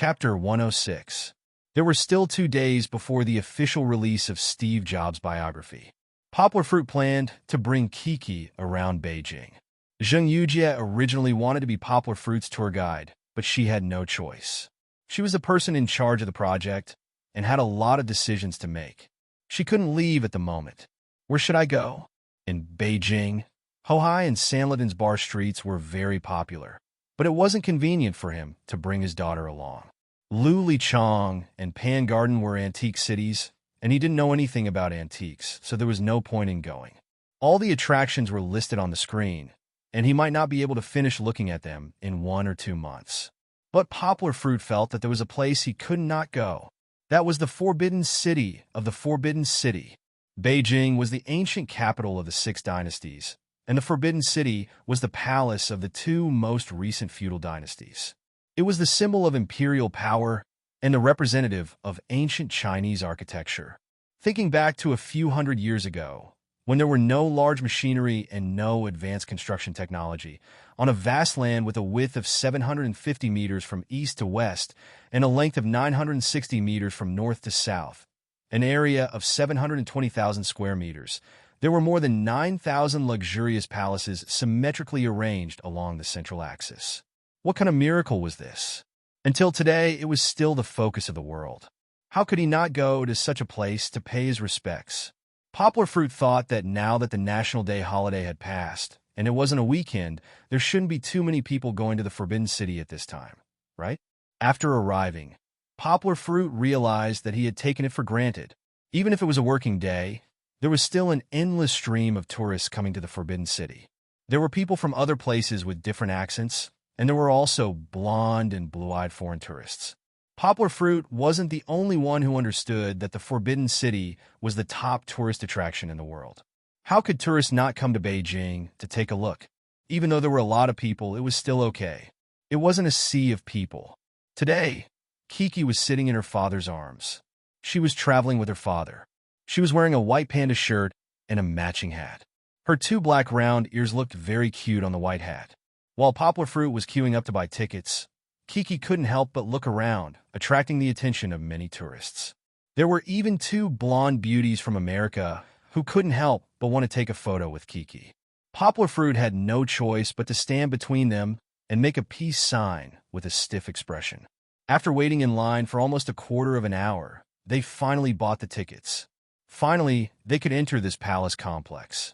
Chapter 106. There were still 2 days before the official release of Steve Jobs' biography. Poplar Fruit planned to bring Kiki around Beijing. Zheng Yujie originally wanted to be Poplar Fruit's tour guide, but she had no choice. She was the person in charge of the project and had a lot of decisions to make. She couldn't leave at the moment. Where should I go? In Beijing, Hohai and Sanlidan's bar streets were very popular, but it wasn't convenient for him to bring his daughter along. Lu Lichang and Pan Garden were antique cities, and he didn't know anything about antiques, so there was no point in going. All the attractions were listed on the screen, and he might not be able to finish looking at them in 1 or 2 months. But Poplar Fruit felt that there was a place he could not go. That was the Forbidden City of the Forbidden City. Beijing was the ancient capital of the 6 dynasties, and the Forbidden City was the palace of the 2 most recent feudal dynasties. It was the symbol of imperial power and the representative of ancient Chinese architecture. Thinking back to a few hundred years ago, when there were no large machinery and no advanced construction technology, on a vast land with a width of 750 meters from east to west and a length of 960 meters from north to south, an area of 720,000 square meters, there were more than 9,000 luxurious palaces symmetrically arranged along the central axis. What kind of miracle was this? Until today, it was still the focus of the world. How could he not go to such a place to pay his respects? Poplar Fruit thought that now that the National Day holiday had passed, and it wasn't a weekend, there shouldn't be too many people going to the Forbidden City at this time, right? After arriving, Poplar Fruit realized that he had taken it for granted. Even if it was a working day, there was still an endless stream of tourists coming to the Forbidden City. There were people from other places with different accents, and there were also blonde and blue-eyed foreign tourists. Poplar Fruit wasn't the only one who understood that the Forbidden City was the top tourist attraction in the world. How could tourists not come to Beijing to take a look? Even though there were a lot of people, it was still okay. It wasn't a sea of people. Today, Kiki was sitting in her father's arms. She was traveling with her father. She was wearing a white panda shirt and a matching hat. Her 2 black round ears looked very cute on the white hat. While Poplar Fruit was queuing up to buy tickets, Kiki couldn't help but look around, attracting the attention of many tourists. There were even 2 blonde beauties from America who couldn't help but want to take a photo with Kiki. Poplar Fruit had no choice but to stand between them and make a peace sign with a stiff expression. After waiting in line for almost a quarter of an hour, they finally bought the tickets. Finally, they could enter this palace complex.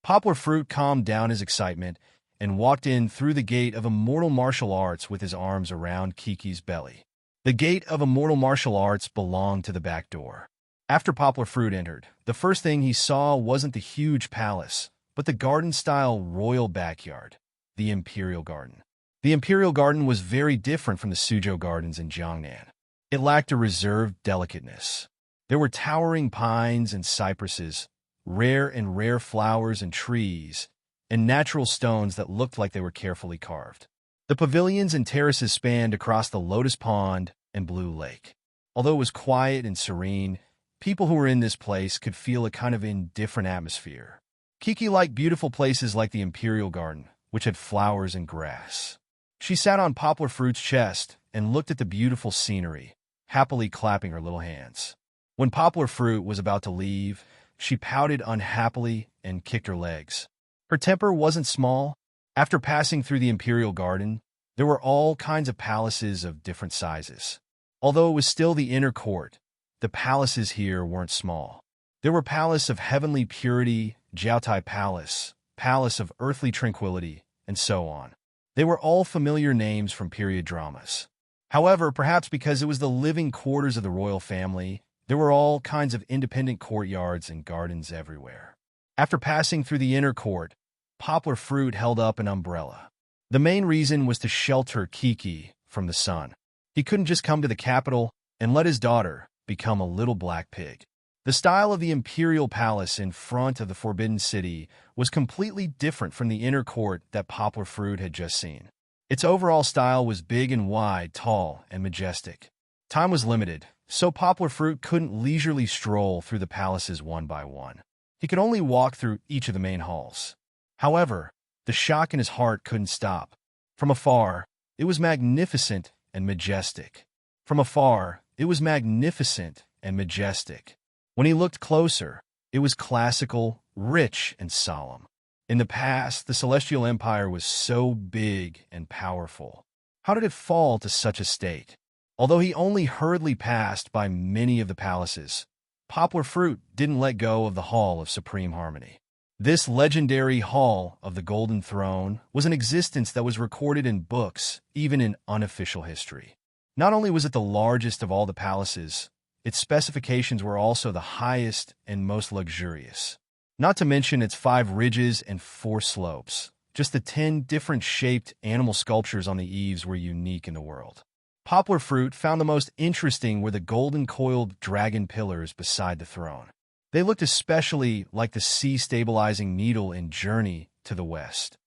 Poplar Fruit calmed down his excitement and walked in through the gate of Immortal Martial Arts with his arms around Kiki's belly. The gate of Immortal Martial Arts belonged to the back door. After Poplar Fruit entered, the first thing he saw wasn't the huge palace, but the garden-style royal backyard, the Imperial Garden. The Imperial Garden was very different from the Suzhou Gardens in Jiangnan. It lacked a reserved delicateness. There were towering pines and cypresses, rare flowers and trees, and natural stones that looked like they were carefully carved. The pavilions and terraces spanned across the Lotus Pond and Blue Lake. Although it was quiet and serene, people who were in this place could feel a kind of indifferent atmosphere. Kiki liked beautiful places like the Imperial Garden, which had flowers and grass. She sat on Poplar Fruit's chest and looked at the beautiful scenery, happily clapping her little hands. When Poplar Fruit was about to leave, she pouted unhappily and kicked her legs. Her temper wasn't small. After passing through the Imperial Garden, there were all kinds of palaces of different sizes. Although it was still the inner court, the palaces here weren't small. There were Palace of Heavenly Purity, Jiaotai Palace, Palace of Earthly Tranquility, and so on. They were all familiar names from period dramas. However, perhaps because it was the living quarters of the royal family, there were all kinds of independent courtyards and gardens everywhere. After passing through the inner court, Poplar Fruit held up an umbrella. The main reason was to shelter Kiki from the sun. He couldn't just come to the capital and let his daughter become a little black pig. The style of the Imperial Palace in front of the Forbidden City was completely different from the inner court that Poplar Fruit had just seen. Its overall style was big and wide, tall and majestic. Time was limited, so Poplar Fruit couldn't leisurely stroll through the palaces one by one. He could only walk through each of the main halls. However, the shock in his heart couldn't stop. From afar, it was magnificent and majestic. From afar, it was magnificent and majestic. When he looked closer, it was classical, rich, and solemn. In the past, the Celestial Empire was so big and powerful. How did it fall to such a state? Although he only hurriedly passed by many of the palaces, Poplar Fruit didn't let go of the Hall of Supreme Harmony. This legendary Hall of the Golden Throne was an existence that was recorded in books, even in unofficial history. Not only was it the largest of all the palaces, its specifications were also the highest and most luxurious. Not to mention its 5 ridges and 4 slopes. Just the 10 different shaped animal sculptures on the eaves were unique in the world. Poplar Fruit found the most interesting were the golden coiled dragon pillars beside the throne. They looked especially like the sea-stabilizing needle in Journey to the West.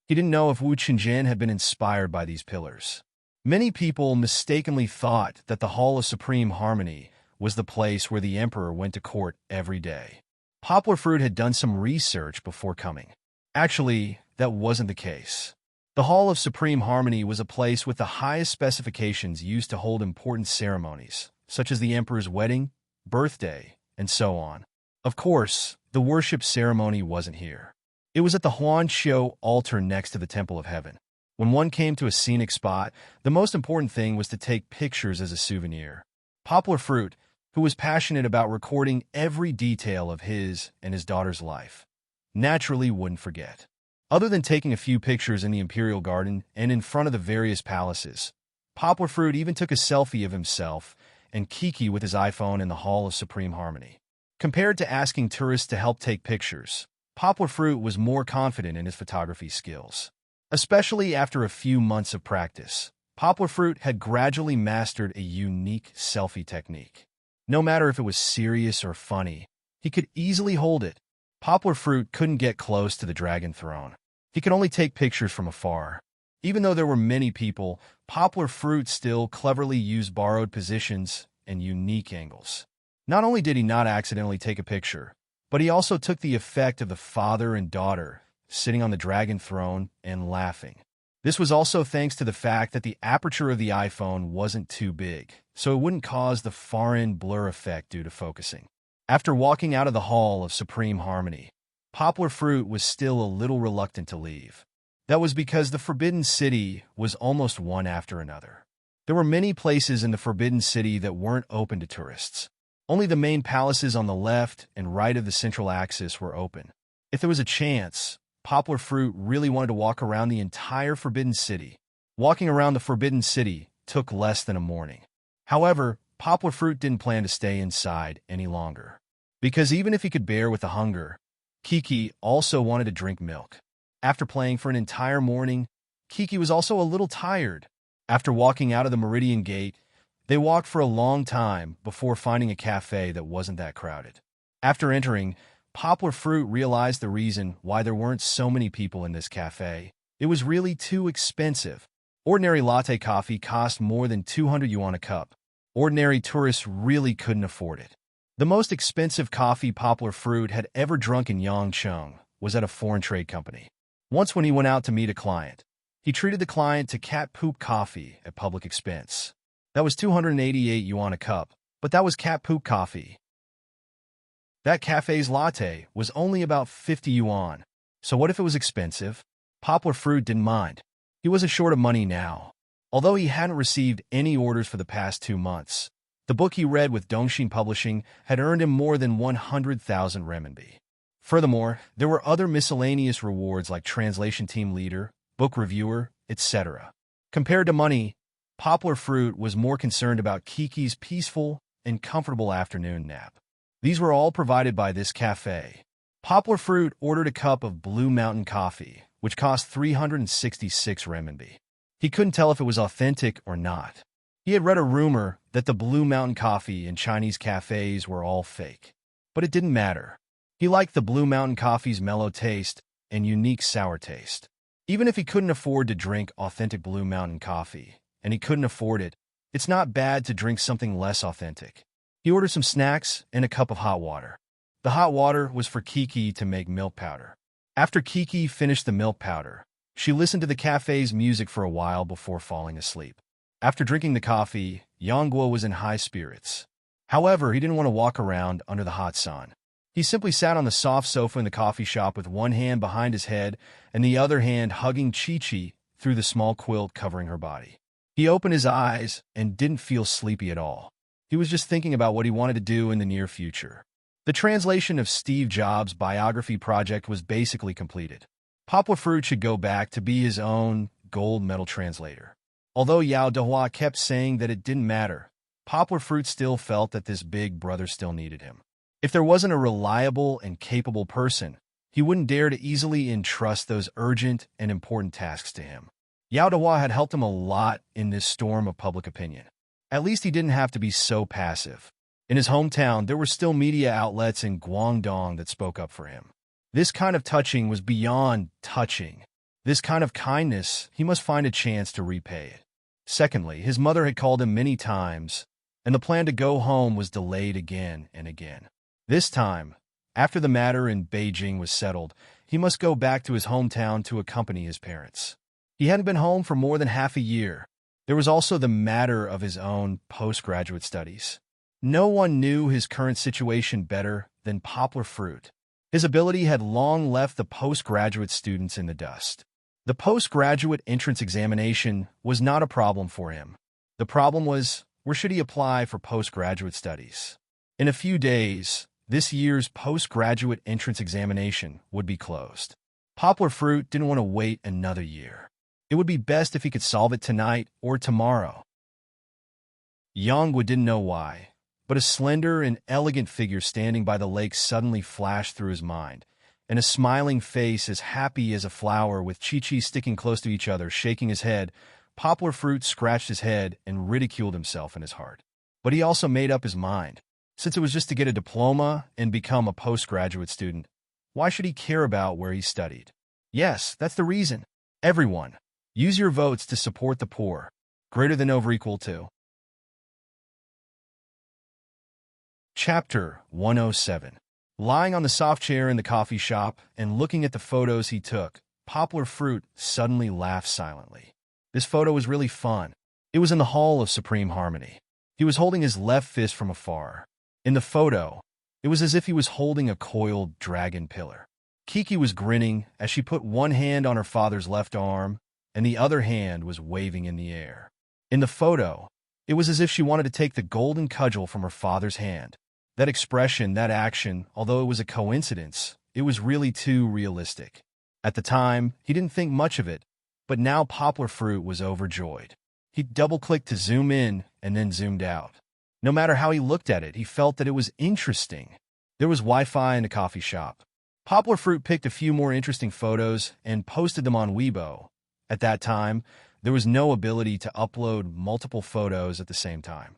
He didn't know if Wu Qingjian had been inspired by these pillars. Many people mistakenly thought that the Hall of Supreme Harmony was the place where the emperor went to court every day. Poplar Fruit had done some research before coming. Actually, that wasn't the case. The Hall of Supreme Harmony was a place with the highest specifications used to hold important ceremonies, such as the emperor's wedding, birthday, and so on. Of course, the worship ceremony wasn't here. It was at the Huanqiu altar next to the Temple of Heaven. When one came to a scenic spot, the most important thing was to take pictures as a souvenir. Poplar Fruit, who was passionate about recording every detail of his and his daughter's life, naturally wouldn't forget. Other than taking a few pictures in the Imperial Garden and in front of the various palaces, Poplar Fruit even took a selfie of himself and Kiki with his iPhone in the Hall of Supreme Harmony. Compared to asking tourists to help take pictures, Poplar Fruit was more confident in his photography skills. Especially after a few months of practice, Poplar Fruit had gradually mastered a unique selfie technique. No matter if it was serious or funny, he could easily hold it. Poplar Fruit couldn't get close to the dragon throne. He could only take pictures from afar. Even though there were many people, Poplar Fruit still cleverly used borrowed positions and unique angles. Not only did he not accidentally take a picture, but he also took the effect of the father and daughter sitting on the dragon throne and laughing. This was also thanks to the fact that the aperture of the iPhone wasn't too big, so it wouldn't cause the far-end blur effect due to focusing. After walking out of the Hall of Supreme Harmony, Poplar Fruit was still a little reluctant to leave. That was because the Forbidden City was almost one after another. There were many places in the Forbidden City that weren't open to tourists. Only the main palaces on the left and right of the central axis were open. If there was a chance, Poplar Fruit really wanted to walk around the entire Forbidden City. Walking around the Forbidden City took less than a morning. However, Poplar Fruit didn't plan to stay inside any longer. Because even if he could bear with the hunger, Kiki also wanted to drink milk. After playing for an entire morning, Kiki was also a little tired. After walking out of the Meridian Gate, they walked for a long time before finding a cafe that wasn't that crowded. After entering, Poplar Fruit realized the reason why there weren't so many people in this cafe. It was really too expensive. Ordinary latte coffee cost more than 200 yuan a cup. Ordinary tourists really couldn't afford it. The most expensive coffee Poplar Fruit had ever drunk in Yangcheng was at a foreign trade company. Once when he went out to meet a client, he treated the client to cat poop coffee at public expense. That was 288 yuan a cup, but that was cat poop coffee. That cafe's latte was only about 50 yuan. So what if it was expensive? Poplar Fruit didn't mind. He wasn't short of money now. Although he hadn't received any orders for the past 2 months, the book he read with Dongxin Publishing had earned him more than 100,000 renminbi. Furthermore, there were other miscellaneous rewards like translation team leader, book reviewer, etc. Compared to money, Poplar Fruit was more concerned about Kiki's peaceful and comfortable afternoon nap. These were all provided by this cafe. Poplar Fruit ordered a cup of Blue Mountain coffee, which cost 366 renminbi. He couldn't tell if it was authentic or not. He had read a rumor that the Blue Mountain coffee in Chinese cafes were all fake. But it didn't matter. He liked the Blue Mountain coffee's mellow taste and unique sour taste. Even if he couldn't afford to drink authentic Blue Mountain coffee, and he couldn't afford it, it's not bad to drink something less authentic. He ordered some snacks and a cup of hot water. The hot water was for Kiki to make milk powder. After Kiki finished the milk powder, She listened to the cafe's music for a while before falling asleep. After drinking the coffee, Yangguo was in high spirits. However, he didn't want to walk around under the hot sun. He simply sat on the soft sofa in the coffee shop with one hand behind his head and the other hand hugging Chi-Chi through the small quilt covering her body. He opened his eyes and didn't feel sleepy at all. He was just thinking about what he wanted to do in the near future. The translation of Steve Jobs' biography project was basically completed. Poplar Fruit should go back to be his own gold medal translator. Although Yao Dehua kept saying that it didn't matter, Poplar Fruit still felt that this big brother still needed him. If there wasn't a reliable and capable person, he wouldn't dare to easily entrust those urgent and important tasks to him. Yao Dehua had helped him a lot in this storm of public opinion. At least he didn't have to be so passive. In his hometown, there were still media outlets in Guangdong that spoke up for him. This kind of touching was beyond touching. This kind of kindness, he must find a chance to repay it. Secondly, his mother had called him many times, and the plan to go home was delayed again and again. This time, after the matter in Beijing was settled, he must go back to his hometown to accompany his parents. He hadn't been home for more than half a year. There was also the matter of his own postgraduate studies. No one knew his current situation better than Poplar Fruit. His ability had long left the postgraduate students in the dust. The postgraduate entrance examination was not a problem for him. The problem was, where should he apply for postgraduate studies? In a few days, this year's postgraduate entrance examination would be closed. Poplar Fruit didn't want to wait another year. It would be best if he could solve it tonight or tomorrow. Yangguo didn't know why, but a slender and elegant figure standing by the lake suddenly flashed through his mind, and a smiling face as happy as a flower with Chi-Chi sticking close to each other, shaking his head. Poplar Fruit scratched his head and ridiculed himself in his heart. But he also made up his mind. Since it was just to get a diploma and become a postgraduate student, why should he care about where he studied? Yes, that's the reason. Everyone, use your votes to support the poor. Greater than over equal to. Chapter 107. Lying on the soft chair in the coffee shop and looking at the photos he took, Poplar Fruit suddenly laughed silently. This photo was really fun. It was in the Hall of Supreme Harmony. He was holding his left fist from afar. In the photo, it was as if he was holding a coiled dragon pillar. Kiki was grinning as she put one hand on her father's left arm, and the other hand was waving in the air. In the photo, it was as if she wanted to take the golden cudgel from her father's hand. That expression, that action, although it was a coincidence, it was really too realistic. At the time, he didn't think much of it, but now Poplar Fruit was overjoyed. He double-clicked to zoom in and then zoomed out. No matter how he looked at it, he felt that it was interesting. There was Wi-Fi in the coffee shop. Poplar Fruit picked a few more interesting photos and posted them on Weibo. At that time, there was no ability to upload multiple photos at the same time.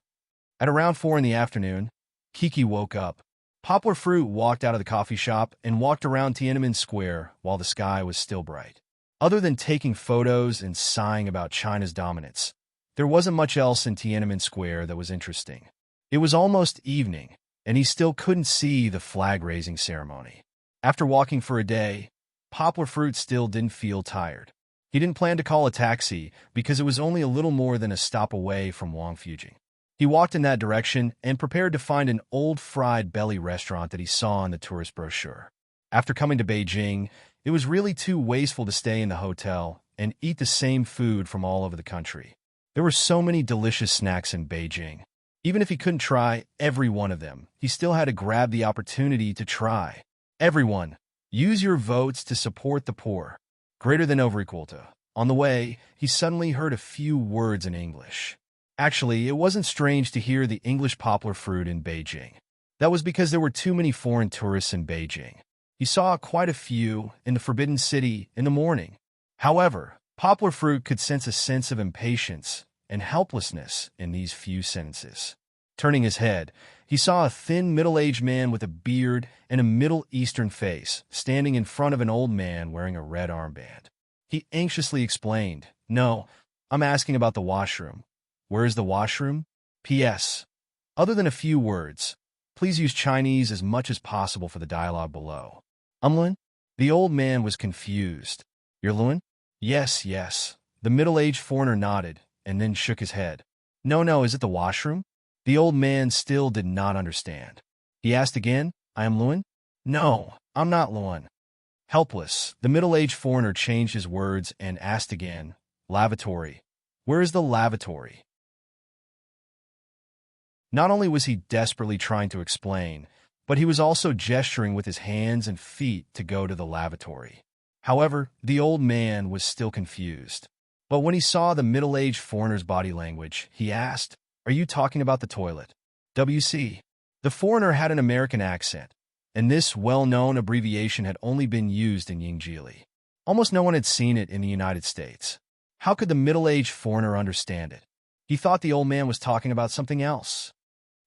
At around 4 in the afternoon, Kiki woke up. Poplar Fruit walked out of the coffee shop and walked around Tiananmen Square while the sky was still bright. Other than taking photos and sighing about China's dominance, there wasn't much else in Tiananmen Square that was interesting. It was almost evening, and he still couldn't see the flag-raising ceremony. After walking for a day, Poplar Fruit still didn't feel tired. He didn't plan to call a taxi because it was only a little more than a stop away from Wangfujing. He walked in that direction and prepared to find an old fried belly restaurant that he saw in the tourist brochure. After coming to Beijing, it was really too wasteful to stay in the hotel and eat the same food from all over the country. There were so many delicious snacks in Beijing. Even if he couldn't try every one of them, he still had to grab the opportunity to try. Everyone, use your votes to support the poor. Greater than over equal to. On the way, he suddenly heard a few words in English. Actually, it wasn't strange to hear the English Poplar Fruit in Beijing. That was because there were too many foreign tourists in Beijing. He saw quite a few in the Forbidden City in the morning. However, Poplar Fruit could sense a sense of impatience and helplessness in these few sentences. Turning his head, he saw a thin, middle-aged man with a beard and a Middle Eastern face standing in front of an old man wearing a red armband. He anxiously explained, "No, I'm asking about the washroom. Where is the washroom? P.S. Other than a few words, please use Chinese as much as possible for the dialogue below." Umlin? The old man was confused. Your Luan? Yes, yes. The middle-aged foreigner nodded and then shook his head. No, no, is it the washroom? The old man still did not understand. He asked again, I am Luan? No, I'm not Luan. Helpless, the middle-aged foreigner changed his words and asked again, lavatory. Where is the lavatory? Not only was he desperately trying to explain, but he was also gesturing with his hands and feet to go to the lavatory. However, the old man was still confused. But when he saw the middle-aged foreigner's body language, he asked, Are you talking about the toilet? WC. The foreigner had an American accent, and this well-known abbreviation had only been used in Yingjiali. Almost no one had seen it in the United States. How could the middle-aged foreigner understand it? He thought the old man was talking about something else.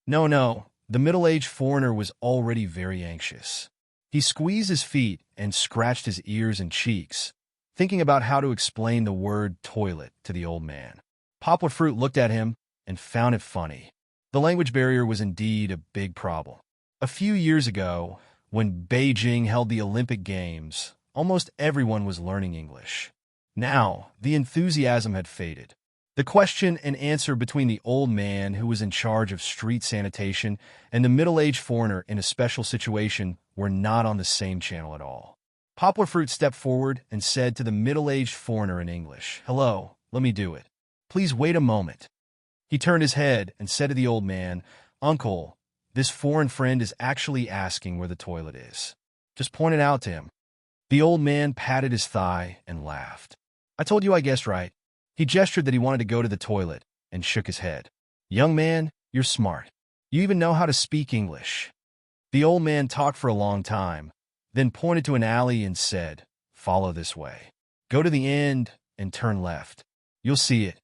No, no, the middle-aged foreigner was already very anxious. He squeezed his feet and scratched his ears and cheeks, thinking about how to explain the word toilet to the old man. Poplar Fruit looked at him and found it funny. The language barrier was indeed a big problem. A few years ago, when Beijing held the Olympic Games, almost everyone was learning English. Now, the enthusiasm had faded. The question and answer between the old man who was in charge of street sanitation and the middle-aged foreigner in a special situation were not on the same channel at all. Poplar Fruit stepped forward and said to the middle-aged foreigner in English, Hello, let me do it. Please wait a moment. He turned his head and said to the old man, Uncle, this foreign friend is actually asking where the toilet is. Just point it out to him. The old man patted his thigh and laughed. I told you I guessed right. He gestured that he wanted to go to the toilet and shook his head. Young man, you're smart. You even know how to speak English. The old man talked for a long time, then pointed to an alley and said, Follow this way. Go to the end and turn left. You'll see it.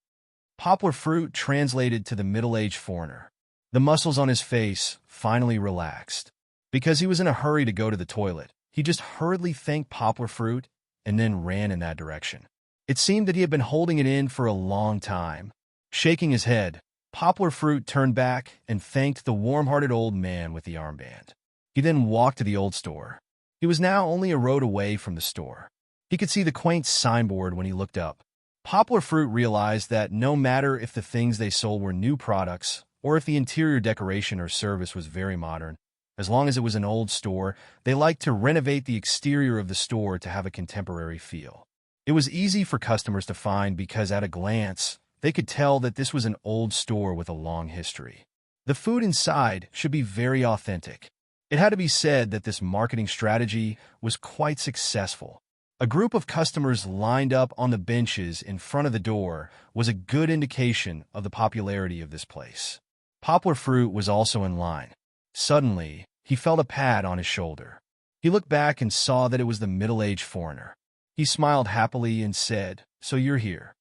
Poplar Fruit translated to the middle-aged foreigner. The muscles on his face finally relaxed. Because he was in a hurry to go to the toilet, he just hurriedly thanked Poplar Fruit and then ran in that direction. It seemed that he had been holding it in for a long time. Shaking his head, Poplar Fruit turned back and thanked the warm-hearted old man with the armband. He then walked to the old store. He was now only a road away from the store. He could see the quaint signboard when he looked up. Poplar Fruit realized that no matter if the things they sold were new products or if the interior decoration or service was very modern, as long as it was an old store, they liked to renovate the exterior of the store to have a contemporary feel. It was easy for customers to find because at a glance, they could tell that this was an old store with a long history. The food inside should be very authentic. It had to be said that this marketing strategy was quite successful. A group of customers lined up on the benches in front of the door was a good indication of the popularity of this place. Poplar Fruit was also in line. Suddenly, he felt a pat on his shoulder. He looked back and saw that it was the middle-aged foreigner. He smiled happily and said, So you're here.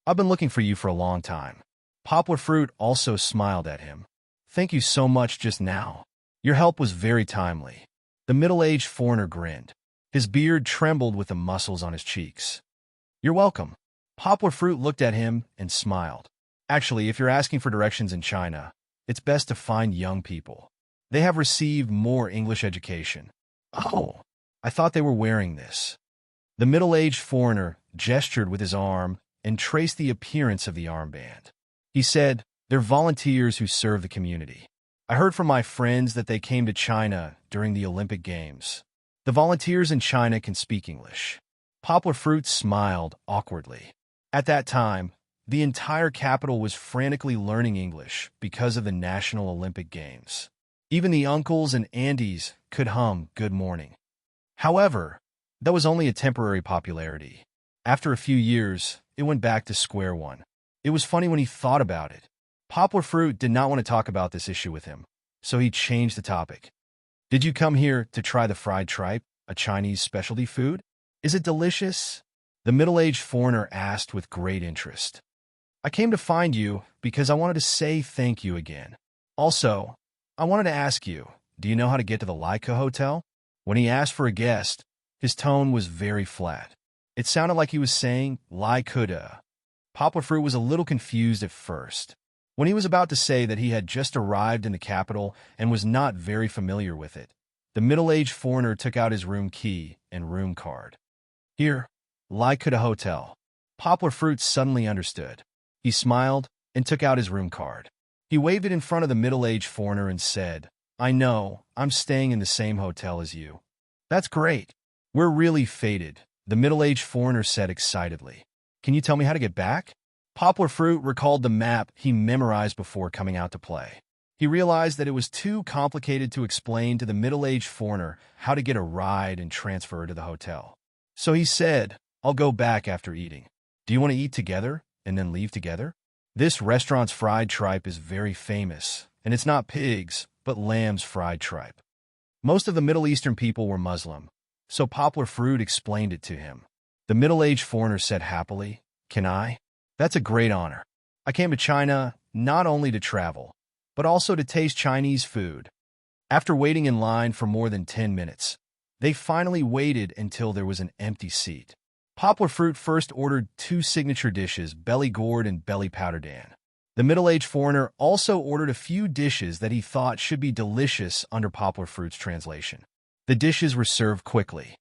I've been looking for you for a long time. Poplar Fruit also smiled at him. Thank you so much just now. Your help was very timely. The middle-aged foreigner grinned. His beard trembled with the muscles on his cheeks. You're welcome. Poplar Fruit looked at him and smiled. Actually, if you're asking for directions in China, it's best to find young people. They have received more English education. Oh, I thought they were wearing this. The middle-aged foreigner gestured with his arm and traced the appearance of the armband. He said, They're volunteers who serve the community. I heard from my friends that they came to China during the Olympic Games. The volunteers in China can speak English. Poplar Fruit smiled awkwardly. At that time, the entire capital was frantically learning English because of the National Olympic Games. Even the uncles and aunties could hum Good Morning. However, that was only a temporary popularity. After a few years, it went back to square one. It was funny when he thought about it. Poplar Fruit did not want to talk about this issue with him, so he changed the topic. Did you come here to try the fried tripe, a Chinese specialty food? Is it delicious? The middle-aged foreigner asked with great interest. I came to find you because I wanted to say thank you again. Also, I wanted to ask you, do you know how to get to the Laika Hotel? When he asked for a guest, his tone was very flat. It sounded like he was saying, Lai Kuda. Poplar Fruit was a little confused at first. When he was about to say that he had just arrived in the capital and was not very familiar with it, the middle-aged foreigner took out his room key and room card. Here, like could a hotel. Poplar Fruit suddenly understood. He smiled and took out his room card. He waved it in front of the middle-aged foreigner and said, "I know, I'm staying in the same hotel as you." "That's great. We're really fated," the middle-aged foreigner said excitedly. "Can you tell me how to get back?" Poplar Fruit recalled the map he memorized before coming out to play. He realized that it was too complicated to explain to the middle-aged foreigner how to get a ride and transfer to the hotel. So he said, "I'll go back after eating. Do you want to eat together and then leave together? This restaurant's fried tripe is very famous, and it's not pigs, but lamb's fried tripe." Most of the Middle Eastern people were Muslim, so Poplar Fruit explained it to him. The middle-aged foreigner said happily, "Can I? That's a great honor. I came to China not only to travel, but also to taste Chinese food." After waiting in line for more than 10 minutes, they finally waited until there was an empty seat. Poplar Fruit first ordered 2 signature dishes, belly gourd and belly powder dan. The middle-aged foreigner also ordered a few dishes that he thought should be delicious under Poplar Fruit's translation. The dishes were served quickly.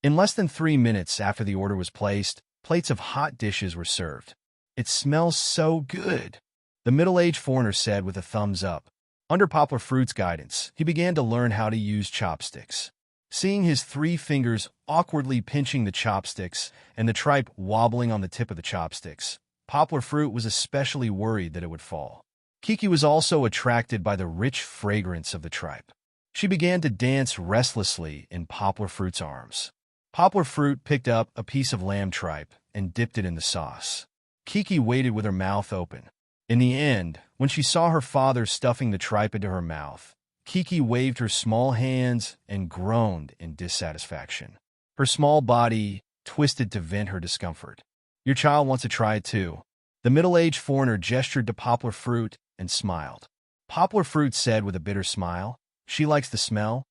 In less than 3 minutes after the order was placed, plates of hot dishes were served. "It smells so good," the middle-aged foreigner said with a thumbs up. Under Poplar Fruit's guidance, he began to learn how to use chopsticks. Seeing his 3 fingers awkwardly pinching the chopsticks and the tripe wobbling on the tip of the chopsticks, Poplar Fruit was especially worried that it would fall. Kiki was also attracted by the rich fragrance of the tripe. She began to dance restlessly in Poplar Fruit's arms. Poplar Fruit picked up a piece of lamb tripe and dipped it in the sauce. Kiki waited with her mouth open. In the end, when she saw her father stuffing the tripe into her mouth, Kiki waved her small hands and groaned in dissatisfaction. Her small body twisted to vent her discomfort. "Your child wants to try it too." The middle-aged foreigner gestured to Poplar Fruit and smiled. Poplar Fruit said with a bitter smile, "She likes the smell,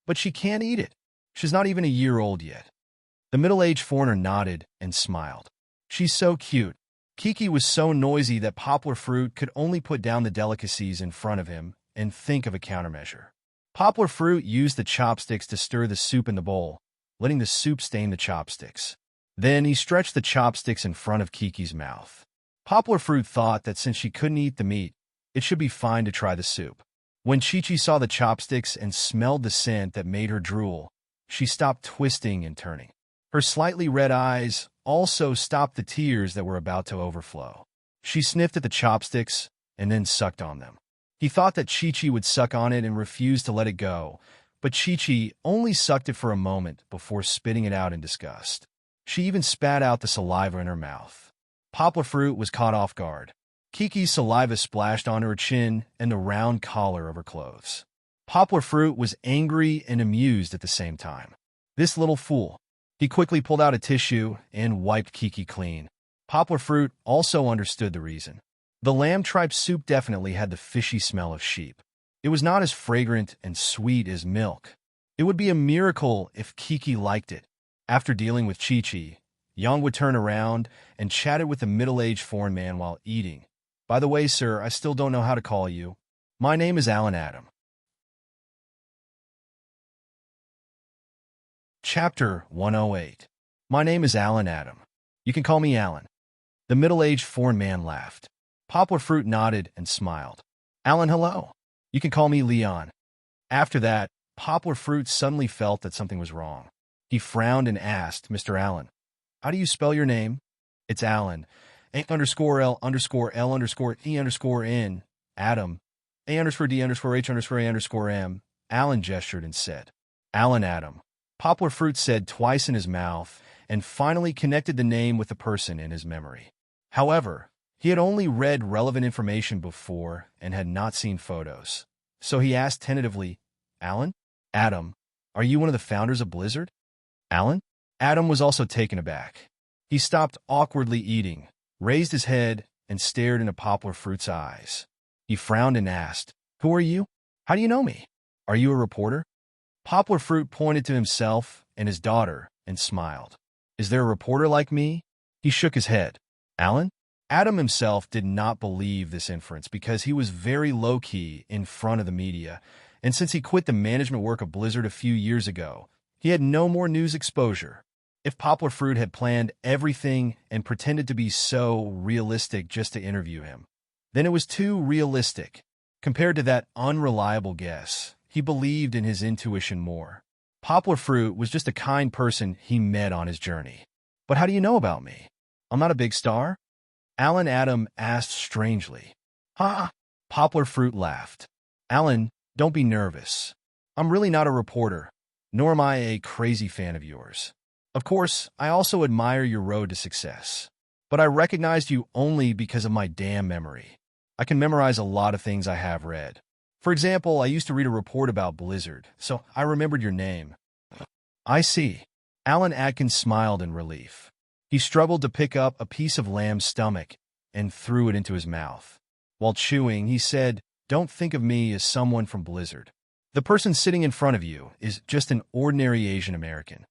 but she can't eat it. She's not even a year old yet." The middle-aged foreigner nodded and smiled. "She's so cute." Kiki was so noisy that Poplar Fruit could only put down the delicacies in front of him and think of a countermeasure. Poplar Fruit used the chopsticks to stir the soup in the bowl, letting the soup stain the chopsticks. Then he stretched the chopsticks in front of Kiki's mouth. Poplar Fruit thought that since she couldn't eat the meat, it should be fine to try the soup. When Chi-Chi saw the chopsticks and smelled the scent that made her drool, she stopped twisting and turning. Her slightly red eyes also stopped the tears that were about to overflow. She sniffed at the chopsticks and then sucked on them. He thought that Chi-Chi would suck on it and refuse to let it go, but Chi-Chi only sucked it for a moment before spitting it out in disgust. She even spat out the saliva in her mouth. Poplar Fruit was caught off guard. Kiki's saliva splashed onto her chin and the round collar of her clothes. Poplar Fruit was angry and amused at the same time. "This little fool." He quickly pulled out a tissue and wiped Kiki clean. Poplar Fruit also understood the reason. The lamb tripe soup definitely had the fishy smell of sheep. It was not as fragrant and sweet as milk. It would be a miracle if Kiki liked it. After dealing with Chi-Chi, Yang would turn around and chatted with the middle-aged foreign man while eating. "By the way, sir, I still don't know how to call you. My name is Alan Adam." Chapter 108. "My name is Alan Adam. You can call me Alan." The middle-aged foreign man laughed. Poplar Fruit nodded and smiled. "Alan, hello. You can call me Leon." After that, Poplar Fruit suddenly felt that something was wrong. He frowned and asked, "Mr. Allen, how do you spell your name?" "It's Alan. A_L_L_E_N. Adam. A_D_H_A_M." Alan gestured and said, "Alan Adam." Poplar Fruit said twice in his mouth and finally connected the name with the person in his memory. However, he had only read relevant information before and had not seen photos. So he asked tentatively, "Alan? Adam, are you one of the founders of Blizzard?" "Alan?" Adam was also taken aback. He stopped awkwardly eating, raised his head, and stared into Poplar Fruit's eyes. He frowned and asked, "Who are you? How do you know me? Are you a reporter?" Poplar Fruit pointed to himself and his daughter and smiled. "Is there a reporter like me?" He shook his head. "Alan?" Adam himself did not believe this inference because he was very low-key in front of the media, and since he quit the management work of Blizzard a few years ago, he had no more news exposure. If Poplar Fruit had planned everything and pretended to be so realistic just to interview him, then it was too realistic. Compared to that unreliable guess, he believed in his intuition more. Poplar Fruit was just a kind person he met on his journey. But how do you know about me? I'm not a big star? Alan Adam asked strangely. Ha! Poplar Fruit laughed. Alan, don't be nervous. I'm really not a reporter, nor am I a crazy fan of yours. Of course, I also admire your road to success. But I recognized you only because of my damn memory. I can memorize a lot of things I have read. For example, I used to read a report about Blizzard, so I remembered your name. I see. Alan Atkins smiled in relief. He struggled to pick up a piece of lamb's stomach and threw it into his mouth. While chewing, he said, "Don't think of me as someone from Blizzard. The person sitting in front of you is just an ordinary Asian American."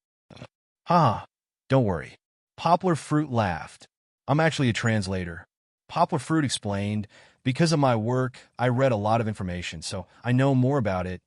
Don't worry. Poplar Fruit laughed. I'm actually a translator. Poplar Fruit explained, because of my work, I read a lot of information, so I know more about it.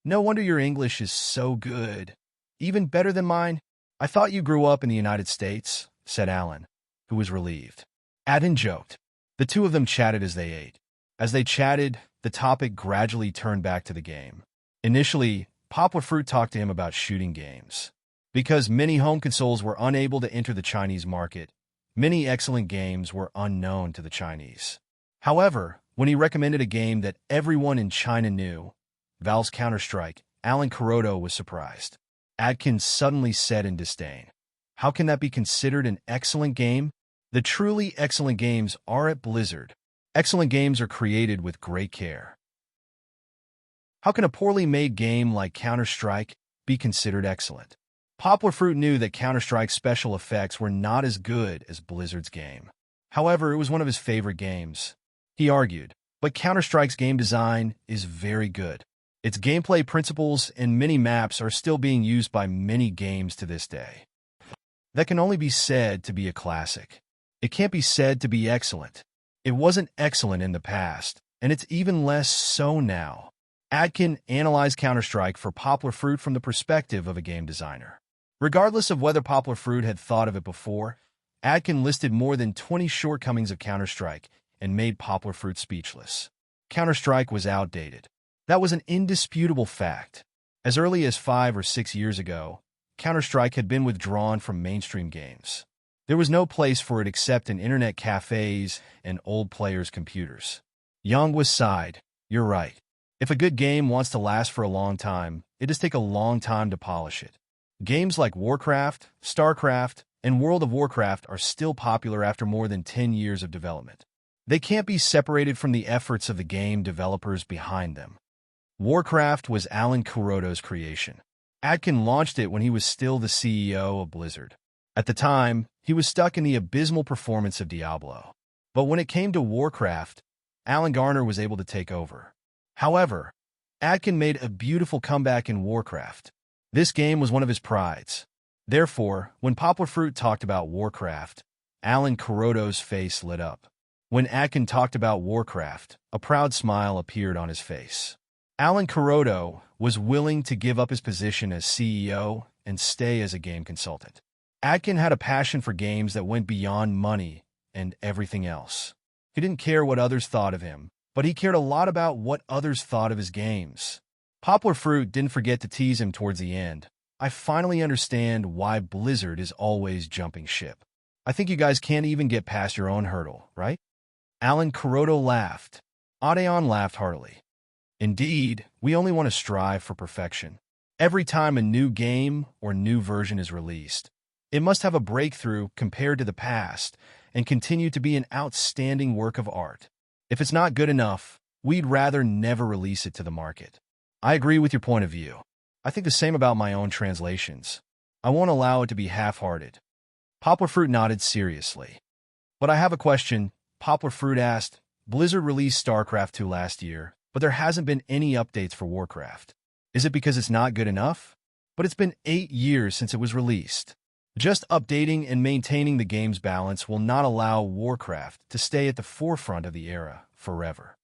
No wonder your English is so good. Even better than mine. I thought you grew up in the United States, said Alan, who was relieved. Adin joked. The two of them chatted as they ate. As they chatted, the topic gradually turned back to the game. Initially, Poplar Fruit talked to him about shooting games. Because many home consoles were unable to enter the Chinese market, many excellent games were unknown to the Chinese. However, when he recommended a game that everyone in China knew, Valve's Counter-Strike, Alan Kuroda was surprised. Atkins suddenly said in disdain, "How can that be considered an excellent game? The truly excellent games are at Blizzard. Excellent games are created with great care. How can a poorly made game like Counter-Strike be considered excellent?" Poplar Fruit knew that Counter-Strike's special effects were not as good as Blizzard's game. However, it was one of his favorite games. He argued, but Counter-Strike's game design is very good. Its gameplay principles and many maps are still being used by many games to this day. That can only be said to be a classic. It can't be said to be excellent. It wasn't excellent in the past, and it's even less so now. Atkin analyzed Counter-Strike for Poplar Fruit from the perspective of a game designer. Regardless of whether Poplar Fruit had thought of it before, Atkin listed more than 20 shortcomings of Counter-Strike and made Poplar Fruit speechless. Counter-Strike was outdated. That was an indisputable fact. As early as 5 or 6 years ago, Counter-Strike had been withdrawn from mainstream games. There was no place for it except in internet cafes and old players' computers. Youngwas sighed. You're right. If a good game wants to last for a long time, it does take a long time to polish it. Games like Warcraft, StarCraft, and World of Warcraft are still popular after more than 10 years of development. They can't be separated from the efforts of the game developers behind them. Warcraft was Alan Kuroda's creation. Atkin launched it when he was still the CEO of Blizzard. At the time, he was stuck in the abysmal performance of Diablo. But when it came to Warcraft, Alan Garner was able to take over. However, Atkin made a beautiful comeback in Warcraft. This game was one of his prides. Therefore, when Poplar Fruit talked about Warcraft, Alan Kuroda's face lit up. When Atkin talked about Warcraft, a proud smile appeared on his face. Alan Kuroda was willing to give up his position as CEO and stay as a game consultant. Atkin had a passion for games that went beyond money and everything else. He didn't care what others thought of him, but he cared a lot about what others thought of his games. Poplar Fruit didn't forget to tease him towards the end. I finally understand why Blizzard is always jumping ship. I think you guys can't even get past your own hurdle, right? Alan Kuroda laughed. Adeon laughed heartily. Indeed, we only want to strive for perfection. Every time a new game or new version is released, it must have a breakthrough compared to the past and continue to be an outstanding work of art. If it's not good enough, we'd rather never release it to the market. I agree with your point of view. I think the same about my own translations. I won't allow it to be half-hearted. Poplar Fruit nodded seriously. But I have a question. Poplar Fruit asked, Blizzard released StarCraft 2 last year, but there hasn't been any updates for Warcraft. Is it because it's not good enough? But it's been 8 years since it was released. Just updating and maintaining the game's balance will not allow Warcraft to stay at the forefront of the era forever.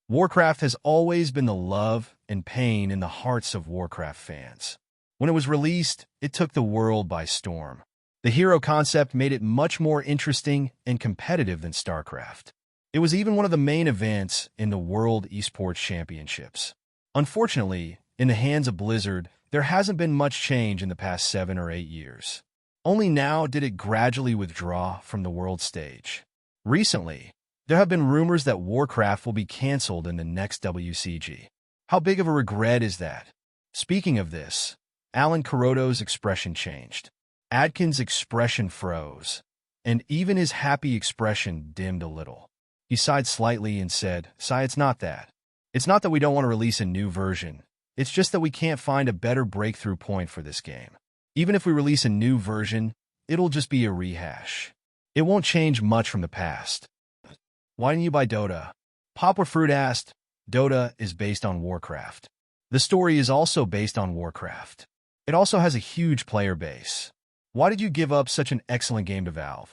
Warcraft has always been the love and pain in the hearts of Warcraft fans. When it was released, it took the world by storm. The hero concept made it much more interesting and competitive than StarCraft. It was even one of the main events in the World Esports Championships. Unfortunately, in the hands of Blizzard, there hasn't been much change in the past 7 or 8 years. Only now did it gradually withdraw from the world stage. Recently, there have been rumors that Warcraft will be cancelled in the next WCG. How big of a regret is that? Speaking of this, Alan Kuroto's expression changed. Adkin's expression froze, and even his happy expression dimmed a little. He sighed slightly and said, "Sigh, it's not that. It's not that we don't want to release a new version. It's just that we can't find a better breakthrough point for this game. Even if we release a new version, it'll just be a rehash. It won't change much from the past." "Why didn't you buy Dota?" Poplar Fruit asked. Dota is based on Warcraft. The story is also based on Warcraft. It also has a huge player base. Why did you give up such an excellent game to Valve?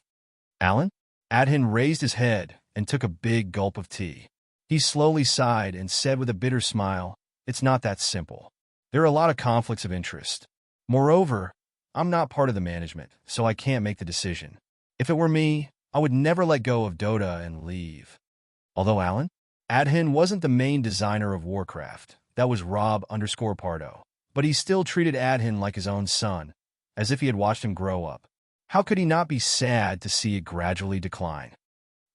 Alan? Adhin raised his head and took a big gulp of tea. He slowly sighed and said with a bitter smile, "It's not that simple. There are a lot of conflicts of interest. Moreover, I'm not part of the management, so I can't make the decision. If it were me, I would never let go of Dota and leave." Although Alan? Adhin wasn't the main designer of Warcraft. That was Rob_Pardo. But he still treated Adhin like his own son, as if he had watched him grow up. How could he not be sad to see it gradually decline?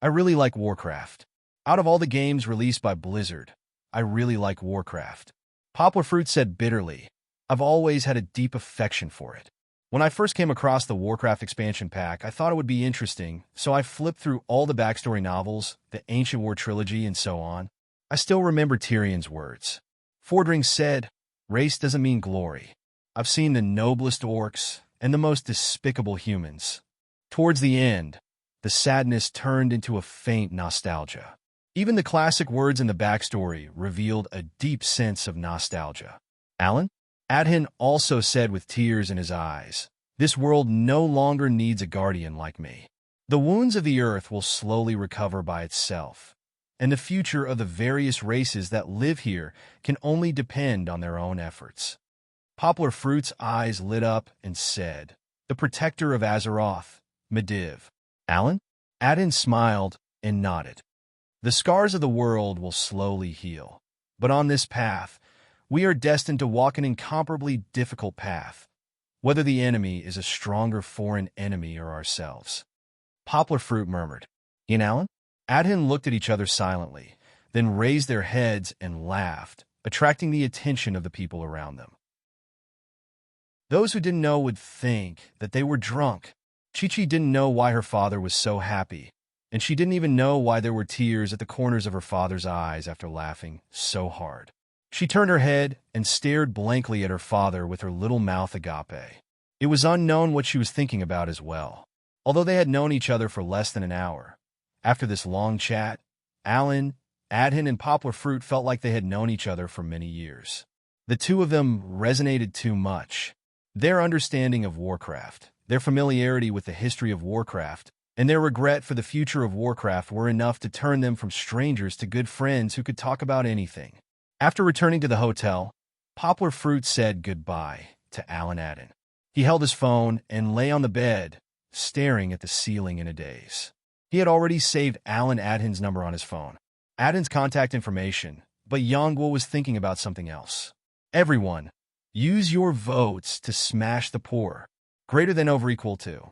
"I really like Warcraft. Out of all the games released by Blizzard, I really like Warcraft." Poplar Fruit said bitterly, "I've always had a deep affection for it. When I first came across the Warcraft expansion pack, I thought it would be interesting, so I flipped through all the backstory novels, the Ancient War trilogy, and so on. I still remember Tyrion's words. Fordring said, 'Race doesn't mean glory. I've seen the noblest orcs and the most despicable humans.' Towards the end, the sadness turned into a faint nostalgia. Even the classic words in the backstory revealed a deep sense of nostalgia." Alan? Adhin also said with tears in his eyes, "This world no longer needs a guardian like me. The wounds of the earth will slowly recover by itself, and the future of the various races that live here can only depend on their own efforts." Poplar Fruit's eyes lit up and said, "The protector of Azeroth, Medivh." Alan? Adhin smiled and nodded. "The scars of the world will slowly heal, but on this path, we are destined to walk an incomparably difficult path, whether the enemy is a stronger foreign enemy or ourselves." Poplar Fruit murmured, "Ian Alan?" Adhin looked at each other silently, then raised their heads and laughed, attracting the attention of the people around them. Those who didn't know would think that they were drunk. Chi-Chi didn't know why her father was so happy, and she didn't even know why there were tears at the corners of her father's eyes after laughing so hard. She turned her head and stared blankly at her father with her little mouth agape. It was unknown what she was thinking about as well. Although they had known each other for less than an hour, after this long chat, Alan, Adhin, and Poplar Fruit felt like they had known each other for many years. The two of them resonated too much. Their understanding of Warcraft, their familiarity with the history of Warcraft, and their regret for the future of Warcraft were enough to turn them from strangers to good friends who could talk about anything. After returning to the hotel, Poplar Fruit said goodbye to Alan Adhin. He held his phone and lay on the bed, staring at the ceiling in a daze. He had already saved Alan Adhin's number on his phone, Adhin's contact information, but Yongguo was thinking about something else. "Everyone, use your votes to smash the poor. Greater than over equal to."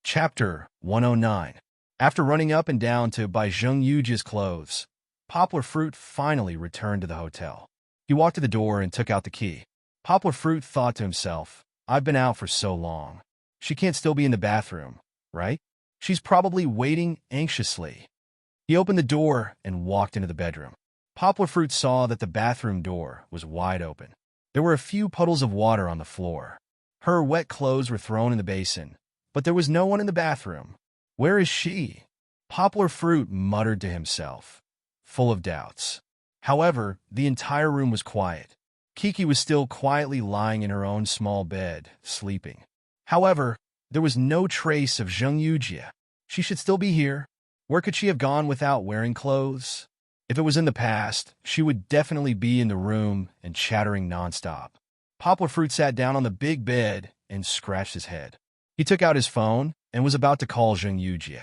Chapter 109. After running up and down to buy Zheng Yuji's clothes, Poplar Fruit finally returned to the hotel. He walked to the door and took out the key. Poplar Fruit thought to himself, "I've been out for so long. She can't still be in the bathroom, right? She's probably waiting anxiously." He opened the door and walked into the bedroom. Poplar Fruit saw that the bathroom door was wide open. There were a few puddles of water on the floor. Her wet clothes were thrown in the basin, but there was no one in the bathroom. "Where is she?" Poplar Fruit muttered to himself, full of doubts. However, the entire room was quiet. Kiki was still quietly lying in her own small bed, sleeping. However, there was no trace of Zheng Yujie. She should still be here. Where could she have gone without wearing clothes? If it was in the past, she would definitely be in the room and chattering nonstop. Poplar Fruit sat down on the big bed and scratched his head. He took out his phone and was about to call Zheng Yujie.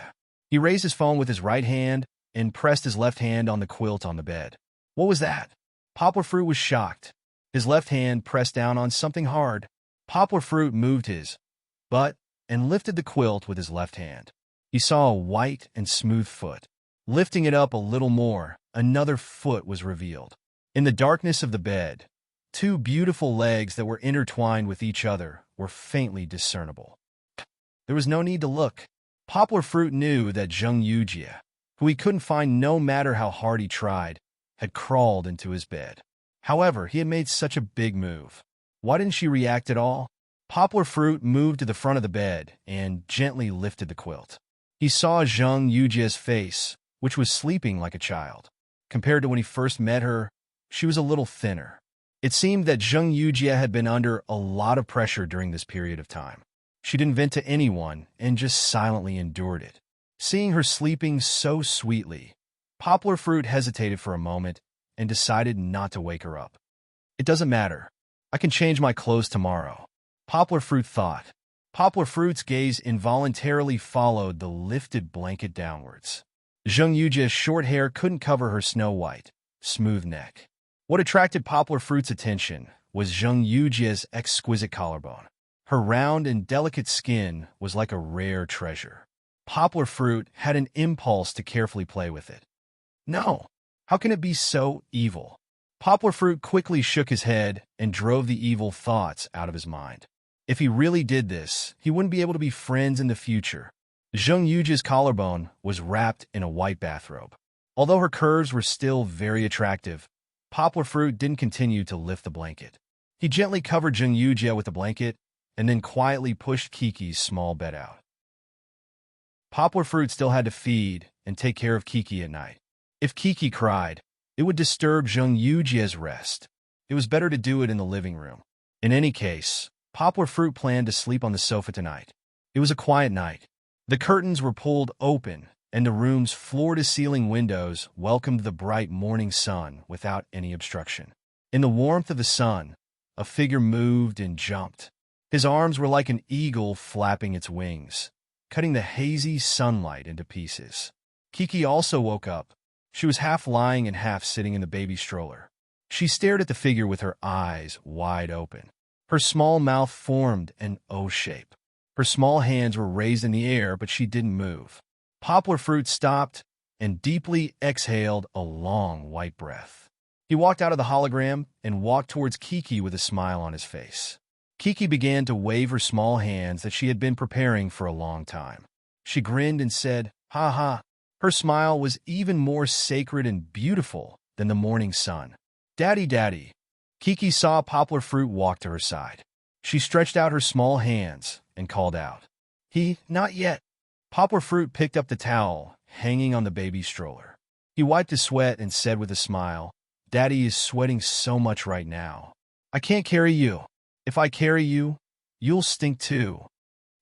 He raised his phone with his right hand and pressed his left hand on the quilt on the bed. What was that? Poplar Fruit was shocked. His left hand pressed down on something hard. Poplar Fruit moved his butt and lifted the quilt with his left hand. He saw a white and smooth foot. Lifting it up a little more, another foot was revealed. In the darkness of the bed, two beautiful legs that were intertwined with each other were faintly discernible. There was no need to look. Poplar Fruit knew that Zheng Yujie, who he couldn't find no matter how hard he tried, had crawled into his bed. However, he had made such a big move. Why didn't she react at all? Poplar Fruit moved to the front of the bed and gently lifted the quilt. He saw Zheng Yujie's face, which was sleeping like a child. Compared to when he first met her, she was a little thinner. It seemed that Zheng Yujie had been under a lot of pressure during this period of time. She didn't vent to anyone and just silently endured it. Seeing her sleeping so sweetly, Poplar Fruit hesitated for a moment and decided not to wake her up. It doesn't matter. I can change my clothes tomorrow, Poplar Fruit thought. Poplar Fruit's gaze involuntarily followed the lifted blanket downwards. Zheng Yujie's short hair couldn't cover her snow-white, smooth neck. What attracted Poplar Fruit's attention was Zheng Yujie's exquisite collarbone. Her round and delicate skin was like a rare treasure. Poplar Fruit had an impulse to carefully play with it. No, how can it be so evil? Poplar Fruit quickly shook his head and drove the evil thoughts out of his mind. If he really did this, he wouldn't be able to be friends in the future. Zheng Yujie's collarbone was wrapped in a white bathrobe. Although her curves were still very attractive, Poplar Fruit didn't continue to lift the blanket. He gently covered Zheng Yujie with the blanket and then quietly pushed Kiki's small bed out. Poplar Fruit still had to feed and take care of Kiki at night. If Kiki cried, it would disturb Zheng Yujie's rest. It was better to do it in the living room. In any case, Poplar Fruit planned to sleep on the sofa tonight. It was a quiet night. The curtains were pulled open, and the room's floor-to-ceiling windows welcomed the bright morning sun without any obstruction. In the warmth of the sun, a figure moved and jumped. His arms were like an eagle flapping its wings, cutting the hazy sunlight into pieces. Kiki also woke up. She was half lying and half sitting in the baby stroller. She stared at the figure with her eyes wide open. Her small mouth formed an O shape. Her small hands were raised in the air, but she didn't move. Poplar Fruit stopped and deeply exhaled a long white breath. He walked out of the hologram and walked towards Kiki with a smile on his face. Kiki began to wave her small hands that she had been preparing for a long time. She grinned and said, "Ha ha." Her smile was even more sacred and beautiful than the morning sun. "Daddy, Daddy." Kiki saw Poplar Fruit walk to her side. She stretched out her small hands and called out. Not yet." Poplar Fruit picked up the towel hanging on the baby stroller. He wiped his sweat and said with a smile, "Daddy is sweating so much right now. I can't carry you. If I carry you, you'll stink too."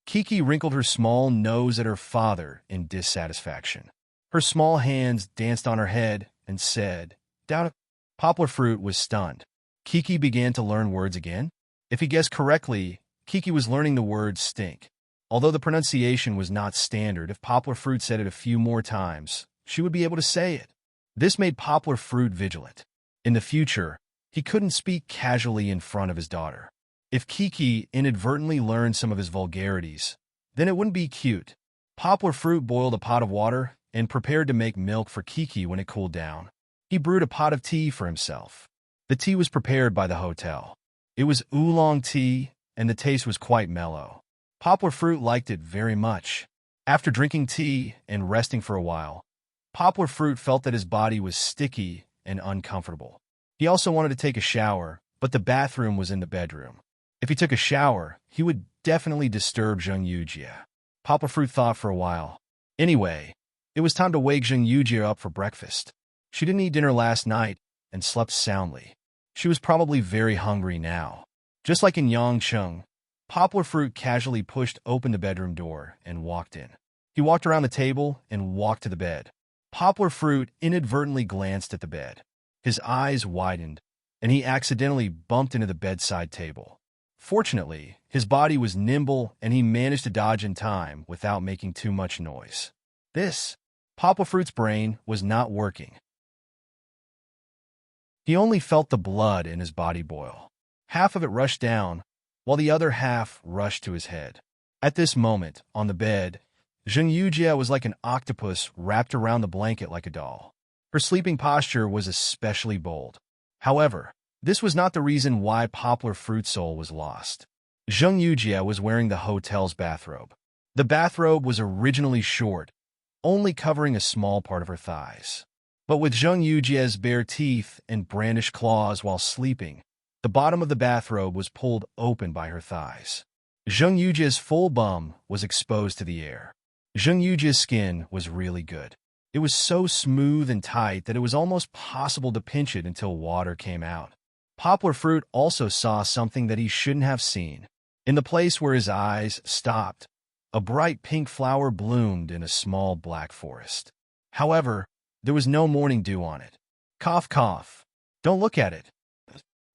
Kiki wrinkled her small nose at her father in dissatisfaction. Her small hands danced on her head and said, "Doubt it." Poplar Fruit was stunned. Kiki began to learn words again. If he guessed correctly, Kiki was learning the word stink. Although the pronunciation was not standard, if Poplar Fruit said it a few more times, she would be able to say it. This made Poplar Fruit vigilant. In the future, he couldn't speak casually in front of his daughter. If Kiki inadvertently learned some of his vulgarities, then it wouldn't be cute. Poplar Fruit boiled a pot of water and prepared to make milk for Kiki when it cooled down. He brewed a pot of tea for himself. The tea was prepared by the hotel. It was oolong tea, and the taste was quite mellow. Poplar Fruit liked it very much. After drinking tea and resting for a while, Poplar Fruit felt that his body was sticky and uncomfortable. He also wanted to take a shower, but the bathroom was in the bedroom. If he took a shower, he would definitely disturb Zheng Yujie. Poplar Fruit thought for a while. Anyway, it was time to wake Zheng Yujie up for breakfast. She didn't eat dinner last night and slept soundly. She was probably very hungry now. Just like in Yangcheng, Poplar Fruit casually pushed open the bedroom door and walked in. He walked around the table and walked to the bed. Poplar Fruit inadvertently glanced at the bed. His eyes widened, and he accidentally bumped into the bedside table. Fortunately, his body was nimble and he managed to dodge in time without making too much noise. Poplar Fruit's brain was not working. He only felt the blood in his body boil. Half of it rushed down, while the other half rushed to his head. At this moment, on the bed, Zheng Yujie was like an octopus wrapped around the blanket like a doll. Her sleeping posture was especially bold. However, this was not the reason why Poplar Fruit Soul was lost. Zheng Yujie was wearing the hotel's bathrobe. The bathrobe was originally short, only covering a small part of her thighs. But with Zheng Yujie's bare teeth and brandished claws while sleeping, the bottom of the bathrobe was pulled open by her thighs. Zheng Yujie's full bum was exposed to the air. Zheng Yujie's skin was really good. It was so smooth and tight that it was almost possible to pinch it until water came out. Poplar Fruit also saw something that he shouldn't have seen. In the place where his eyes stopped, a bright pink flower bloomed in a small black forest. However, there was no morning dew on it. Cough, cough. Don't look at it.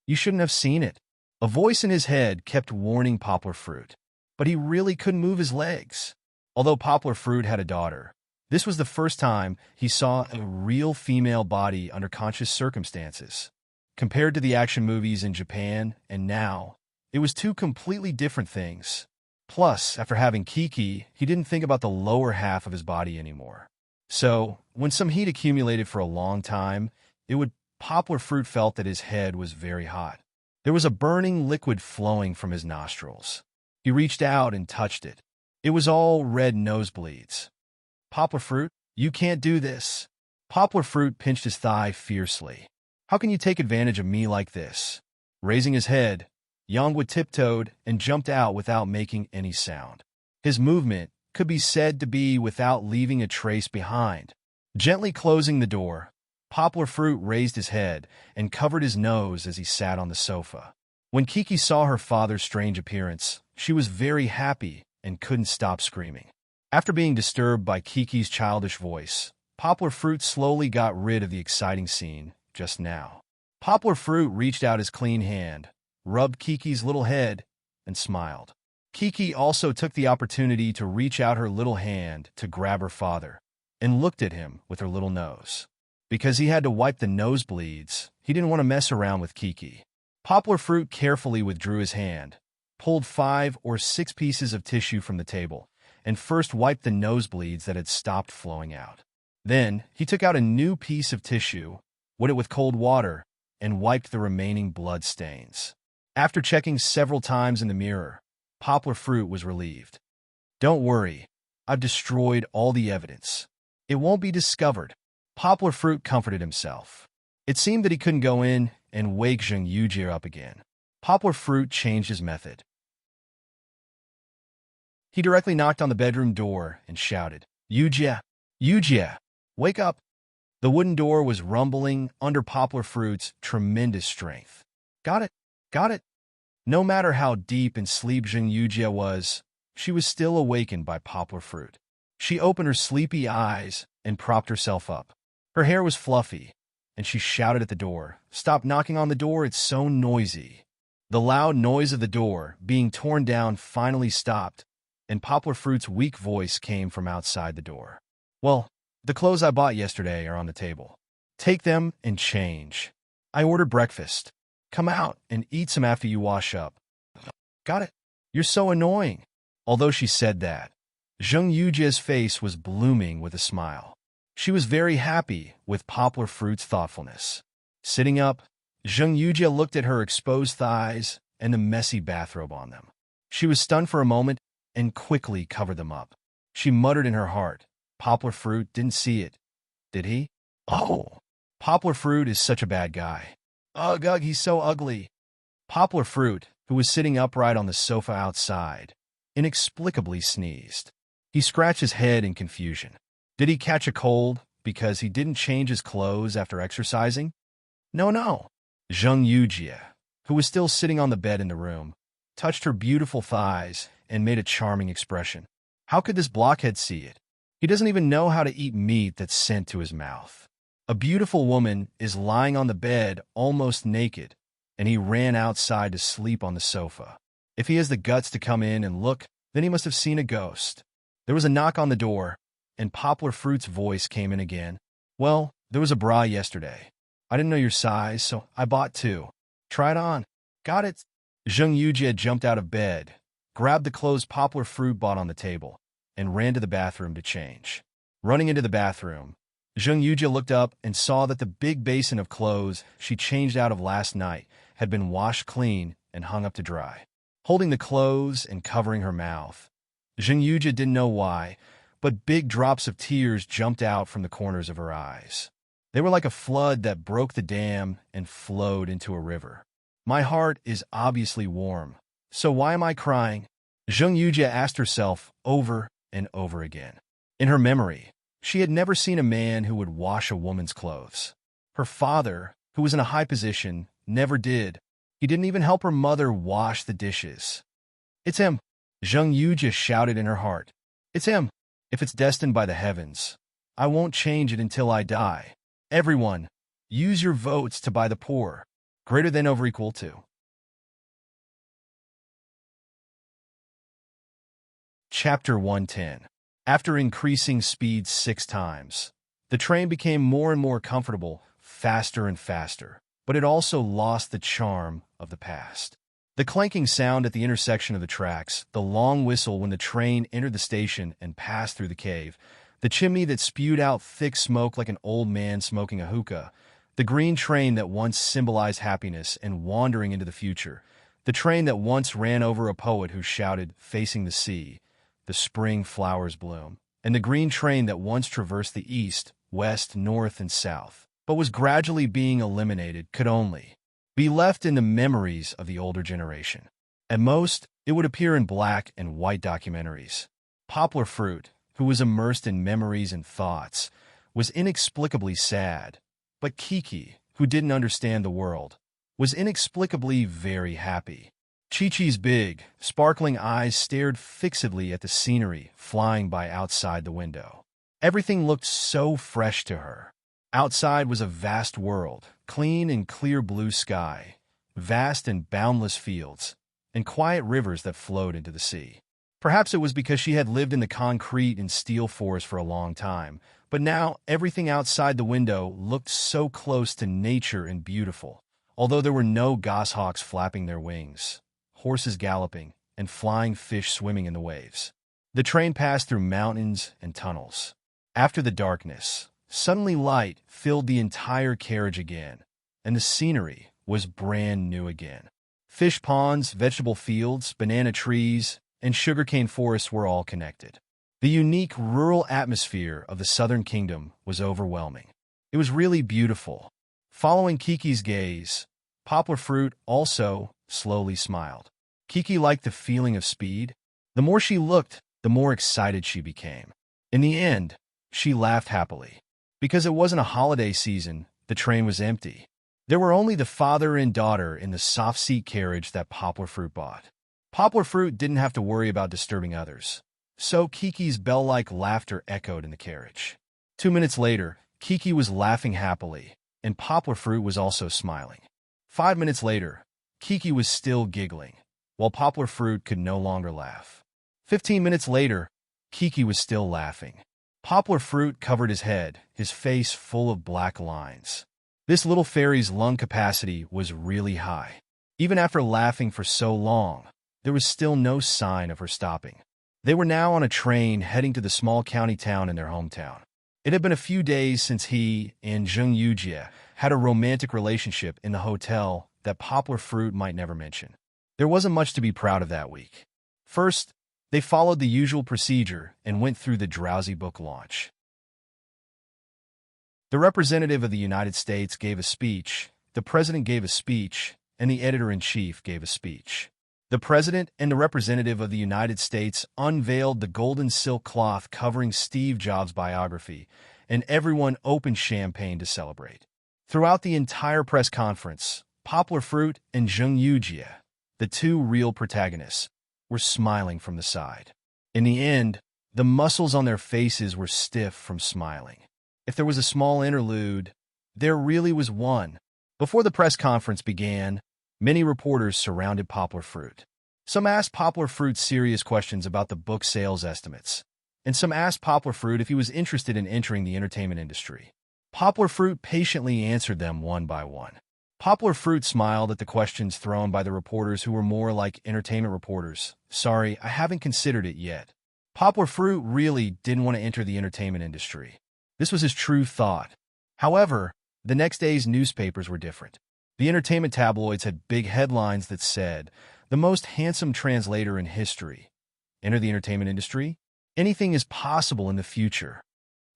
You shouldn't have seen it. A voice in his head kept warning Poplar Fruit, but he really couldn't move his legs. Although Poplar Fruit had a daughter, this was the first time he saw a real female body under conscious circumstances. Compared to the action movies in Japan and now, it was two completely different things. Plus, after having Kiki, he didn't think about the lower half of his body anymore. So, when some heat accumulated for a long time, Poplar Fruit felt that his head was very hot. There was a burning liquid flowing from his nostrils. He reached out and touched it. It was all red nosebleeds. Poplar Fruit, you can't do this. Poplar Fruit pinched his thigh fiercely. How can you take advantage of me like this? Raising his head, Yongwa tiptoed and jumped out without making any sound. His movement could be said to be without leaving a trace behind. Gently closing the door, Poplar Fruit raised his head and covered his nose as he sat on the sofa. When Kiki saw her father's strange appearance, she was very happy and couldn't stop screaming. After being disturbed by Kiki's childish voice, Poplar Fruit slowly got rid of the exciting scene just now. Poplar Fruit reached out his clean hand, rubbed Kiki's little head, and smiled. Kiki also took the opportunity to reach out her little hand to grab her father, and looked at him with her little nose. Because he had to wipe the nosebleeds, he didn't want to mess around with Kiki. Poplar Fruit carefully withdrew his hand, pulled 5 or 6 pieces of tissue from the table, and first wiped the nosebleeds that had stopped flowing out. Then, he took out a new piece of tissue, wet it with cold water, and wiped the remaining blood stains. After checking several times in the mirror, Poplar Fruit was relieved. Don't worry, I've destroyed all the evidence. It won't be discovered. Poplar Fruit comforted himself. It seemed that he couldn't go in and wake Zheng Yujie up again. Poplar Fruit changed his method. He directly knocked on the bedroom door and shouted, Yujie! Yujie! Wake up! The wooden door was rumbling under Poplar Fruit's tremendous strength. Got it! Got it! No matter how deep in sleep Zheng Yujie was, she was still awakened by Poplar Fruit. She opened her sleepy eyes and propped herself up. Her hair was fluffy, and she shouted at the door, Stop knocking on the door, it's so noisy. The loud noise of the door being torn down finally stopped, and Poplar Fruit's weak voice came from outside the door. Well, the clothes I bought yesterday are on the table. Take them and change. I ordered breakfast. Come out and eat some after you wash up. Got it? You're so annoying. Although she said that, Zheng Yujie's face was blooming with a smile. She was very happy with Poplar Fruit's thoughtfulness. Sitting up, Zheng Yujie looked at her exposed thighs and the messy bathrobe on them. She was stunned for a moment and quickly covered them up. She muttered in her heart, Poplar Fruit didn't see it, did he? Oh, Poplar Fruit is such a bad guy. Ugh, ugh, he's so ugly. Poplar Fruit, who was sitting upright on the sofa outside, inexplicably sneezed. He scratched his head in confusion. Did he catch a cold because he didn't change his clothes after exercising? No. Zheng Yujie, who was still sitting on the bed in the room, touched her beautiful thighs and made a charming expression. How could this blockhead see it? He doesn't even know how to eat meat that's sent to his mouth. A beautiful woman is lying on the bed, almost naked, and he ran outside to sleep on the sofa. If he has the guts to come in and look, then he must have seen a ghost. There was a knock on the door, and Poplar Fruit's voice came in again. Well, there was a bra yesterday. I didn't know your size, so I bought two. Try it on. Got it. Zheng Yujie jumped out of bed, grabbed the clothes Poplar Fruit bought on the table, and ran to the bathroom to change. Running into the bathroom, Zheng Yujie looked up and saw that the big basin of clothes she changed out of last night had been washed clean and hung up to dry. Holding the clothes and covering her mouth, Zheng Yujie didn't know why, but big drops of tears jumped out from the corners of her eyes. They were like a flood that broke the dam and flowed into a river. My heart is obviously warm, so why am I crying? Zheng Yujie asked herself over and over again. In her memory, she had never seen a man who would wash a woman's clothes. Her father, who was in a high position, never did. He didn't even help her mother wash the dishes. It's him, Zheng Yujie shouted in her heart. It's him. If it's destined by the heavens, I won't change it until I die. Everyone, use your votes to buy the poor. Greater than over equal to. Chapter 110. After increasing speed 6 times, the train became more and more comfortable, faster and faster, but it also lost the charm of the past. The clanking sound at the intersection of the tracks, the long whistle when the train entered the station and passed through the cave, the chimney that spewed out thick smoke like an old man smoking a hookah, the green train that once symbolized happiness and wandering into the future, the train that once ran over a poet who shouted, facing the sea, the spring flowers bloom, and the green train that once traversed the east, west, north, and south, but was gradually being eliminated, could only be left in the memories of the older generation. At most, it would appear in black and white documentaries. Poplar Fruit, who was immersed in memories and thoughts, was inexplicably sad, but Kiki, who didn't understand the world, was inexplicably very happy. Chi-Chi's big, sparkling eyes stared fixedly at the scenery flying by outside the window. Everything looked so fresh to her. Outside was a vast world, clean and clear blue sky, vast and boundless fields, and quiet rivers that flowed into the sea. Perhaps it was because she had lived in the concrete and steel forest for a long time, but now everything outside the window looked so close to nature and beautiful, although there were no goshawks flapping their wings, horses galloping, and flying fish swimming in the waves. The train passed through mountains and tunnels. After the darkness, suddenly light filled the entire carriage again, and the scenery was brand new again. Fish ponds, vegetable fields, banana trees, and sugarcane forests were all connected. The unique rural atmosphere of the Southern Kingdom was overwhelming. It was really beautiful. Following Kiki's gaze, Poplar Fruit also slowly smiled. Kiki liked the feeling of speed. The more she looked, the more excited she became. In the end, she laughed happily. Because it wasn't a holiday season, the train was empty. There were only the father and daughter in the soft-seat carriage that Poplar Fruit bought. Poplar Fruit didn't have to worry about disturbing others, so Kiki's bell-like laughter echoed in the carriage. 2 minutes later, Kiki was laughing happily, and Poplar Fruit was also smiling. 5 minutes later, Kiki was still giggling, while Poplar Fruit could no longer laugh. 15 minutes later, Kiki was still laughing. Poplar Fruit covered his head, his face full of black lines. This little fairy's lung capacity was really high. Even after laughing for so long, there was still no sign of her stopping. They were now on a train heading to the small county town in their hometown. It had been a few days since he and Zheng Yujie had a romantic relationship in the hotel that Poplar Fruit might never mention. There wasn't much to be proud of that week. First, they followed the usual procedure and went through the drowsy book launch. The representative of the United States gave a speech, the president gave a speech, and the editor-in-chief gave a speech. The president and the representative of the United States unveiled the golden silk cloth covering Steve Jobs' biography, and everyone opened champagne to celebrate. Throughout the entire press conference, Poplar Fruit and Zheng Yujie, the two real protagonists, were smiling from the side. In the end, The muscles on their faces were stiff from smiling. If there was a small interlude, there really was one. Before the press conference began, many reporters surrounded Poplar Fruit. Some asked Poplar Fruit serious questions about the book sales estimates, and some asked Poplar Fruit if he was interested in entering the entertainment industry. Poplar Fruit patiently answered them one by one. Poplar Fruit smiled at the questions thrown by the reporters who were more like entertainment reporters. "Sorry, I haven't considered it yet." Poplar Fruit really didn't want to enter the entertainment industry. This was his true thought. However, the next day's newspapers were different. The entertainment tabloids had big headlines that said, "The most handsome translator in history. Enter the entertainment industry? Anything is possible in the future."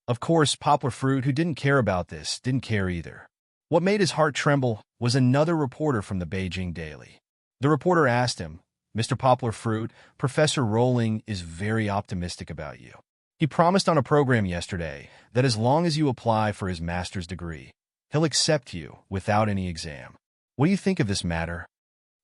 Of course, Poplar Fruit, who didn't care about this, didn't care either. What made his heart tremble was another reporter from the Beijing Daily. The reporter asked him, "Mr. Poplar Fruit, Professor Rowling is very optimistic about you. He promised on a program yesterday that as long as you apply for his master's degree, he'll accept you without any exam. What do you think of this matter?"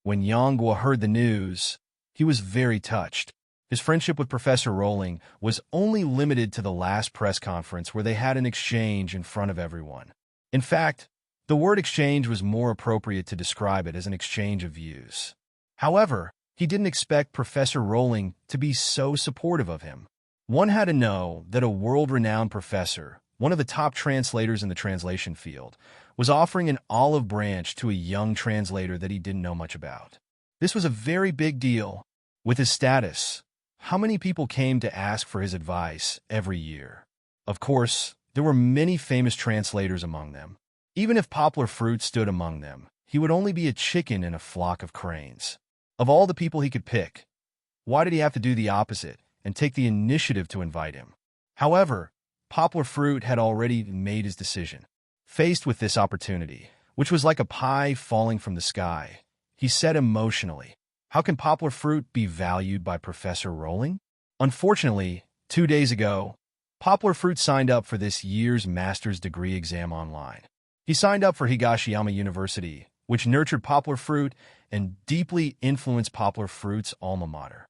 When Yang Guo heard the news, he was very touched. His friendship with Professor Rowling was only limited to the last press conference where they had an exchange in front of everyone. In fact, the word exchange was more appropriate to describe it as an exchange of views. However, he didn't expect Professor Rowling to be so supportive of him. One had to know that a world-renowned professor, one of the top translators in the translation field, was offering an olive branch to a young translator that he didn't know much about. This was a very big deal. With his status, how many people came to ask for his advice every year? Of course, there were many famous translators among them. Even if Poplar Fruit stood among them, he would only be a chicken in a flock of cranes. Of all the people he could pick, why did he have to do the opposite and take the initiative to invite him? However, Poplar Fruit had already made his decision. Faced with this opportunity, which was like a pie falling from the sky, he said emotionally, "How can Poplar Fruit be valued by Professor Rowling?" Unfortunately, 2 days ago, Poplar Fruit signed up for this year's master's degree exam online. He signed up for Higashiyama University, which nurtured Poplar Fruit and deeply influenced Poplar Fruit's alma mater.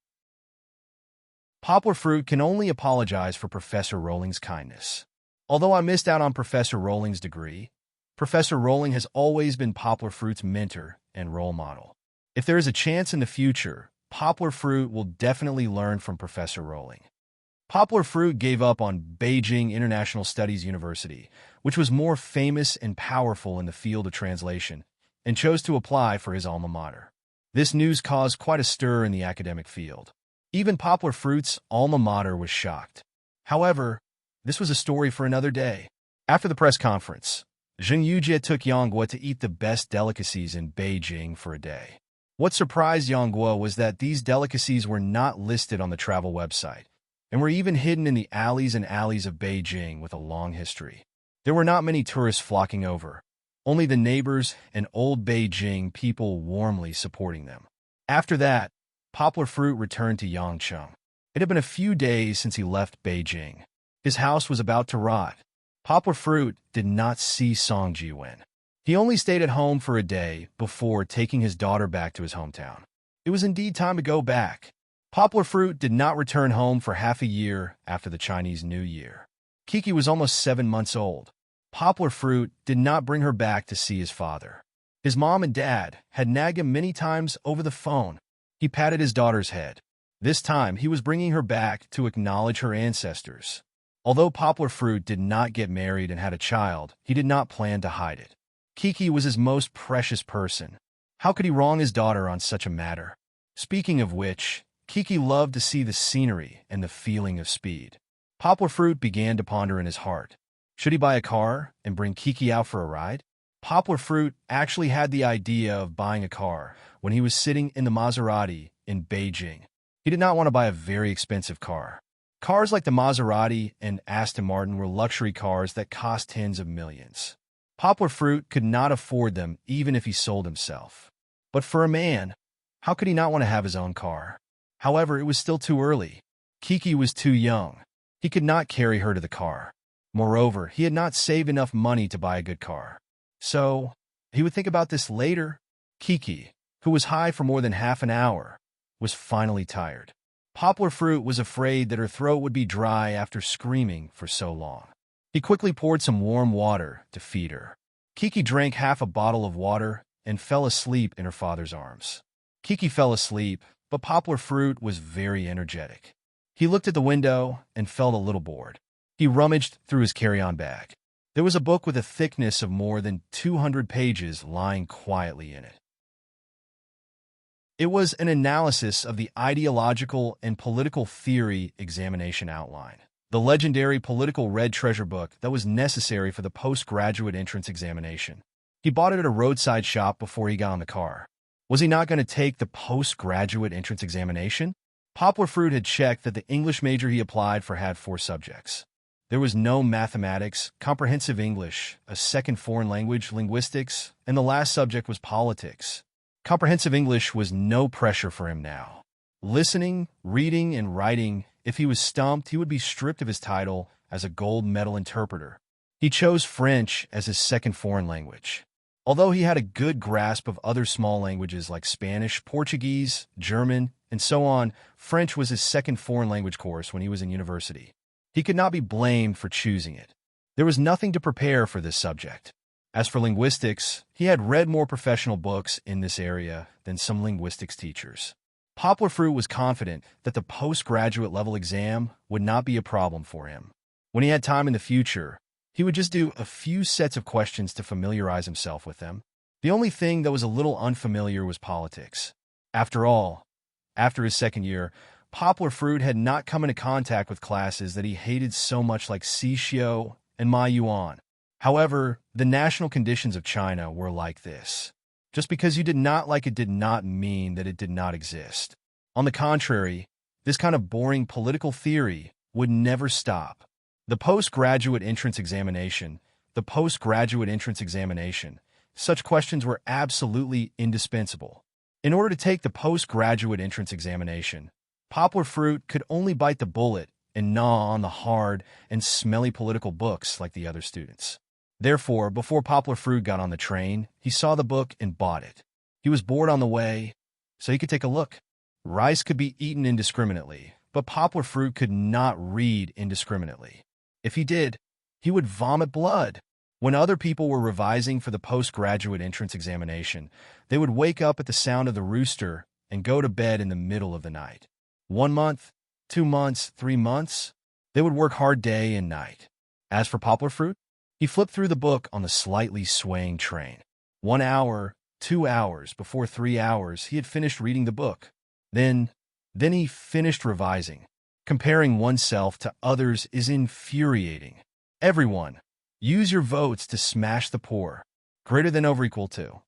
Poplar Fruit can only apologize for Professor Rowling's kindness. "Although I missed out on Professor Rowling's degree, Professor Rowling has always been Poplar Fruit's mentor and role model. If there is a chance in the future, Poplar Fruit will definitely learn from Professor Rowling." Poplar Fruit gave up on Beijing International Studies University, which was more famous and powerful in the field of translation, and chose to apply for his alma mater. This news caused quite a stir in the academic field. Even Poplar Fruit's alma mater was shocked. However, this was a story for another day. After the press conference, Zheng Yujie took Yang Guo to eat the best delicacies in Beijing for a day. What surprised Yang Guo was that these delicacies were not listed on the travel website, and were even hidden in the alleys and alleys of Beijing with a long history. There were not many tourists flocking over, only the neighbors and old Beijing people warmly supporting them. After that, Poplar Fruit returned to Yangcheng. It had been a few days since he left Beijing. His house was about to rot. Poplar Fruit did not see Song Jiwen. He only stayed at home for a day before taking his daughter back to his hometown. It was indeed time to go back. Poplar Fruit did not return home for half a year after the Chinese New Year. Kiki was almost 7 months old. Poplar Fruit did not bring her back to see his father. His mom and dad had nagged him many times over the phone. He patted his daughter's head. This time, he was bringing her back to acknowledge her ancestors. Although Poplar Fruit did not get married and had a child, he did not plan to hide it. Kiki was his most precious person. How could he wrong his daughter on such a matter? Speaking of which, Kiki loved to see the scenery and the feeling of speed. Poplar Fruit began to ponder in his heart. Should he buy a car and bring Kiki out for a ride? Poplar Fruit actually had the idea of buying a car when he was sitting in the Maserati in Beijing. He did not want to buy a very expensive car. Cars like the Maserati and Aston Martin were luxury cars that cost tens of millions. Poplar Fruit could not afford them even if he sold himself. But for a man, how could he not want to have his own car? However, it was still too early. Kiki was too young. He could not carry her to the car. Moreover, he had not saved enough money to buy a good car. So, he would think about this later. Kiki, who was high for more than half an hour, was finally tired. Poplar Fruit was afraid that her throat would be dry after screaming for so long. He quickly poured some warm water to feed her. Kiki drank half a bottle of water and fell asleep in her father's arms. Kiki fell asleep, but Poplar Fruit was very energetic. He looked at the window and felt a little bored. He rummaged through his carry-on bag. There was a book with a thickness of more than 200 pages lying quietly in it. It was an analysis of the ideological and political theory examination outline, the legendary political red treasure book that was necessary for the postgraduate entrance examination. He bought it at a roadside shop before he got on the car. Was he not going to take the postgraduate entrance examination? Poplar Fruit had checked that the English major he applied for had 4 subjects. There was no mathematics, comprehensive English, a second foreign language, linguistics, and the last subject was politics. Comprehensive English was no pressure for him now. Listening, reading, and writing, if he was stumped, he would be stripped of his title as a gold medal interpreter. He chose French as his second foreign language. Although he had a good grasp of other small languages like Spanish, Portuguese, German, and so on, French was his second foreign language course when he was in university. He could not be blamed for choosing it. There was nothing to prepare for this subject. As for linguistics, he had read more professional books in this area than some linguistics teachers. Poplar Fruit was confident that the postgraduate level exam would not be a problem for him. When he had time in the future, he would just do a few sets of questions to familiarize himself with them. The only thing that was a little unfamiliar was politics. After all, after his second year, Poplar Fruit had not come into contact with classes that he hated so much like Cixio and Ma Yuan. However, the national conditions of China were like this. Just because you did not like it did not mean that it did not exist. On the contrary, this kind of boring political theory would never stop. The postgraduate entrance examination, such questions were absolutely indispensable. In order to take the postgraduate entrance examination, Poplar Fruit could only bite the bullet and gnaw on the hard and smelly political books like the other students. Therefore, before Poplar Fruit got on the train, he saw the book and bought it. He was bored on the way, so he could take a look. Rice could be eaten indiscriminately, but Poplar Fruit could not read indiscriminately. If he did, he would vomit blood. When other people were revising for the postgraduate entrance examination, they would wake up at the sound of the rooster and go to bed in the middle of the night. 1 month, 2 months, 3 months, they would work hard day and night. As for Poplar Fruit, he flipped through the book on the slightly swaying train. 1 hour, 2 hours, before 3 hours, he had finished reading the book. Then he finished revising. Comparing oneself to others is infuriating. Everyone, use your votes to smash the poor. Greater than over equal to.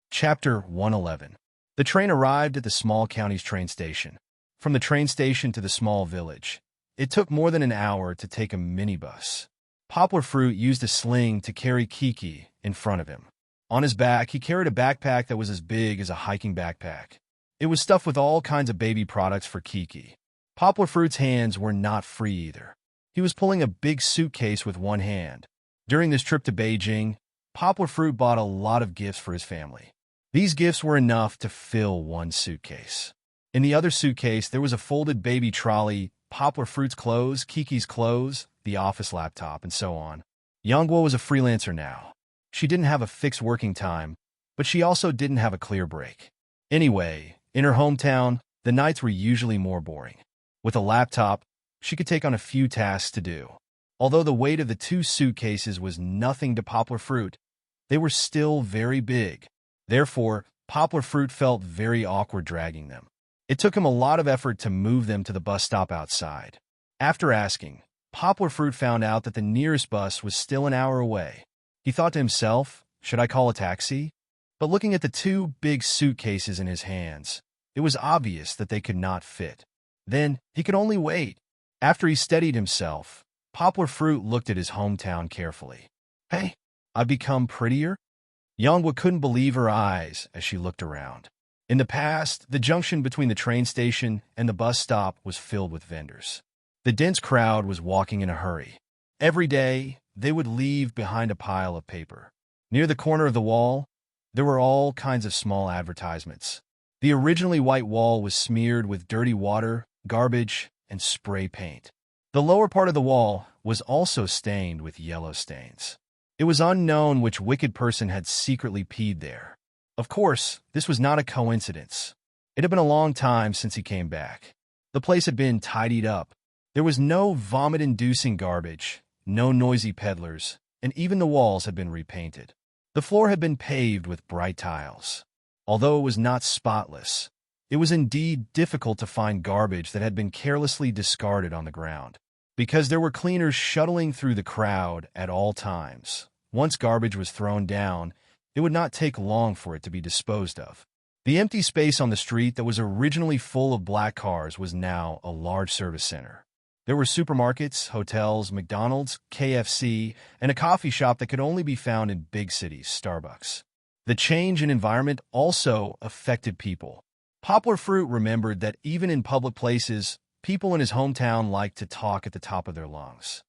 Chapter 111. The train arrived at the small county's train station. From the train station to the small village, it took more than an hour to take a minibus. Poplar Fruit used a sling to carry Kiki in front of him. On his back, he carried a backpack that was as big as a hiking backpack. It was stuffed with all kinds of baby products for Kiki. Poplar Fruit's hands were not free either. He was pulling a big suitcase with one hand. During this trip to Beijing, Poplar Fruit bought a lot of gifts for his family. These gifts were enough to fill one suitcase. In the other suitcase, there was a folded baby trolley, Poplar Fruit's clothes, Kiki's clothes, the office laptop, and so on. Yangguo was a freelancer now. She didn't have a fixed working time, but she also didn't have a clear break. Anyway, in her hometown, the nights were usually more boring. With a laptop, she could take on a few tasks to do. Although the weight of the 2 suitcases was nothing to Poplar Fruit, they were still very big. Therefore, Poplar Fruit felt very awkward dragging them. It took him a lot of effort to move them to the bus stop outside. After asking, Poplar Fruit found out that the nearest bus was still an hour away. He thought to himself, should I call a taxi? But looking at the 2 big suitcases in his hands, it was obvious that they could not fit. Then he could only wait. After he steadied himself, Poplar Fruit looked at his hometown carefully. Hey, I've become prettier? Yangwa couldn't believe her eyes as she looked around. In the past, the junction between the train station and the bus stop was filled with vendors. The dense crowd was walking in a hurry. Every day, they would leave behind a pile of paper. Near the corner of the wall, there were all kinds of small advertisements. The originally white wall was smeared with dirty water, garbage, and spray paint. The lower part of the wall was also stained with yellow stains. It was unknown which wicked person had secretly peed there. Of course, this was not a coincidence. It had been a long time since he came back. The place had been tidied up. There was no vomit-inducing garbage, no noisy peddlers, and even the walls had been repainted. The floor had been paved with bright tiles. Although it was not spotless, it was indeed difficult to find garbage that had been carelessly discarded on the ground. Because there were cleaners shuttling through the crowd at all times, once garbage was thrown down, it would not take long for it to be disposed of. The empty space on the street that was originally full of black cars was now a large service center. There were supermarkets, hotels, McDonald's, KFC, and a coffee shop that could only be found in big cities, Starbucks. The change in environment also affected people. Poplar Fruit remembered that even in public places, people in his hometown liked to talk at the top of their lungs.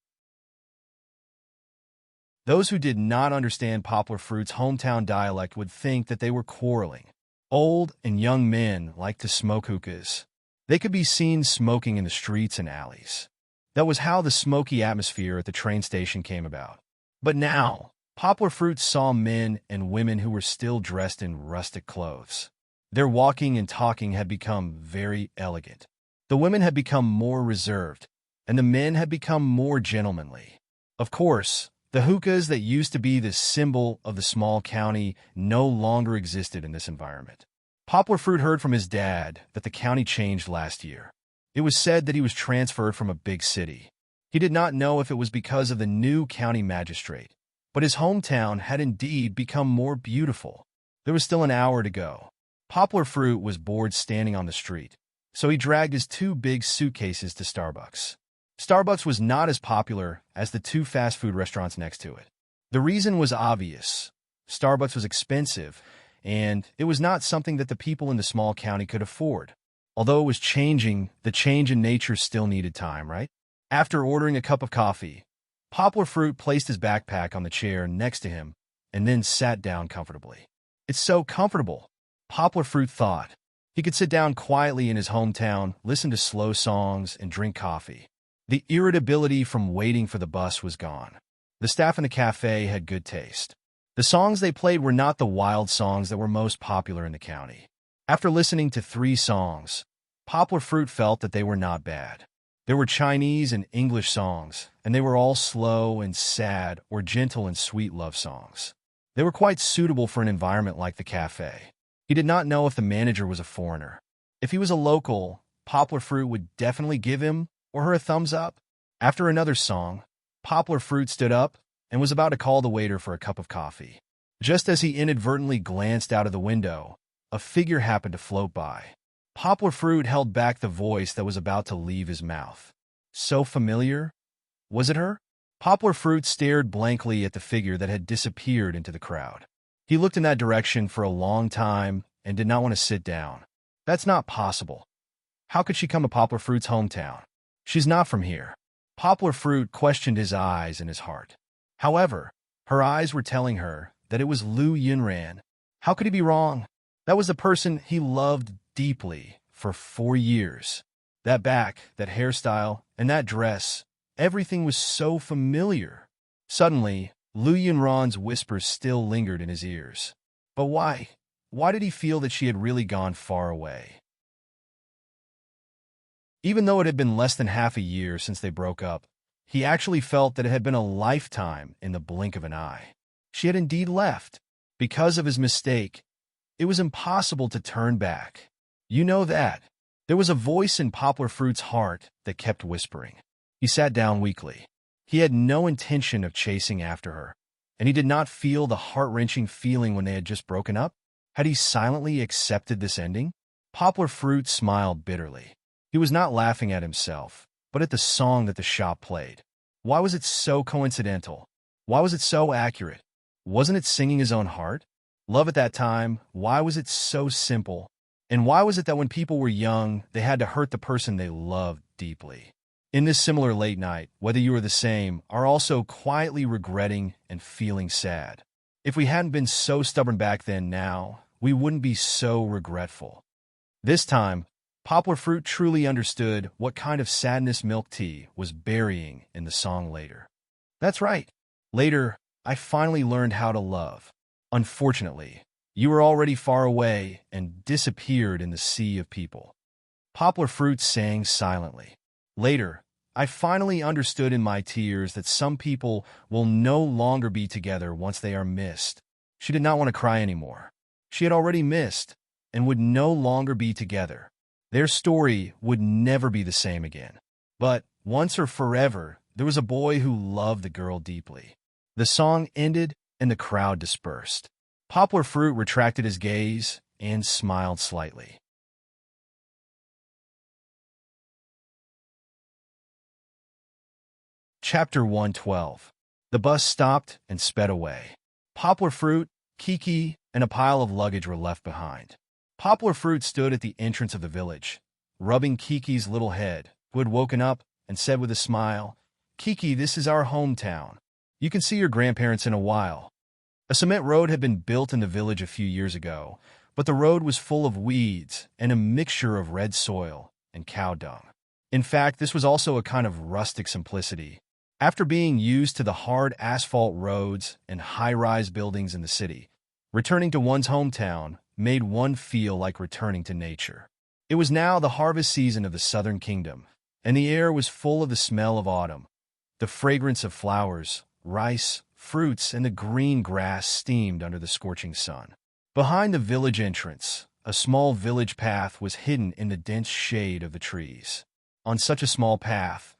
Those who did not understand Poplar Fruit's hometown dialect would think that they were quarreling. Old and young men liked to smoke hookahs. They could be seen smoking in the streets and alleys. That was how the smoky atmosphere at the train station came about. But now, Poplar Fruit saw men and women who were still dressed in rustic clothes. Their walking and talking had become very elegant. The women had become more reserved, and the men had become more gentlemanly. Of course, the hookahs that used to be the symbol of the small county no longer existed in this environment. Poplar Fruit heard from his dad that the county changed last year. It was said that he was transferred from a big city. He did not know if it was because of the new county magistrate, but his hometown had indeed become more beautiful. There was still an hour to go. Poplar Fruit was bored standing on the street, so he dragged his 2 big suitcases to Starbucks. Starbucks was not as popular as the 2 fast food restaurants next to it. The reason was obvious. Starbucks was expensive, and it was not something that the people in the small county could afford. Although it was changing, the change in nature still needed time, right? After ordering a cup of coffee, Poplar Fruit placed his backpack on the chair next to him and then sat down comfortably. It's so comfortable, Poplar Fruit thought. He could sit down quietly in his hometown, listen to slow songs, and drink coffee. The irritability from waiting for the bus was gone. The staff in the cafe had good taste. The songs they played were not the wild songs that were most popular in the county. After listening to 3 songs, Poplar Fruit felt that they were not bad. There were Chinese and English songs, and they were all slow and sad or gentle and sweet love songs. They were quite suitable for an environment like the cafe. He did not know if the manager was a foreigner. If he was a local, Poplar Fruit would definitely give him or her a thumbs up. After another song, Poplar Fruit stood up and was about to call the waiter for a cup of coffee. Just as he inadvertently glanced out of the window, a figure happened to float by. Poplar Fruit held back the voice that was about to leave his mouth. So familiar? Was it her? Poplar Fruit stared blankly at the figure that had disappeared into the crowd. He looked in that direction for a long time and did not want to sit down. That's not possible. How could she come to Poplar Fruit's hometown? She's not from here. Poplar Fruit questioned his eyes and his heart. However, her eyes were telling her that it was Lu Yunran. How could he be wrong? That was the person he loved deeply for 4 years. That back, that hairstyle, and that dress, everything was so familiar. Suddenly, Lu Yunran's whispers still lingered in his ears. But why? Why did he feel that she had really gone far away? Even though it had been less than half a year since they broke up, he actually felt that it had been a lifetime in the blink of an eye. She had indeed left. Because of his mistake, it was impossible to turn back. You know that. There was a voice in Poplar Fruit's heart that kept whispering. He sat down weakly. He had no intention of chasing after her, and he did not feel the heart-wrenching feeling when they had just broken up. Had he silently accepted this ending? Poplar Fruit smiled bitterly. He was not laughing at himself, but at the song that the shop played. Why was it so coincidental? Why was it so accurate? Wasn't it singing his own heart? Love at that time, why was it so simple? And why was it that when people were young, they had to hurt the person they loved deeply? In this similar late night, whether you are the same, are also quietly regretting and feeling sad. If we hadn't been so stubborn back then now, we wouldn't be so regretful. This time, Poplar Fruit truly understood what kind of sadness milk tea was burying in the song later. That's right. Later, I finally learned how to love. Unfortunately, you were already far away and disappeared in the sea of people. Poplar Fruit sang silently. Later, I finally understood in my tears that some people will no longer be together once they are missed. She did not want to cry anymore. She had already missed and would no longer be together. Their story would never be the same again. But once or forever, there was a boy who loved the girl deeply. The song ended and the crowd dispersed. Poplar Fruit retracted his gaze and smiled slightly. Chapter 112. The bus stopped and sped away. Poplar Fruit, Kiki, and a pile of luggage were left behind. Poplar Fruit stood at the entrance of the village, rubbing Kiki's little head, who had woken up, and said with a smile, "Kiki, this is our hometown. You can see your grandparents in a while." A cement road had been built in the village a few years ago, but the road was full of weeds and a mixture of red soil and cow dung. In fact, this was also a kind of rustic simplicity. After being used to the hard asphalt roads and high-rise buildings in the city, returning to one's hometown made one feel like returning to nature. It was now the harvest season of the Southern Kingdom, and the air was full of the smell of autumn. The fragrance of flowers, rice, fruits, and the green grass steamed under the scorching sun. Behind the village entrance, a small village path was hidden in the dense shade of the trees. On such a small path,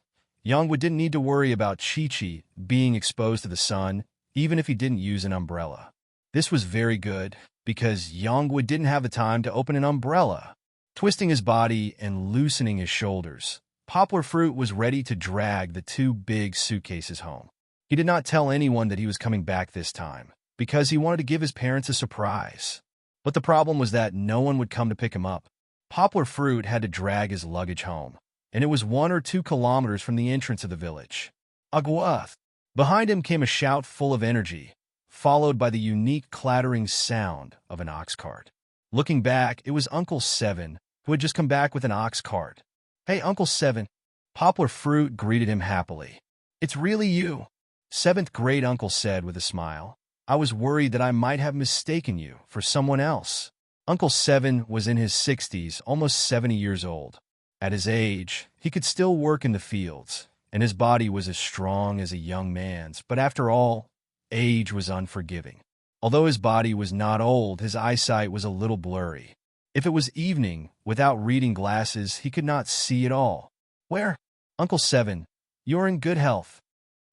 Yongwa didn't need to worry about Chi-Chi being exposed to the sun, even if he didn't use an umbrella. This was very good, because Yongwa didn't have the time to open an umbrella. Twisting his body and loosening his shoulders, Poplar Fruit was ready to drag the two big suitcases home. He did not tell anyone that he was coming back this time, because he wanted to give his parents a surprise. But the problem was that no one would come to pick him up. Poplar Fruit had to drag his luggage home, and it was 1 or 2 kilometers from the entrance of the village. Agua! Behind him came a shout full of energy, followed by the unique clattering sound of an ox cart. Looking back, it was Uncle Seven, who had just come back with an ox cart. "Hey, Uncle Seven," Poplar Fruit greeted him happily. "It's really you," seventh grade uncle said with a smile. "I was worried that I might have mistaken you for someone else." Uncle Seven was in his 60s, almost 70 years old. At his age, he could still work in the fields, and his body was as strong as a young man's, but after all, age was unforgiving. Although his body was not old, his eyesight was a little blurry. If it was evening, without reading glasses, he could not see at all. "Where?" "Uncle Seven, you're in good health,"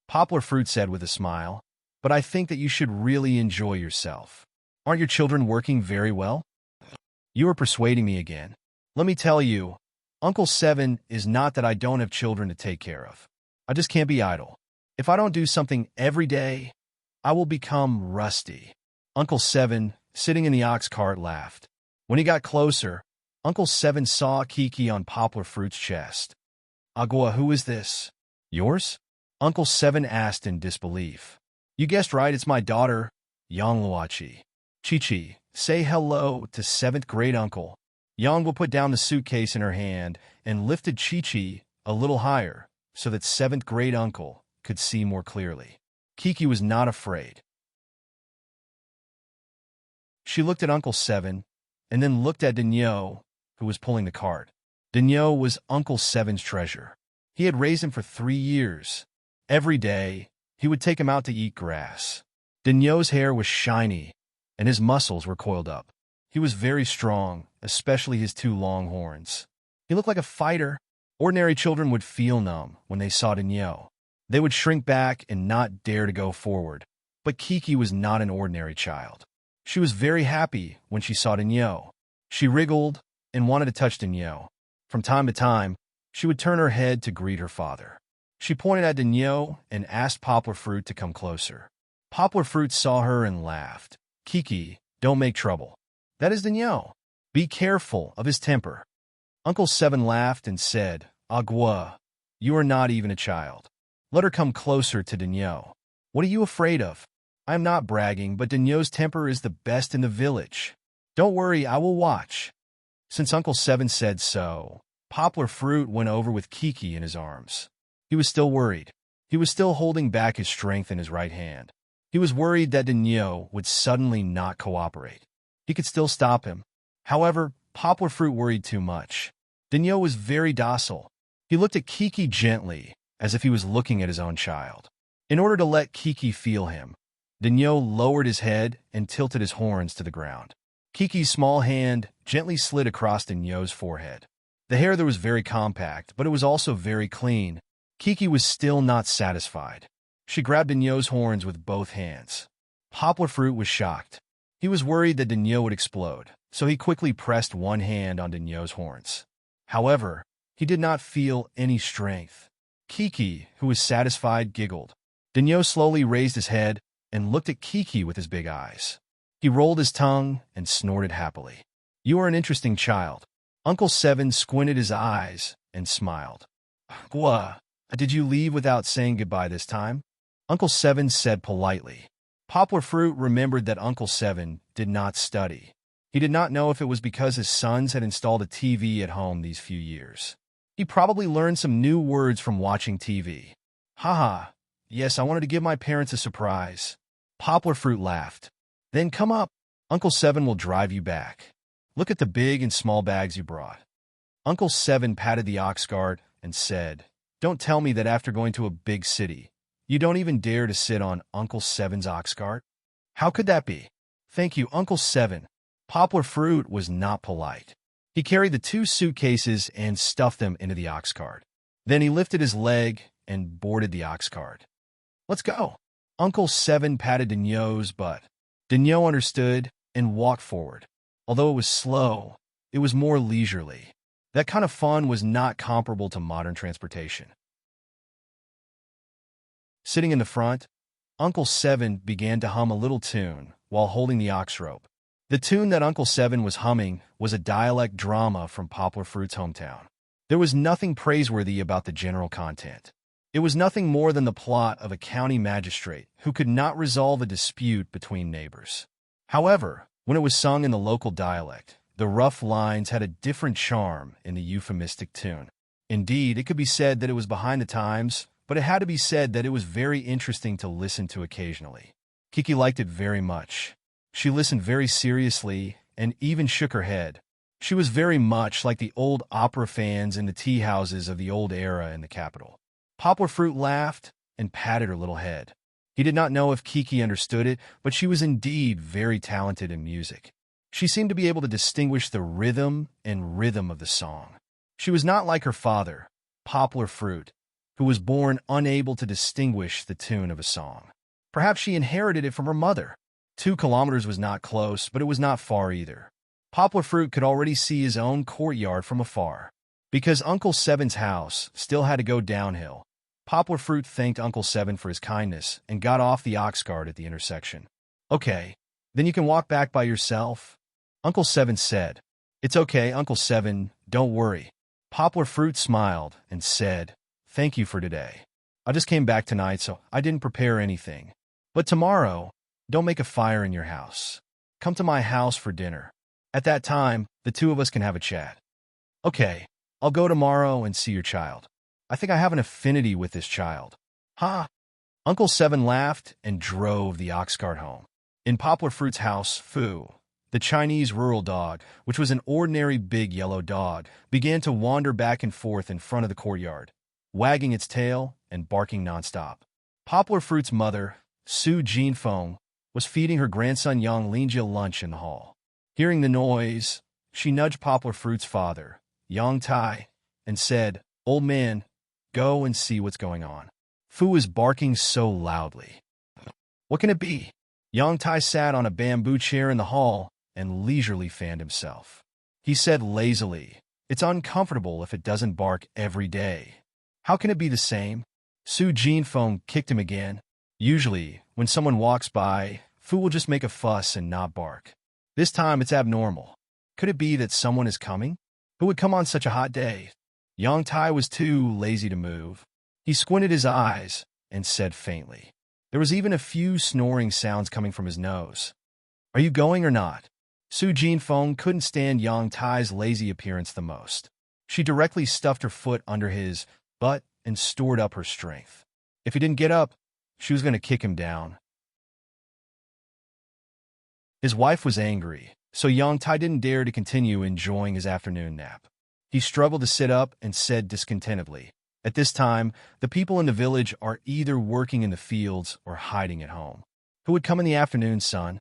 Poplar Fruit said with a smile, "but I think that you should really enjoy yourself. Aren't your children working very well?" "You are persuading me again. Let me tell you, Uncle Seven, is not that I don't have children to take care of. I just can't be idle. If I don't do something every day, I will become rusty." Uncle Seven, sitting in the ox cart, laughed. When he got closer, Uncle Seven saw Kiki on Poplar Fruit's chest. "Agua, who is this? Yours?" Uncle Seven asked in disbelief. "You guessed right, it's my daughter, Yongluachi. Chi-Chi, say hello to 7th grade uncle." Yongwa put down the suitcase in her hand and lifted Chi-Chi a little higher so that 7th grade uncle could see more clearly. Kiki was not afraid. She looked at Uncle Seven and then looked at Dinyo, who was pulling the cart. Dinyo was Uncle Seven's treasure. He had raised him for 3 years. Every day, he would take him out to eat grass. Dinyo's hair was shiny, and his muscles were coiled up. He was very strong, especially his 2 long horns. He looked like a fighter. Ordinary children would feel numb when they saw Dinyo. They would shrink back and not dare to go forward. But Kiki was not an ordinary child. She was very happy when she saw Dinyo. She wriggled and wanted to touch Dinyo. From time to time, she would turn her head to greet her father. She pointed at Dinyo and asked Poplar Fruit to come closer. Poplar Fruit saw her and laughed. "Kiki, don't make trouble. That is Dinyo. Be careful of his temper." Uncle Seven laughed and said, "Agua, you are not even a child. Let her come closer to Dinyo. What are you afraid of?" "I am not bragging, but Dinyo's temper is the best in the village. Don't worry, I will watch." Since Uncle Seven said so, Poplar Fruit went over with Kiki in his arms. He was still worried. He was still holding back his strength in his right hand. He was worried that Daniel would suddenly not cooperate. He could still stop him. However, Poplar Fruit worried too much. Daniel was very docile. He looked at Kiki gently, as if he was looking at his own child. In order to let Kiki feel him, Daniel lowered his head and tilted his horns to the ground. Kiki's small hand gently slid across Daniel's forehead. The hair there was very compact, but it was also very clean. Kiki was still not satisfied. She grabbed Daniel's horns with both hands. Poplar Fruit was shocked. He was worried that Daniel would explode, so he quickly pressed one hand on Daniel's horns. However, he did not feel any strength. Kiki, who was satisfied, giggled. Daniel slowly raised his head and looked at Kiki with his big eyes. He rolled his tongue and snorted happily. "You are an interesting child." Uncle Seven squinted his eyes and smiled. "Gwa, did you leave without saying goodbye this time?" Uncle Seven said politely. Poplar Fruit remembered that Uncle Seven did not study. He did not know if it was because his sons had installed a TV at home these few years. He probably learned some new words from watching TV. "Haha, yes, I wanted to give my parents a surprise." Poplar Fruit laughed. "Then come up. Uncle Seven will drive you back. Look at the big and small bags you brought." Uncle Seven patted the ox cart and said, "Don't tell me that after going to a big city, you don't even dare to sit on Uncle Seven's ox cart? How could that be?" "Thank you, Uncle Seven." Poplar Fruit was not polite. He carried the 2 suitcases and stuffed them into the ox cart. Then he lifted his leg and boarded the ox cart. "Let's go." Uncle Seven patted Daniel's butt. Daniel understood and walked forward. Although it was slow, it was more leisurely. That kind of fun was not comparable to modern transportation. Sitting in the front, Uncle Seven began to hum a little tune while holding the ox rope. The tune that Uncle Seven was humming was a dialect drama from Poplar Fruit's hometown. There was nothing praiseworthy about the general content. It was nothing more than the plot of a county magistrate who could not resolve a dispute between neighbors. However, when it was sung in the local dialect, the rough lines had a different charm in the euphemistic tune. Indeed, it could be said that it was behind the times, but it had to be said that it was very interesting to listen to occasionally. Kiki liked it very much. She listened very seriously and even shook her head. She was very much like the old opera fans in the tea houses of the old era in the capital. Poplar Fruit laughed and patted her little head. He did not know if Kiki understood it, but she was indeed very talented in music. She seemed to be able to distinguish the rhythm of the song. She was not like her father, Poplar Fruit, who was born unable to distinguish the tune of a song. Perhaps she inherited it from her mother. 2 kilometers was not close, but it was not far either. Poplar Fruit could already see his own courtyard from afar. Because Uncle Seven's house still had to go downhill, Poplar Fruit thanked Uncle Seven for his kindness and got off the ox cart at the intersection. "Okay, then you can walk back by yourself," Uncle Seven said. "It's okay, Uncle Seven, don't worry." Poplar Fruit smiled and said, "Thank you for today. I just came back tonight, so I didn't prepare anything. But tomorrow, don't make a fire in your house. Come to my house for dinner. At that time, the 2 of us can have a chat." "Okay, I'll go tomorrow and see your child. I think I have an affinity with this child." "Ha!" Uncle Seven laughed and drove the ox cart home. In Poplar Fruit's house, Fu, the Chinese rural dog, which was an ordinary big yellow dog, began to wander back and forth in front of the courtyard, wagging its tail and barking nonstop. Poplar Fruit's mother, Su Jinfeng, was feeding her grandson Yang Lingjia lunch in the hall. Hearing the noise, she nudged Poplar Fruit's father, Yang Tai, and said, "Old man, go and see what's going on." Fu is barking so loudly. "What can it be?" Yang Tai sat on a bamboo chair in the hall and leisurely fanned himself. He said lazily, "It's uncomfortable if it doesn't bark every day. How can it be the same?" Su Jinfeng kicked him again. Usually, when someone walks by, Fu will just make a fuss and not bark. This time it's abnormal. Could it be that someone is coming? Who would come on such a hot day? Yang Tai was too lazy to move. He squinted his eyes and said faintly. There was even a few snoring sounds coming from his nose. "Are you going or not?" Su Jinfeng couldn't stand Yang Tai's lazy appearance the most. She directly stuffed her foot under his butt and stored up her strength. If he didn't get up, she was going to kick him down. His wife was angry, so Yang Tai didn't dare to continue enjoying his afternoon nap. He struggled to sit up and said discontentedly, "At this time, the people in the village are either working in the fields or hiding at home. Who would come in the afternoon, son?"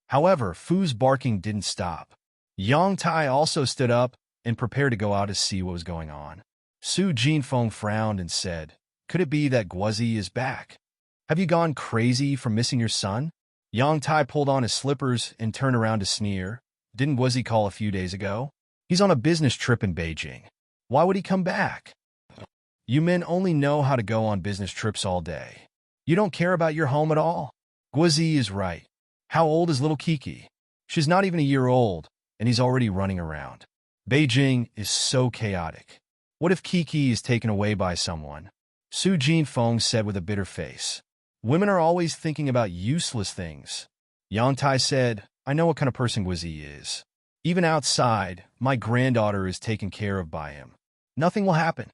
However, Fu's barking didn't stop. Yang Tai also stood up and prepared to go out to see what was going on. Su Jinfeng frowned and said, "Could it be that Guozi is back? Have you gone crazy from missing your son?" Yang Tai pulled on his slippers and turned around to sneer. "Didn't Guozi call a few days ago? He's on a business trip in Beijing. Why would he come back? You men only know how to go on business trips all day. You don't care about your home at all." Guozi is right. How old is little Kiki? She's not even a year old, and he's already running around. Beijing is so chaotic. What if Kiki is taken away by someone? Su Jinfeng said with a bitter face. Women are always thinking about useless things. Yang Tai said, "I know what kind of person Guozi is. Even outside, my granddaughter is taken care of by him. Nothing will happen.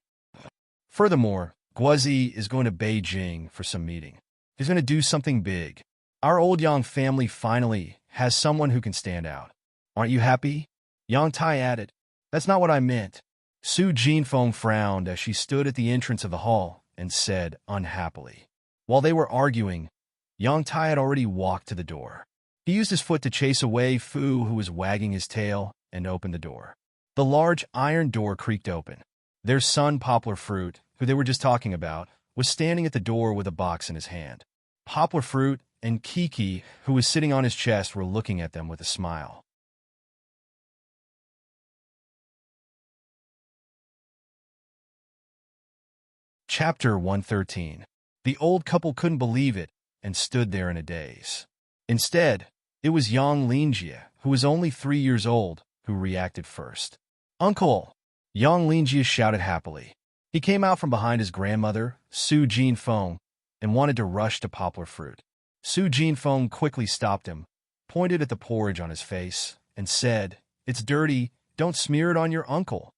Furthermore, Guozi is going to Beijing for some meeting. He's going to do something big. Our old Yang family finally has someone who can stand out. Aren't you happy?" Yang Tai added, "That's not what I meant." Su Jinfeng frowned as she stood at the entrance of the hall and said unhappily. While they were arguing, Yang Tai had already walked to the door. He used his foot to chase away Fu, who was wagging his tail, and opened the door. The large iron door creaked open. Their son, Poplar Fruit, who they were just talking about, was standing at the door with a box in his hand. Poplar Fruit and Kiki, who was sitting on his chest, were looking at them with a smile. Chapter 113. The old couple couldn't believe it and stood there in a daze. Instead, it was Yang Lingjie, who was only 3 years old, who reacted first. "Uncle!" Yang Lingjie shouted happily. He came out from behind his grandmother, Su Jinfeng, and wanted to rush to Poplar Fruit. Su Jinfeng quickly stopped him, pointed at the porridge on his face, and said, "It's dirty. Don't smear it on your uncle."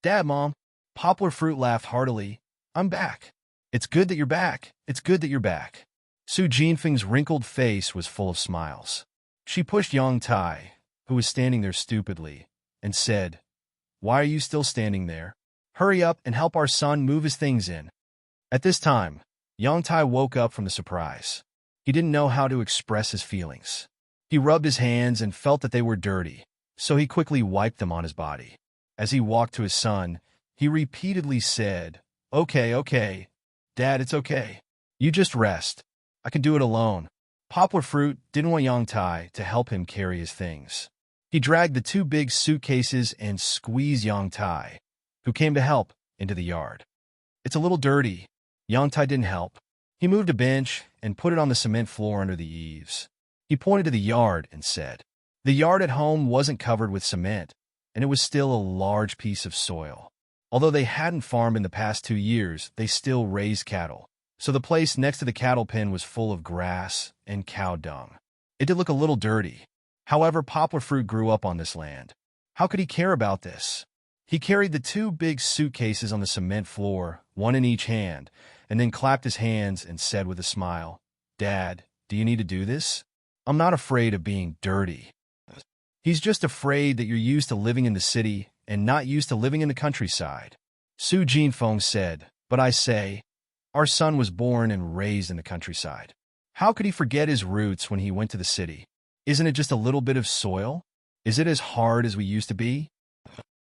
"Dad, Mom." Poplar Fruit laughed heartily. "I'm back. It's good that you're back. It's good that you're back." Su Jinfeng's wrinkled face was full of smiles. She pushed Yang Tai, who was standing there stupidly, and said, "Why are you still standing there? Hurry up and help our son move his things in." At this time, Yang Tai woke up from the surprise. He didn't know how to express his feelings. He rubbed his hands and felt that they were dirty, so he quickly wiped them on his body. As he walked to his son, he repeatedly said, Okay, Dad, it's okay. You just rest. I can do it alone." Poplar Fruit didn't want Yang Tai to help him carry his things. He dragged the 2 big suitcases and squeezed Yang Tai, who came to help, into the yard. "It's a little dirty." Yang Tai didn't help. He moved a bench and put it on the cement floor under the eaves. He pointed to the yard and said, the yard at home wasn't covered with cement, and it was still a large piece of soil. Although they hadn't farmed in the past 2 years, they still raised cattle, so the place next to the cattle pen was full of grass and cow dung. It did look a little dirty. However, Poplar Fruit grew up on this land. How could he care about this? He carried the 2 big suitcases on the cement floor, one in each hand, and then clapped his hands and said with a smile, "Dad, do you need to do this? I'm not afraid of being dirty." He's just afraid that you're used to living in the city and not used to living in the countryside. Su Jinfeng said, "But I say, our son was born and raised in the countryside. How could he forget his roots when he went to the city? Isn't it just a little bit of soil? Is it as hard as we used to be?"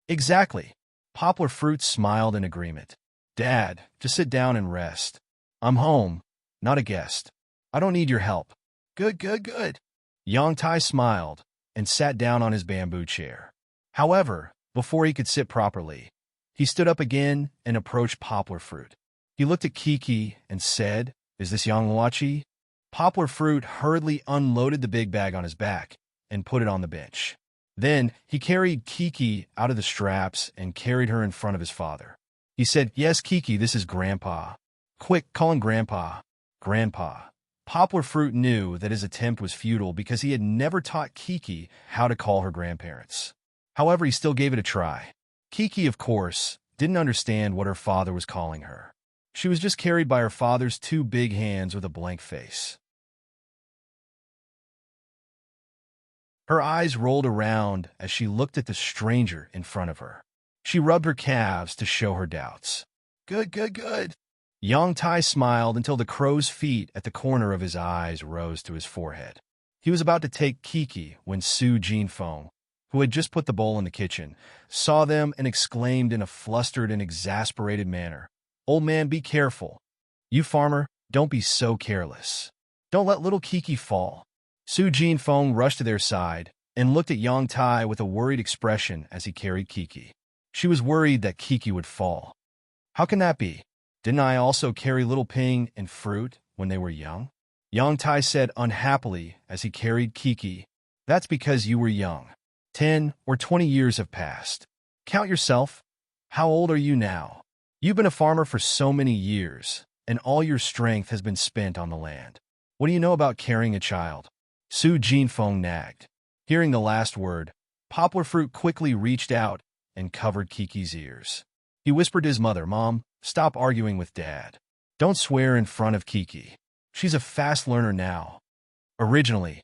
"Exactly." Poplar Fruit smiled in agreement. "Dad, just sit down and rest. I'm home, not a guest. I don't need your help." Good. Yang Tai smiled and sat down on his bamboo chair. However, before he could sit properly, he stood up again and approached Poplar Fruit. He looked at Kiki and said, "Is this Yang Wachi?" Poplar Fruit hurriedly unloaded the big bag on his back and put it on the bench. Then he carried Kiki out of the straps and carried her in front of his father. He said, "Yes, Kiki, this is Grandpa." "Quick, call him Grandpa." "Grandpa." Poplar Fruit knew that his attempt was futile because he had never taught Kiki how to call her grandparents. However, he still gave it a try. Kiki, of course, didn't understand what her father was calling her. She was just carried by her father's two big hands with a blank face. Her eyes rolled around as she looked at the stranger in front of her. She rubbed her calves to show her doubts. Good, good, good. Yang Tai smiled until the crow's feet at the corner of his eyes rose to his forehead. He was about to take Kiki when Su Jinfeng, who had just put the bowl in the kitchen, saw them and exclaimed in a flustered and exasperated manner, "Old man, be careful. You farmer, don't be so careless. Don't let little Kiki fall." Su Jinfeng rushed to their side and looked at Yang Tai with a worried expression as he carried Kiki. She was worried that Kiki would fall. How can that be? Didn't I also carry little Ping and Fruit when they were young? Yang Tai said unhappily as he carried Kiki. That's because you were young. 10 or 20 years have passed. Count yourself. How old are you now? You've been a farmer for so many years, and all your strength has been spent on the land. What do you know about carrying a child? Su Jinfeng nagged. Hearing the last word, Poplar Fruit quickly reached out and covered Kiki's ears. He whispered to his mother, "Mom, stop arguing with Dad. Don't swear in front of Kiki. She's a fast learner now." Originally,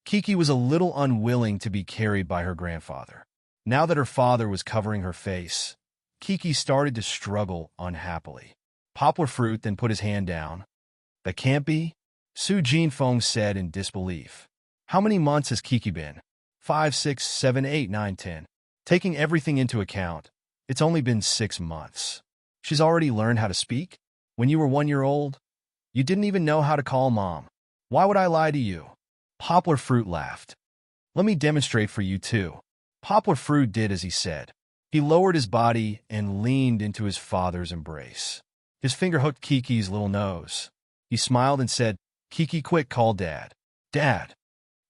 Kiki was a little unwilling to be carried by her grandfather. Now that her father was covering her face, Kiki started to struggle unhappily. Poplar Fruit then put his hand down. "That can't be," Su Jinfeng said in disbelief. "How many months has Kiki been? 5, 6, 7, 8, 9, 10. Taking everything into account, it's only been 6 months. She's already learned how to speak? When you were 1 year old, you didn't even know how to call Mom. Why would I lie to you?" Poplar Fruit laughed. "Let me demonstrate for you too." Poplar Fruit did as he said. He lowered his body and leaned into his father's embrace. His finger hooked Kiki's little nose. He smiled and said, "Kiki, quick, call Dad." "Dad."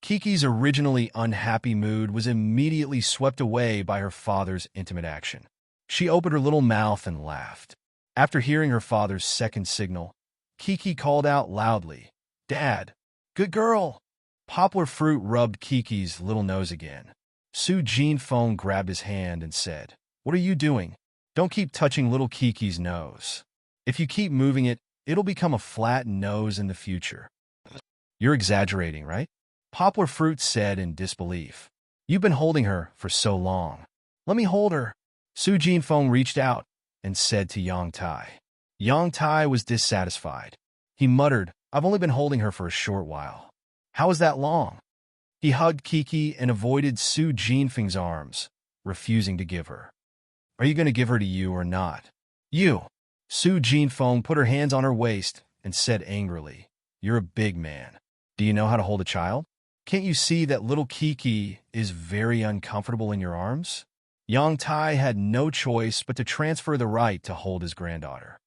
Kiki's originally unhappy mood was immediately swept away by her father's intimate action. She opened her little mouth and laughed. After hearing her father's second signal, Kiki called out loudly, "Dad, good girl." Poplar Fruit rubbed Kiki's little nose again. Su Jinfeng grabbed his hand and said, "What are you doing? Don't keep touching little Kiki's nose. If you keep moving it, it'll become a flat nose in the future." "You're exaggerating, right?" Poplar Fruit said in disbelief. "You've been holding her for so long. Let me hold her." Su Jinfeng reached out and said to Yang Tai. Yang Tai was dissatisfied. He muttered, "I've only been holding her for a short while. How is that long?" He hugged Kiki and avoided Su Jinfeng's arms, refusing to give her. "Are you going to give her to you or not?" "You." Su Jinfeng put her hands on her waist and said angrily, "You're a big man. Do you know how to hold a child? Can't you see that little Kiki is very uncomfortable in your arms?" Yang Tai had no choice but to transfer the right to hold his granddaughter.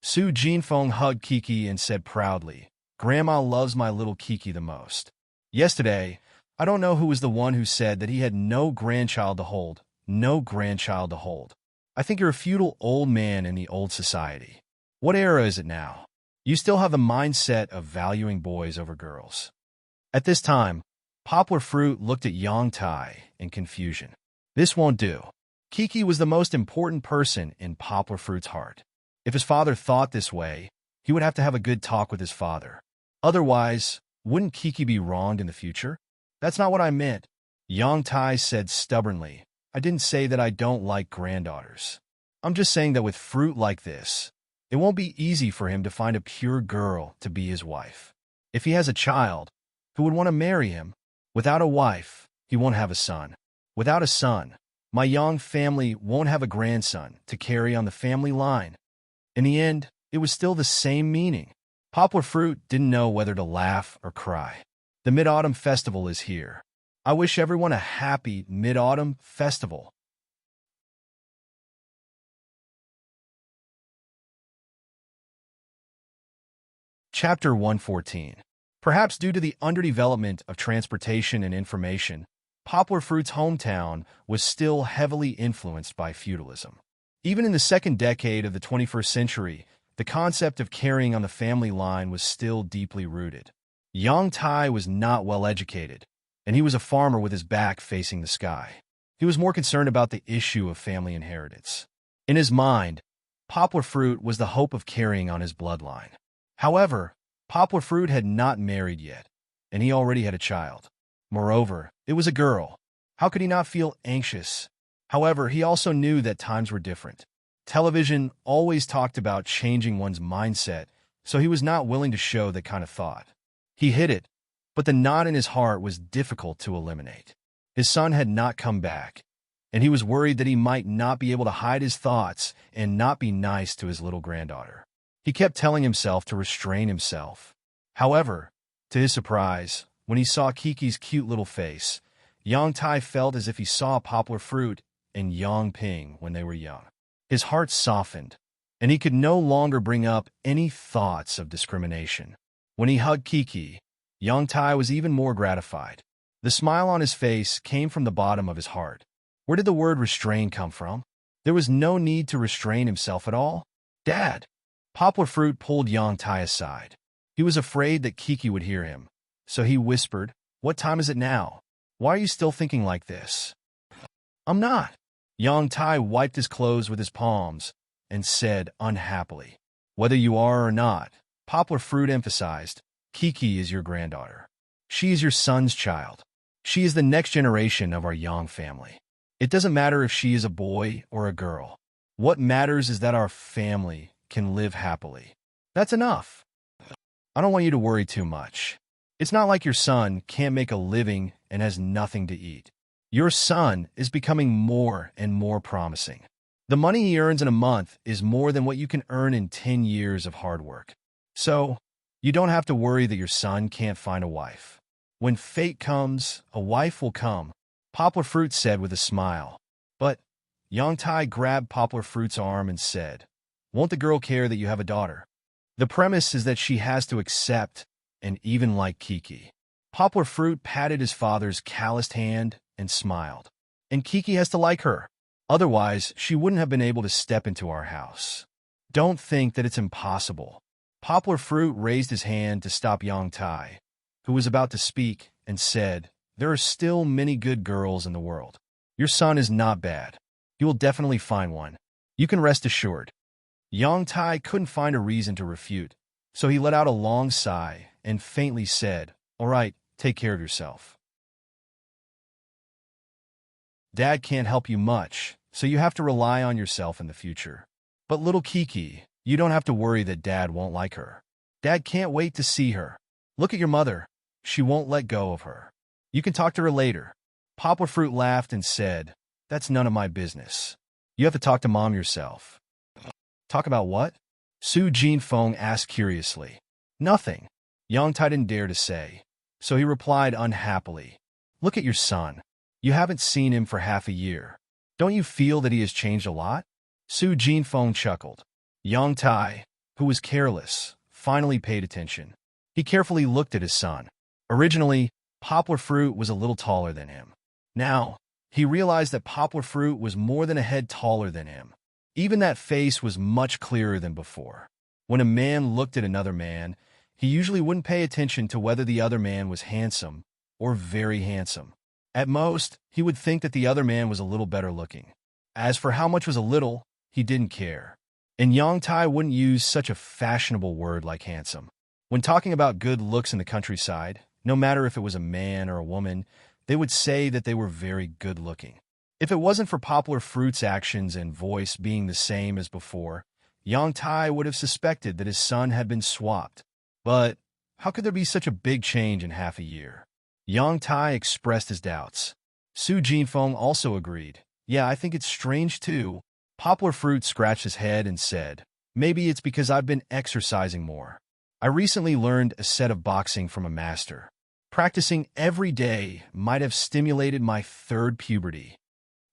Su Jinfeng hugged Kiki and said proudly, "Grandma loves my little Kiki the most." Yesterday, I don't know who was the one who said that he had no grandchild to hold. No grandchild to hold. I think you're a feudal old man in the old society. What era is it now? You still have the mindset of valuing boys over girls. At this time, Poplar Fruit looked at Yang Tai in confusion. This won't do. Kiki was the most important person in Poplar Fruit's heart. If his father thought this way, he would have to have a good talk with his father. Otherwise, wouldn't Kiki be wronged in the future? "That's not what I meant," Yang Tai said stubbornly. "I didn't say that I don't like granddaughters. I'm just saying that with fruit like this, it won't be easy for him to find a pure girl to be his wife. If he has a child, who would want to marry him? Without a wife, he won't have a son. Without a son, my Yang family won't have a grandson to carry on the family line." In the end, it was still the same meaning. Poplar Fruit didn't know whether to laugh or cry. The Mid-Autumn Festival is here. I wish everyone a happy Mid-Autumn Festival. Chapter 114. Perhaps due to the underdevelopment of transportation and information, Poplar Fruit's hometown was still heavily influenced by feudalism. Even in the second decade of the 21st century, The concept of carrying on the family line was still deeply rooted. Yang Tai was not well educated, and he was a farmer with his back facing the sky. He was more concerned about the issue of family inheritance. In his mind, Poplar Fruit was the hope of carrying on his bloodline. However, Poplar Fruit had not married yet, and he already had a child. Moreover, it was a girl. How could he not feel anxious? However, he also knew that times were different. Television always talked about changing one's mindset, so he was not willing to show that kind of thought. He hid it, but the knot in his heart was difficult to eliminate. His son had not come back, and he was worried that he might not be able to hide his thoughts and not be nice to his little granddaughter. He kept telling himself to restrain himself. However, to his surprise, when he saw Kiki's cute little face, Yang Tai felt as if he saw Poplar Fruit and Yang Ping when they were young. His heart softened, and he could no longer bring up any thoughts of discrimination. When he hugged Kiki, Yang Tai was even more gratified. The smile on his face came from the bottom of his heart. Where did the word restrain come from? There was no need to restrain himself at all. Dad! Poplar Fruit pulled Yang Tai aside. He was afraid that Kiki would hear him, so he whispered, "What time is it now? Why are you still thinking like this?" "I'm not." Yang Tai wiped his clothes with his palms and said unhappily, "Whether you are or not," Poplar Fruit emphasized, "Kiki is your granddaughter. She is your son's child. She is the next generation of our Yang family. It doesn't matter if she is a boy or a girl. What matters is that our family can live happily. That's enough. I don't want you to worry too much. It's not like your son can't make a living and has nothing to eat. Your son is becoming more and more promising. The money he earns in a month is more than what you can earn in 10 years of hard work. So, you don't have to worry that your son can't find a wife. When fate comes, a wife will come," Poplar Fruit said with a smile. But Yang Tai grabbed Poplar Fruit's arm and said, "Won't the girl care that you have a daughter? The premise is that she has to accept and even like Kiki." Poplar Fruit patted his father's calloused hand and smiled. "And Kiki has to like her. Otherwise, she wouldn't have been able to step into our house. Don't think that it's impossible." Poplar Fruit raised his hand to stop Yang Tai, who was about to speak, and said, "There are still many good girls in the world. Your son is not bad. He will definitely find one. You can rest assured." Yang Tai couldn't find a reason to refute, so he let out a long sigh and faintly said, "All right, take care of yourself. Dad can't help you much, so you have to rely on yourself in the future. But little Kiki, you don't have to worry that Dad won't like her. Dad can't wait to see her. Look at your mother. She won't let go of her. You can talk to her later." Poplar Fruit laughed and said, "That's none of my business. You have to talk to Mom yourself." "Talk about what?" Su Jinfeng asked curiously. "Nothing." Yang Tai didn't dare to say, so he replied unhappily, "Look at your son. You haven't seen him for half a year. Don't you feel that he has changed a lot?" Su Jinfeng chuckled. Yang Tai, who was careless, finally paid attention. He carefully looked at his son. Originally, Poplar Fruit was a little taller than him. Now, he realized that Poplar Fruit was more than a head taller than him. Even that face was much clearer than before. When a man looked at another man, he usually wouldn't pay attention to whether the other man was handsome or very handsome. At most, he would think that the other man was a little better looking. As for how much was a little, he didn't care. And Yang Tai wouldn't use such a fashionable word like handsome. When talking about good looks in the countryside, no matter if it was a man or a woman, they would say that they were very good looking. If it wasn't for Poplar Fruit's actions and voice being the same as before, Yang Tai would have suspected that his son had been swapped. But how could there be such a big change in half a year? Yang Tai expressed his doubts. Su Jinfeng also agreed. "Yeah, I think it's strange too." Poplar Fruit scratched his head and said, "Maybe it's because I've been exercising more. I recently learned a set of boxing from a master. Practicing every day might have stimulated my third puberty."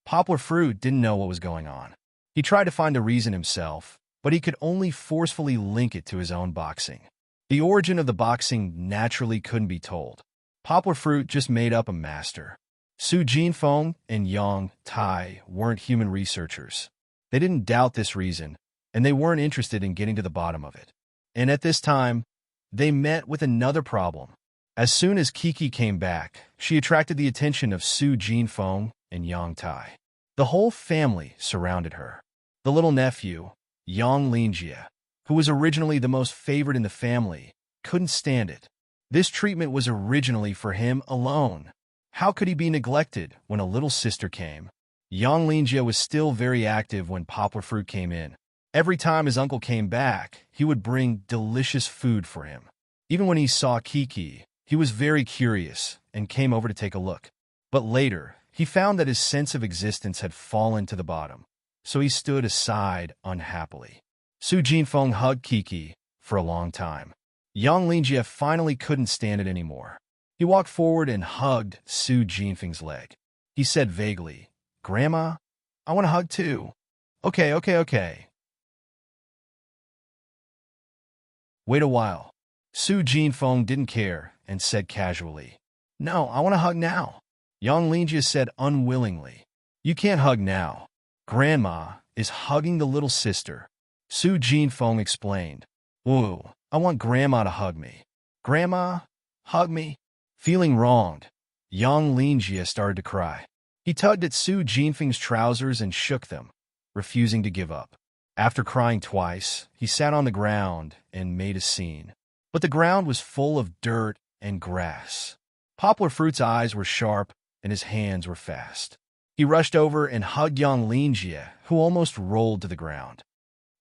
Poplar Fruit didn't know what was going on. He tried to find a reason himself, but he could only forcefully link it to his own boxing. The origin of the boxing naturally couldn't be told. Poplar Fruit just made up a master. Su Jinfeng and Yang Tai weren't human researchers. They didn't doubt this reason, and they weren't interested in getting to the bottom of it. And at this time, they met with another problem. As soon as Kiki came back, she attracted the attention of Su Jinfeng and Yang Tai. The whole family surrounded her. The little nephew, Yang Lingjie, who was originally the most favored in the family, couldn't stand it. This treatment was originally for him alone. How could he be neglected when a little sister came? Yang Lingjie was still very active when Poplar Fruit came in. Every time his uncle came back, he would bring delicious food for him. Even when he saw Kiki, he was very curious and came over to take a look. But later, he found that his sense of existence had fallen to the bottom, so he stood aside unhappily. Su Jinfeng hugged Kiki for a long time. Yang Lingjie finally couldn't stand it anymore. He walked forward and hugged Su Jinfeng's leg. He said vaguely, "Grandma, I want a hug too." Okay. Wait a while. Su Jinfeng didn't care and said casually, "No, I want to hug now." Yang Lingjie said unwillingly, "You can't hug now. Grandma is hugging the little sister." Su Jinfeng explained, "Ooh, I want Grandma to hug me." "Grandma, hug me." Feeling wronged, Yang Lingjie started to cry. He tugged at Su Jinfeng's trousers and shook them, refusing to give up. After crying twice, he sat on the ground and made a scene. But the ground was full of dirt and grass. Poplar Fruit's eyes were sharp and his hands were fast. He rushed over and hugged Yang Lingjie, who almost rolled to the ground.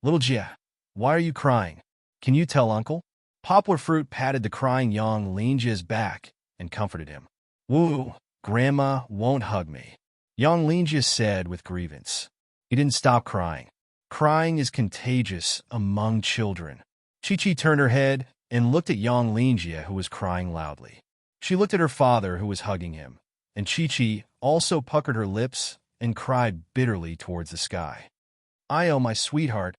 "Little Jie, why are you crying? Can you tell Uncle?" Poplar Fruit patted the crying Yang Lingjie's back and comforted him. "Woo, Grandma won't hug me," Yang Lingjie said with grievance. He didn't stop crying. Crying is contagious among children. Chi-Chi turned her head and looked at Yang Lingjie, who was crying loudly. She looked at her father, who was hugging him, and Chi-Chi also puckered her lips and cried bitterly towards the sky. "Io, my sweetheart,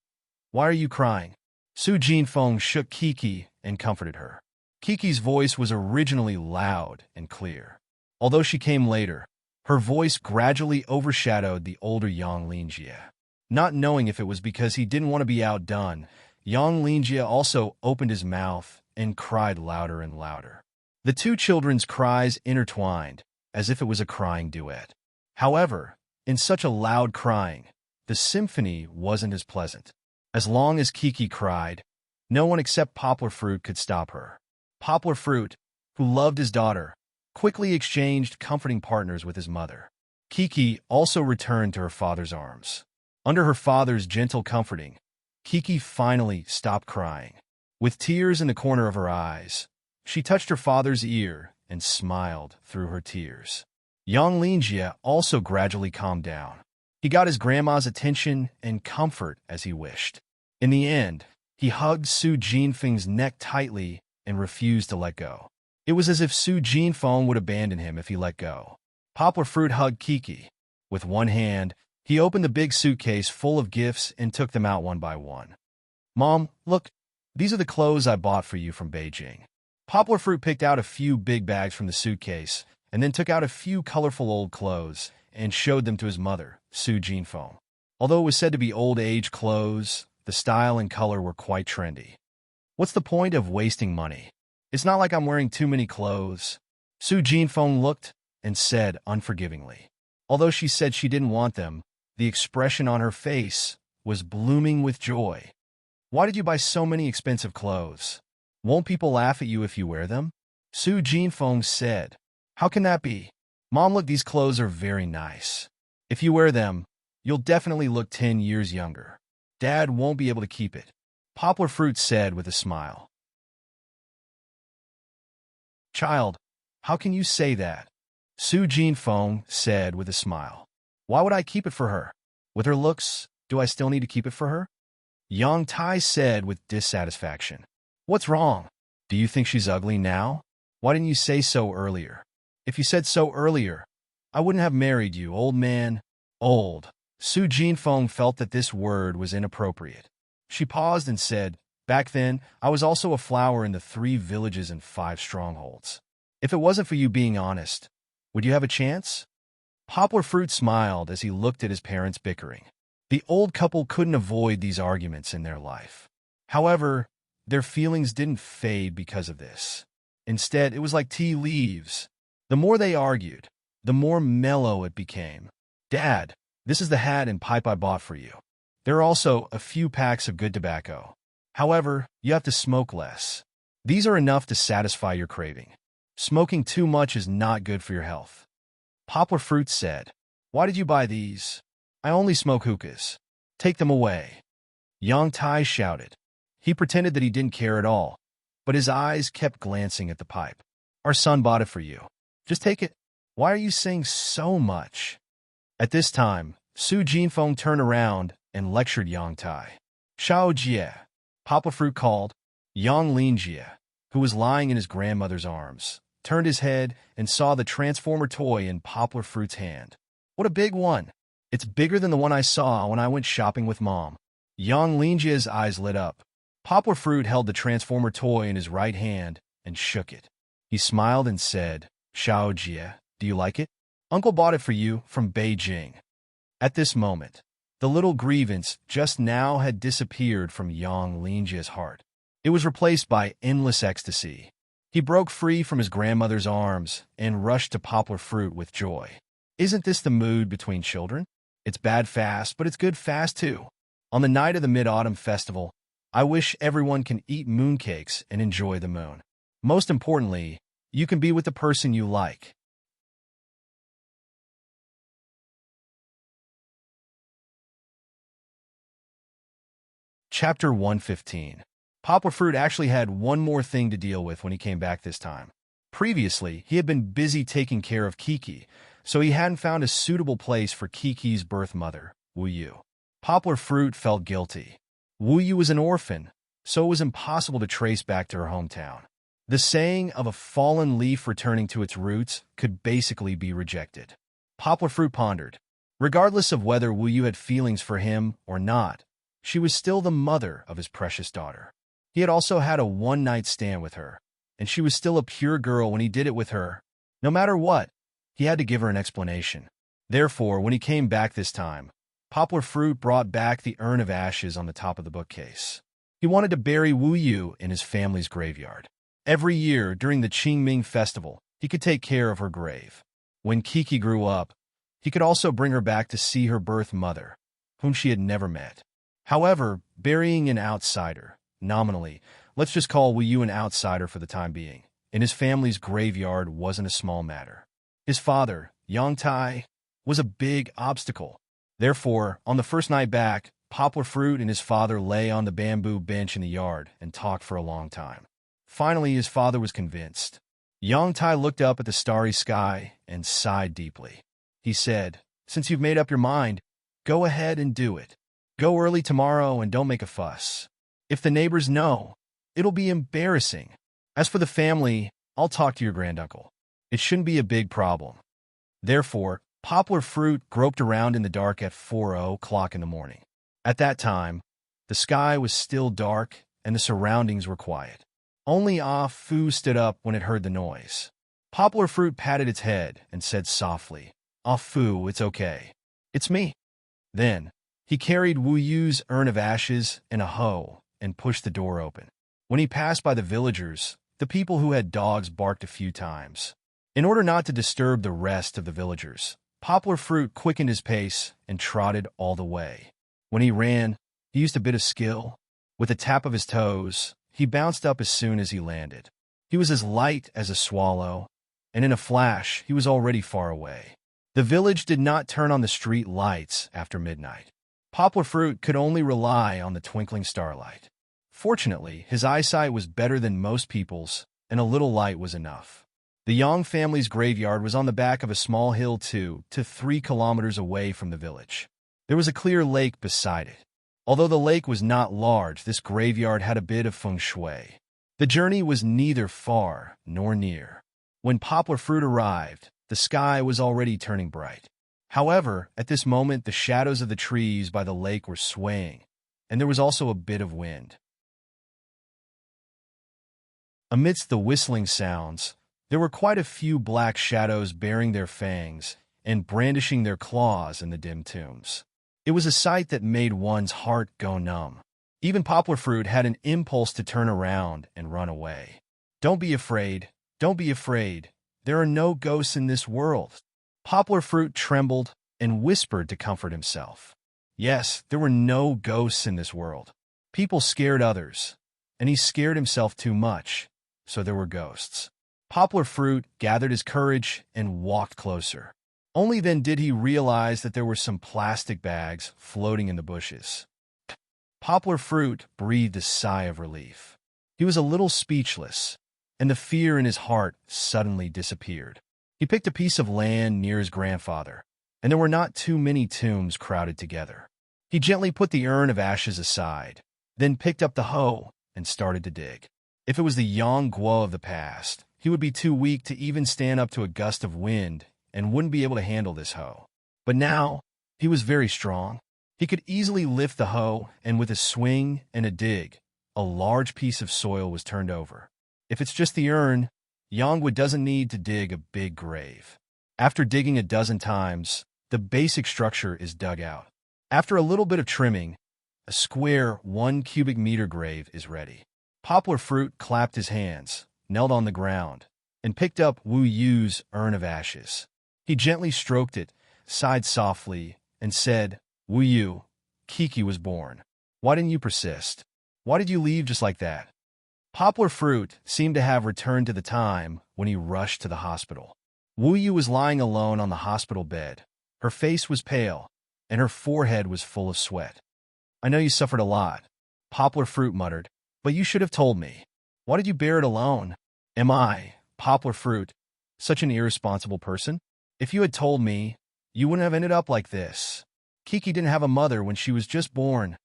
why are you crying?" Su Jinfeng shook Kiki and comforted her. Kiki's voice was originally loud and clear. Although she came later, her voice gradually overshadowed the older Yang Lingjie. Not knowing if it was because he didn't want to be outdone, Yang Lingjie also opened his mouth and cried louder and louder. The two children's cries intertwined, as if it was a crying duet. However, in such a loud crying, the symphony wasn't as pleasant. As long as Kiki cried, no one except Poplar Fruit could stop her. Poplar Fruit, who loved his daughter, quickly exchanged comforting partners with his mother. Kiki also returned to her father's arms. Under her father's gentle comforting, Kiki finally stopped crying. With tears in the corner of her eyes, she touched her father's ear and smiled through her tears. Yang Lingjie also gradually calmed down. He got his grandma's attention and comfort as he wished. In the end, he hugged Su Jinfeng's neck tightly and refused to let go. It was as if Su Jinfeng would abandon him if he let go. Poplar Fruit hugged Kiki. With one hand, he opened the big suitcase full of gifts and took them out one by one. "Mom, look, these are the clothes I bought for you from Beijing." Poplar Fruit picked out a few big bags from the suitcase and then took out a few colorful old clothes and showed them to his mother, Su Jinfeng. Although it was said to be old-age clothes, the style and color were quite trendy. "What's the point of wasting money? It's not like I'm wearing too many clothes." Su Jinfeng looked and said unforgivingly. Although she said she didn't want them, the expression on her face was blooming with joy. "Why did you buy so many expensive clothes? Won't people laugh at you if you wear them?" Su Jinfeng said. "How can that be? Mom, look, these clothes are very nice. If you wear them, you'll definitely look 10 years younger. Dad won't be able to keep it," Poplar Fruit said with a smile. "Child, how can you say that?" Su Jinfeng said with a smile. "Why would I keep it for her? With her looks, do I still need to keep it for her?" Yang Tai said with dissatisfaction. "What's wrong? Do you think she's ugly now? Why didn't you say so earlier? If you said so earlier, I wouldn't have married you, old man." "Old." Su Jinfeng felt that this word was inappropriate. She paused and said, "Back then, I was also a flower in the 3 villages and 5 strongholds. If it wasn't for you being honest, would you have a chance?" Poplar Fruit smiled as he looked at his parents bickering. The old couple couldn't avoid these arguments in their life. However, their feelings didn't fade because of this. Instead, it was like tea leaves. The more they argued, the more mellow it became. "Dad, this is the hat and pipe I bought for you. There are also a few packs of good tobacco. However, you have to smoke less. These are enough to satisfy your craving. Smoking too much is not good for your health." Poplar Fruit said, "Why did you buy these? I only smoke hookahs. Take them away." Yang Tai shouted. He pretended that he didn't care at all, but his eyes kept glancing at the pipe. "Our son bought it for you. Just take it. Why are you saying so much?" At this time, Su Jinfeng turned around and lectured Yang Tai. "Xiao Jie," Poplar Fruit called. Yang Linjie, who was lying in his grandmother's arms, turned his head and saw the transformer toy in Poplar Fruit's hand. "What a big one! It's bigger than the one I saw when I went shopping with Mom." Yang Linjie's eyes lit up. Poplar Fruit held the transformer toy in his right hand and shook it. He smiled and said, "Xiao Jie, do you like it? Uncle bought it for you from Beijing." At this moment, the little grievance just now had disappeared from Yang Linjie's heart. It was replaced by endless ecstasy. He broke free from his grandmother's arms and rushed to Poplar Fruit with joy. Isn't this the mood between children? It's bad fast, but it's good fast too. On the night of the Mid-Autumn Festival, I wish everyone can eat mooncakes and enjoy the moon. Most importantly, you can be with the person you like. Chapter 115. Poplar Fruit actually had one more thing to deal with when he came back this time. Previously, he had been busy taking care of Kiki, so he hadn't found a suitable place for Kiki's birth mother, Wu Yu. Poplar Fruit felt guilty. Wu Yu was an orphan, so it was impossible to trace back to her hometown. The saying of a fallen leaf returning to its roots could basically be rejected. Poplar Fruit pondered. Regardless of whether Wu Yu had feelings for him or not, she was still the mother of his precious daughter. He had also had a one-night stand with her, and she was still a pure girl when he did it with her. No matter what, he had to give her an explanation. Therefore, when he came back this time, Poplar Fruit brought back the urn of ashes on the top of the bookcase. He wanted to bury Wu Yu in his family's graveyard. Every year during the Qingming festival, he could take care of her grave. When Kiki grew up, he could also bring her back to see her birth mother, whom she had never met. However, burying an outsider, nominally, let's just call Wu Yu an outsider for the time being, in his family's graveyard wasn't a small matter. His father, Yang Tai, was a big obstacle. Therefore, on the first night back, Poplar Fruit and his father lay on the bamboo bench in the yard and talked for a long time. Finally, his father was convinced. Yang Tai looked up at the starry sky and sighed deeply. He said, "Since you've made up your mind, go ahead and do it. Go early tomorrow and don't make a fuss. If the neighbors know, it'll be embarrassing. As for the family, I'll talk to your granduncle. It shouldn't be a big problem." Therefore, Poplar Fruit groped around in the dark at 4:00 in the morning. At that time, the sky was still dark and the surroundings were quiet. Only Ah Fu stood up when it heard the noise. Poplar Fruit patted its head and said softly, "Ah Fu, it's okay. It's me." Then, he carried Wu Yu's urn of ashes and a hoe and pushed the door open. When he passed by the villagers, the people who had dogs barked a few times. In order not to disturb the rest of the villagers, Poplar Fruit quickened his pace and trotted all the way. When he ran, he used a bit of skill. With a tap of his toes, he bounced up as soon as he landed. He was as light as a swallow, and in a flash, he was already far away. The village did not turn on the street lights after midnight. Poplar Fruit could only rely on the twinkling starlight. Fortunately, his eyesight was better than most people's, and a little light was enough. The Yang family's graveyard was on the back of a small hill 2 to 3 kilometers away from the village. There was a clear lake beside it. Although the lake was not large, this graveyard had a bit of feng shui. The journey was neither far nor near. When Poplar Fruit arrived, the sky was already turning bright. However, at this moment, the shadows of the trees by the lake were swaying, and there was also a bit of wind. Amidst the whistling sounds, there were quite a few black shadows baring their fangs and brandishing their claws in the dim tombs. It was a sight that made one's heart go numb. Even Poplar Fruit had an impulse to turn around and run away. "Don't be afraid. Don't be afraid. There are no ghosts in this world." Poplar Fruit trembled and whispered to comfort himself. Yes, there were no ghosts in this world. People scared others, and he scared himself too much, so there were ghosts. Poplar Fruit gathered his courage and walked closer. Only then did he realize that there were some plastic bags floating in the bushes. Poplar Fruit breathed a sigh of relief. He was a little speechless, and the fear in his heart suddenly disappeared. He picked a piece of land near his grandfather, and there were not too many tombs crowded together. He gently put the urn of ashes aside, then picked up the hoe and started to dig. If it was the Yang Guo of the past, he would be too weak to even stand up to a gust of wind and wouldn't be able to handle this hoe. But now, he was very strong. He could easily lift the hoe, and with a swing and a dig, a large piece of soil was turned over. If it's just the urn, Yangwu doesn't need to dig a big grave. After digging a dozen times, the basic structure is dug out. After a little bit of trimming, a square 1 cubic meter grave is ready. Poplar Fruit clapped his hands, knelt on the ground, and picked up Wu Yu's urn of ashes. He gently stroked it, sighed softly, and said, "Wu Yu, Kiki was born. Why didn't you persist? Why did you leave just like that?" Poplar Fruit seemed to have returned to the time when he rushed to the hospital. Wu Yu was lying alone on the hospital bed. Her face was pale, and her forehead was full of sweat. "I know you suffered a lot," Poplar Fruit muttered, "but you should have told me. Why did you bear it alone? Am I, Poplar Fruit, such an irresponsible person? If you had told me, you wouldn't have ended up like this. Kiki didn't have a mother when she was just born.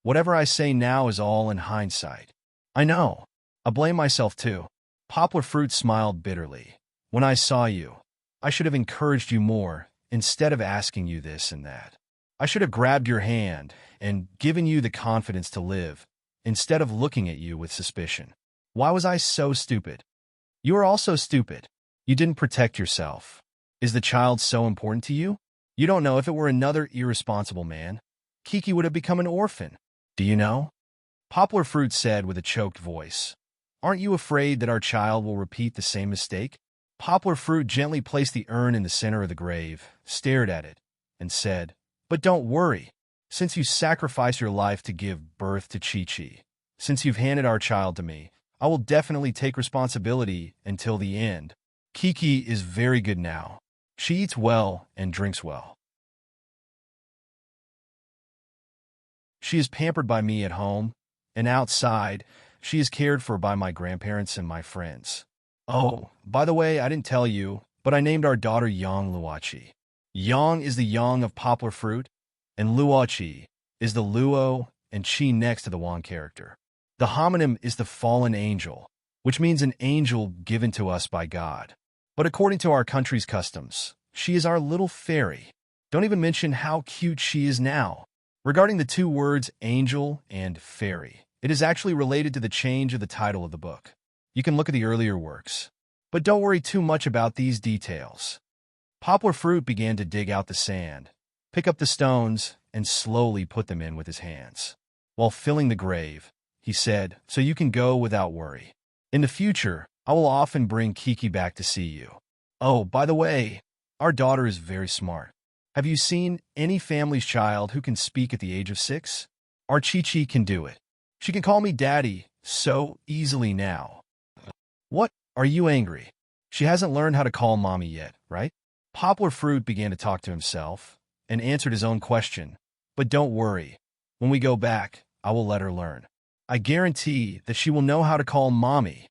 Whatever I say now is all in hindsight. I know. I blame myself too." Poplar Fruit smiled bitterly. "When I saw you, I should have encouraged you more instead of asking you this and that. I should have grabbed your hand and given you the confidence to live instead of looking at you with suspicion. Why was I so stupid? You are also stupid. You didn't protect yourself. Is the child so important to you? You don't know if it were another irresponsible man, Kiki would have become an orphan. Do you know?" Poplar Fruit said with a choked voice. "Aren't you afraid that our child will repeat the same mistake?" Poplar Fruit gently placed the urn in the center of the grave, stared at it, and said, "But don't worry. Since you sacrificed your life to give birth to Chi-Chi, since you've handed our child to me, I will definitely take responsibility until the end. Kiki is very good now. She eats well and drinks well. She is pampered by me at home, and outside, she is cared for by my grandparents and my friends. Oh, by the way, I didn't tell you, but I named our daughter Yang Luoqi. Yang is the Yang of Poplar Fruit, and Luoqi is the Luo and Chi next to the Wan character. The homonym is the fallen angel, which means an angel given to us by God. But according to our country's customs, she is our little fairy. Don't even mention how cute she is now. Regarding the two words angel and fairy, it is actually related to the change of the title of the book. You can look at the earlier works. But don't worry too much about these details. Poplar Fruit began to dig out the sand, pick up the stones, and slowly put them in with his hands. While filling the grave, he said, "So you can go without worry. In the future, I will often bring Kiki back to see you. Oh, by the way, our daughter is very smart. Have you seen any family's child who can speak at the age of 6? Our Chi-Chi can do it. She can call me Daddy so easily now." "What? Are you angry? She hasn't learned how to call Mommy yet, right?" Poplar Fruit began to talk to himself and answered his own question. "But don't worry. When we go back, I will let her learn. I guarantee that she will know how to call Mommy.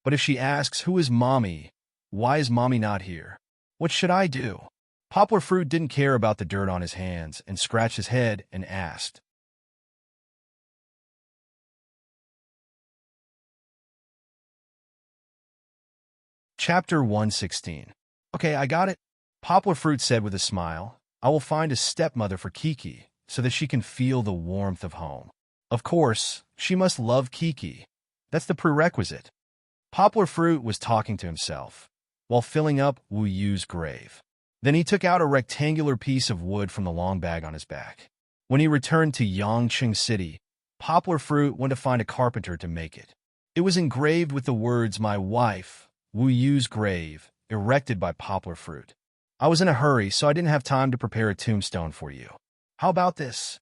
But if she asks, 'Who is Mommy? Why is Mommy not here?' What should I do?" Poplar Fruit didn't care about the dirt on his hands and scratched his head and asked. Chapter 116. "Okay, I got it," Poplar Fruit said with a smile. "I will find a stepmother for Kiki so that she can feel the warmth of home. Of course, she must love Kiki. That's the prerequisite." Poplar Fruit was talking to himself while filling up Wu Yu's grave. Then he took out a rectangular piece of wood from the long bag on his back. When he returned to Yangqing City, Poplar Fruit went to find a carpenter to make it. It was engraved with the words, "My wife, Wu Yu's grave," erected by Poplar Fruit. "I was in a hurry, so I didn't have time to prepare a tombstone for you. How about this?"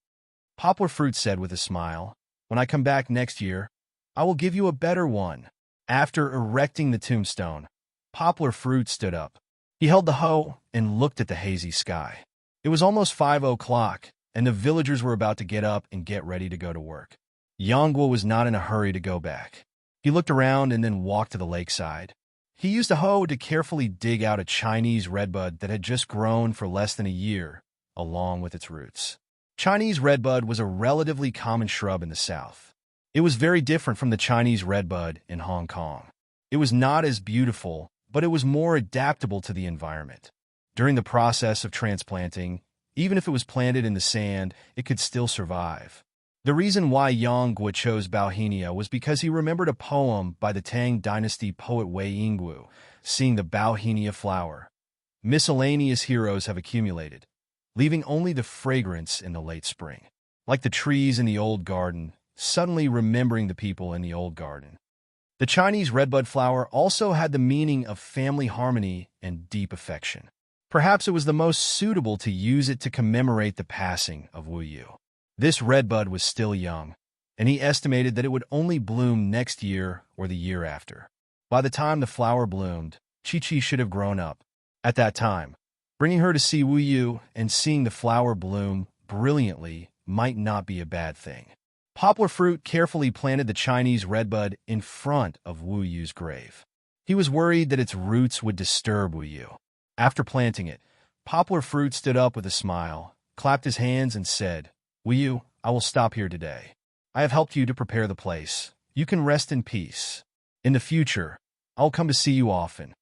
Poplar Fruit said with a smile, "When I come back next year, I will give you a better one." After erecting the tombstone, Poplar Fruit stood up. He held the hoe and looked at the hazy sky. It was almost 5 o'clock, and the villagers were about to get up and get ready to go to work. Yangguo was not in a hurry to go back. He looked around and then walked to the lakeside. He used a hoe to carefully dig out a Chinese redbud that had just grown for less than a year, along with its roots. Chinese redbud was a relatively common shrub in the south. It was very different from the Chinese redbud in Hong Kong. It was not as beautiful, but it was more adaptable to the environment. During the process of transplanting, even if it was planted in the sand, it could still survive. The reason why Yangguo chose Bauhinia was because he remembered a poem by the Tang Dynasty poet Wei Yingguo, seeing the Bauhinia flower. Miscellaneous heroes have accumulated, leaving only the fragrance in the late spring. Like the trees in the old garden, suddenly remembering the people in the old garden. The Chinese redbud flower also had the meaning of family harmony and deep affection. Perhaps it was the most suitable to use it to commemorate the passing of Wu Yu. This redbud was still young, and he estimated that it would only bloom next year or the year after. By the time the flower bloomed, Chi-Chi should have grown up. At that time, bringing her to see Wu Yu and seeing the flower bloom brilliantly might not be a bad thing. Poplar Fruit carefully planted the Chinese redbud in front of Wu Yu's grave. He was worried that its roots would disturb Wu Yu. After planting it, Poplar Fruit stood up with a smile, clapped his hands, and said, "Wu Yu, I will stop here today. I have helped you to prepare the place. You can rest in peace. In the future, I will come to see you often."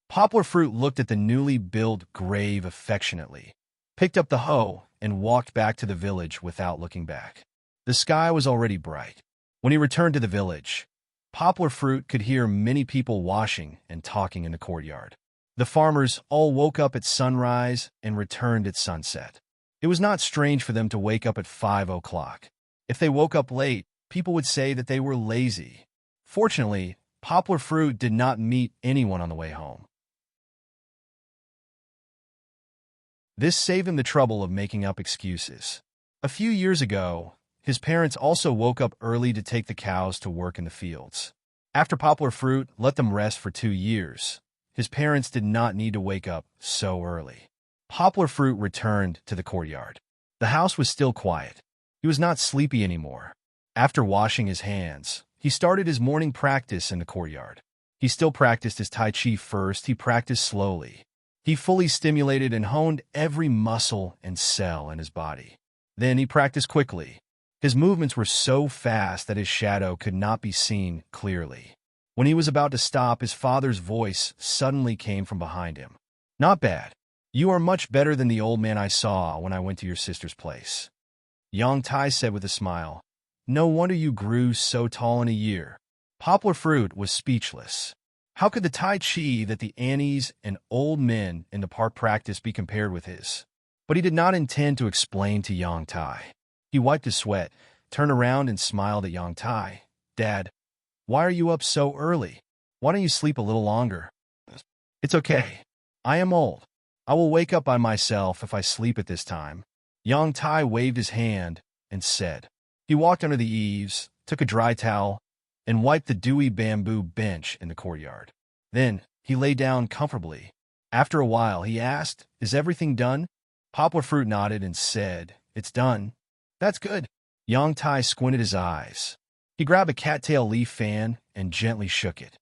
Poplar Fruit looked at the newly built grave affectionately, picked up the hoe, and walked back to the village without looking back. The sky was already bright. When he returned to the village, Poplar Fruit could hear many people washing and talking in the courtyard. The farmers all woke up at sunrise and returned at sunset. It was not strange for them to wake up at 5 o'clock. If they woke up late, people would say that they were lazy. Fortunately, Poplar Fruit did not meet anyone on the way home. This saved him the trouble of making up excuses. A few years ago, his parents also woke up early to take the cows to work in the fields. After Poplar Fruit let them rest for 2 years, his parents did not need to wake up so early. Poplar Fruit returned to the courtyard. The house was still quiet. He was not sleepy anymore. After washing his hands, he started his morning practice in the courtyard. He still practiced his Tai Chi first. He practiced slowly. He fully stimulated and honed every muscle and cell in his body. Then he practiced quickly. His movements were so fast that his shadow could not be seen clearly. When he was about to stop, his father's voice suddenly came from behind him. "Not bad. You are much better than the old man I saw when I went to your sister's place." Yang Tai said with a smile, "No wonder you grew so tall in a year." Poplar Fruit was speechless. How could the Tai Chi that the Annies and old men in the park practiced be compared with his? But he did not intend to explain to Yang Tai. He wiped his sweat, turned around, and smiled at Yang Tai. "Dad, why are you up so early? Why don't you sleep a little longer?" "It's okay. I am old. I will wake up by myself if I sleep at this time." Yang Tai waved his hand and said. He walked under the eaves, took a dry towel, and wiped the dewy bamboo bench in the courtyard. Then he lay down comfortably. After a while, he asked, "Is everything done?" Poplar Fruit nodded and said, "It's done." "That's good." Yang Tai squinted his eyes. He grabbed a cattail leaf fan and gently shook it.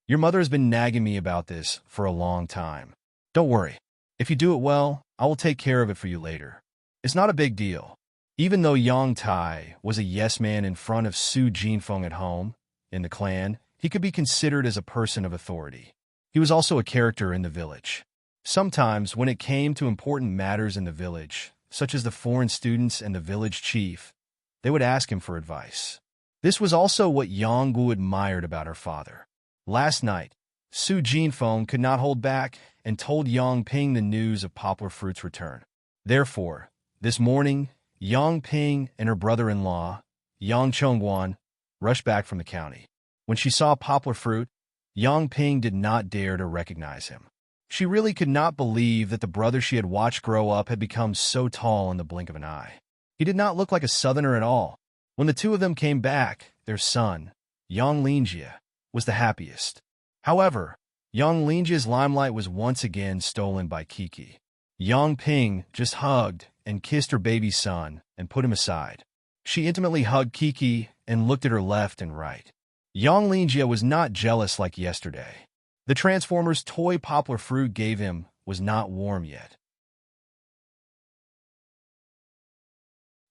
"Your mother has been nagging me about this for a long time. Don't worry. If you do it well, I will take care of it for you later. It's not a big deal." Even though Yang Tai was a yes man in front of Su Jinfeng at home, in the clan, he could be considered as a person of authority. He was also a character in the village. Sometimes, when it came to important matters in the village, such as the foreign students and the village chief, they would ask him for advice. This was also what Yang Gu admired about her father. Last night, Su Jinfeng could not hold back and told Yang Ping the news of Poplar Fruit's return. Therefore, this morning, Yang Ping and her brother-in-law, Yang Chongguan, rushed back from the county. When she saw Poplar Fruit, Yang Ping did not dare to recognize him. She really could not believe that the brother she had watched grow up had become so tall in the blink of an eye. He did not look like a southerner at all. When the two of them came back, their son, Yang Lingjie, was the happiest. However, Yang Lingjie's limelight was once again stolen by Kiki. Yang Ping just hugged and kissed her baby son and put him aside. She intimately hugged Kiki and looked at her left and right. Yang Lingjie was not jealous like yesterday. The Transformers toy Poplar Fruit gave him was not warm yet.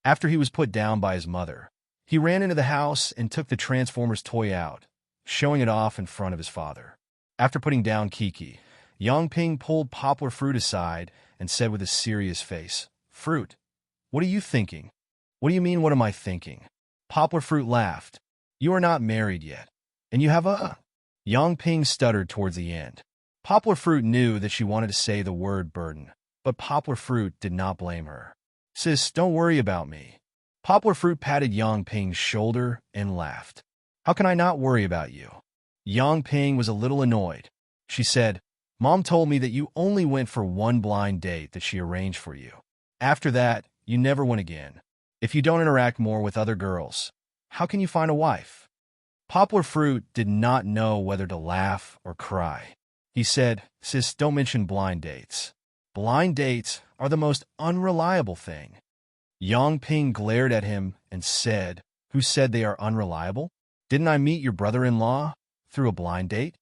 After he was put down by his mother, he ran into the house and took the Transformers toy out, showing it off in front of his father. After putting down Kiki, Yang Ping pulled Poplar Fruit aside and said with a serious face, "Fruit, what are you thinking?" "What do you mean, what am I thinking?" Poplar Fruit laughed. "You are not married yet, and you have a—" Yang Ping stuttered towards the end. Poplar Fruit knew that she wanted to say the word burden, but Poplar Fruit did not blame her. "Sis, don't worry about me." Poplar Fruit patted Yang Ping's shoulder and laughed. "How can I not worry about you?" Yang Ping was a little annoyed. She said, "Mom told me that you only went for one blind date that she arranged for you. After that, you never went again. If you don't interact more with other girls, how can you find a wife?" Poplar Fruit did not know whether to laugh or cry. He said, "Sis, don't mention blind dates. Blind dates are the most unreliable thing." Yang Ping glared at him and said, "Who said they are unreliable? Didn't I meet your brother-in-law through a blind date?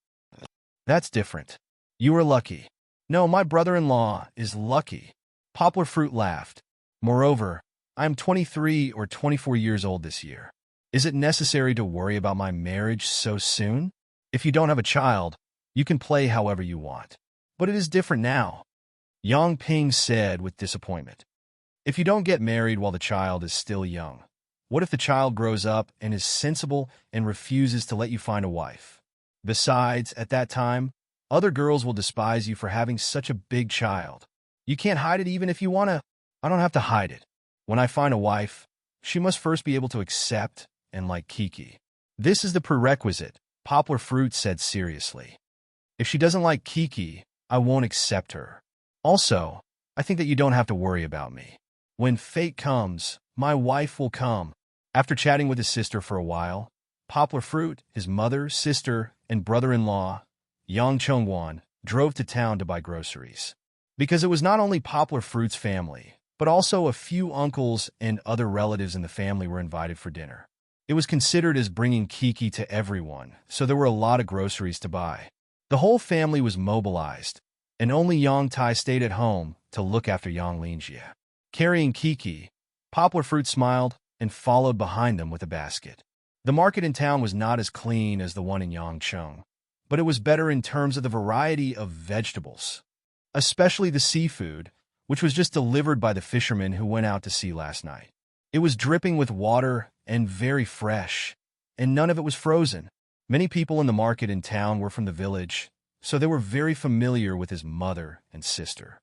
That's different. You were lucky." "No, my brother-in-law is lucky." Poplar Fruit laughed. "Moreover, I am 23 or 24 years old this year. Is it necessary to worry about my marriage so soon? If you don't have a child, you can play however you want. But it is different now." Yang Ping said with disappointment, "If you don't get married while the child is still young, what if the child grows up and is sensible and refuses to let you find a wife? Besides, at that time, other girls will despise you for having such a big child. You can't hide it even if you want to." "I don't have to hide it. When I find a wife, she must first be able to accept and like Kiki. This is the prerequisite," Poplar Fruit said seriously. "If she doesn't like Kiki, I won't accept her. Also, I think that you don't have to worry about me. When fate comes, my wife will come." After chatting with his sister for a while, Poplar Fruit, his mother, sister, and brother-in-law, Yang Chongguan, drove to town to buy groceries. Because it was not only Poplar Fruit's family, but also a few uncles and other relatives in the family were invited for dinner. It was considered as bringing Kiki to everyone, so there were a lot of groceries to buy. The whole family was mobilized, and only Yang Tai stayed at home to look after Yang Lingjie. Carrying Kiki, Poplar Fruit smiled and followed behind them with a basket. The market in town was not as clean as the one in Yangcheng, but it was better in terms of the variety of vegetables, especially the seafood, which was just delivered by the fishermen who went out to sea last night. It was dripping with water and very fresh, and none of it was frozen. Many people in the market in town were from the village, so they were very familiar with his mother and sister.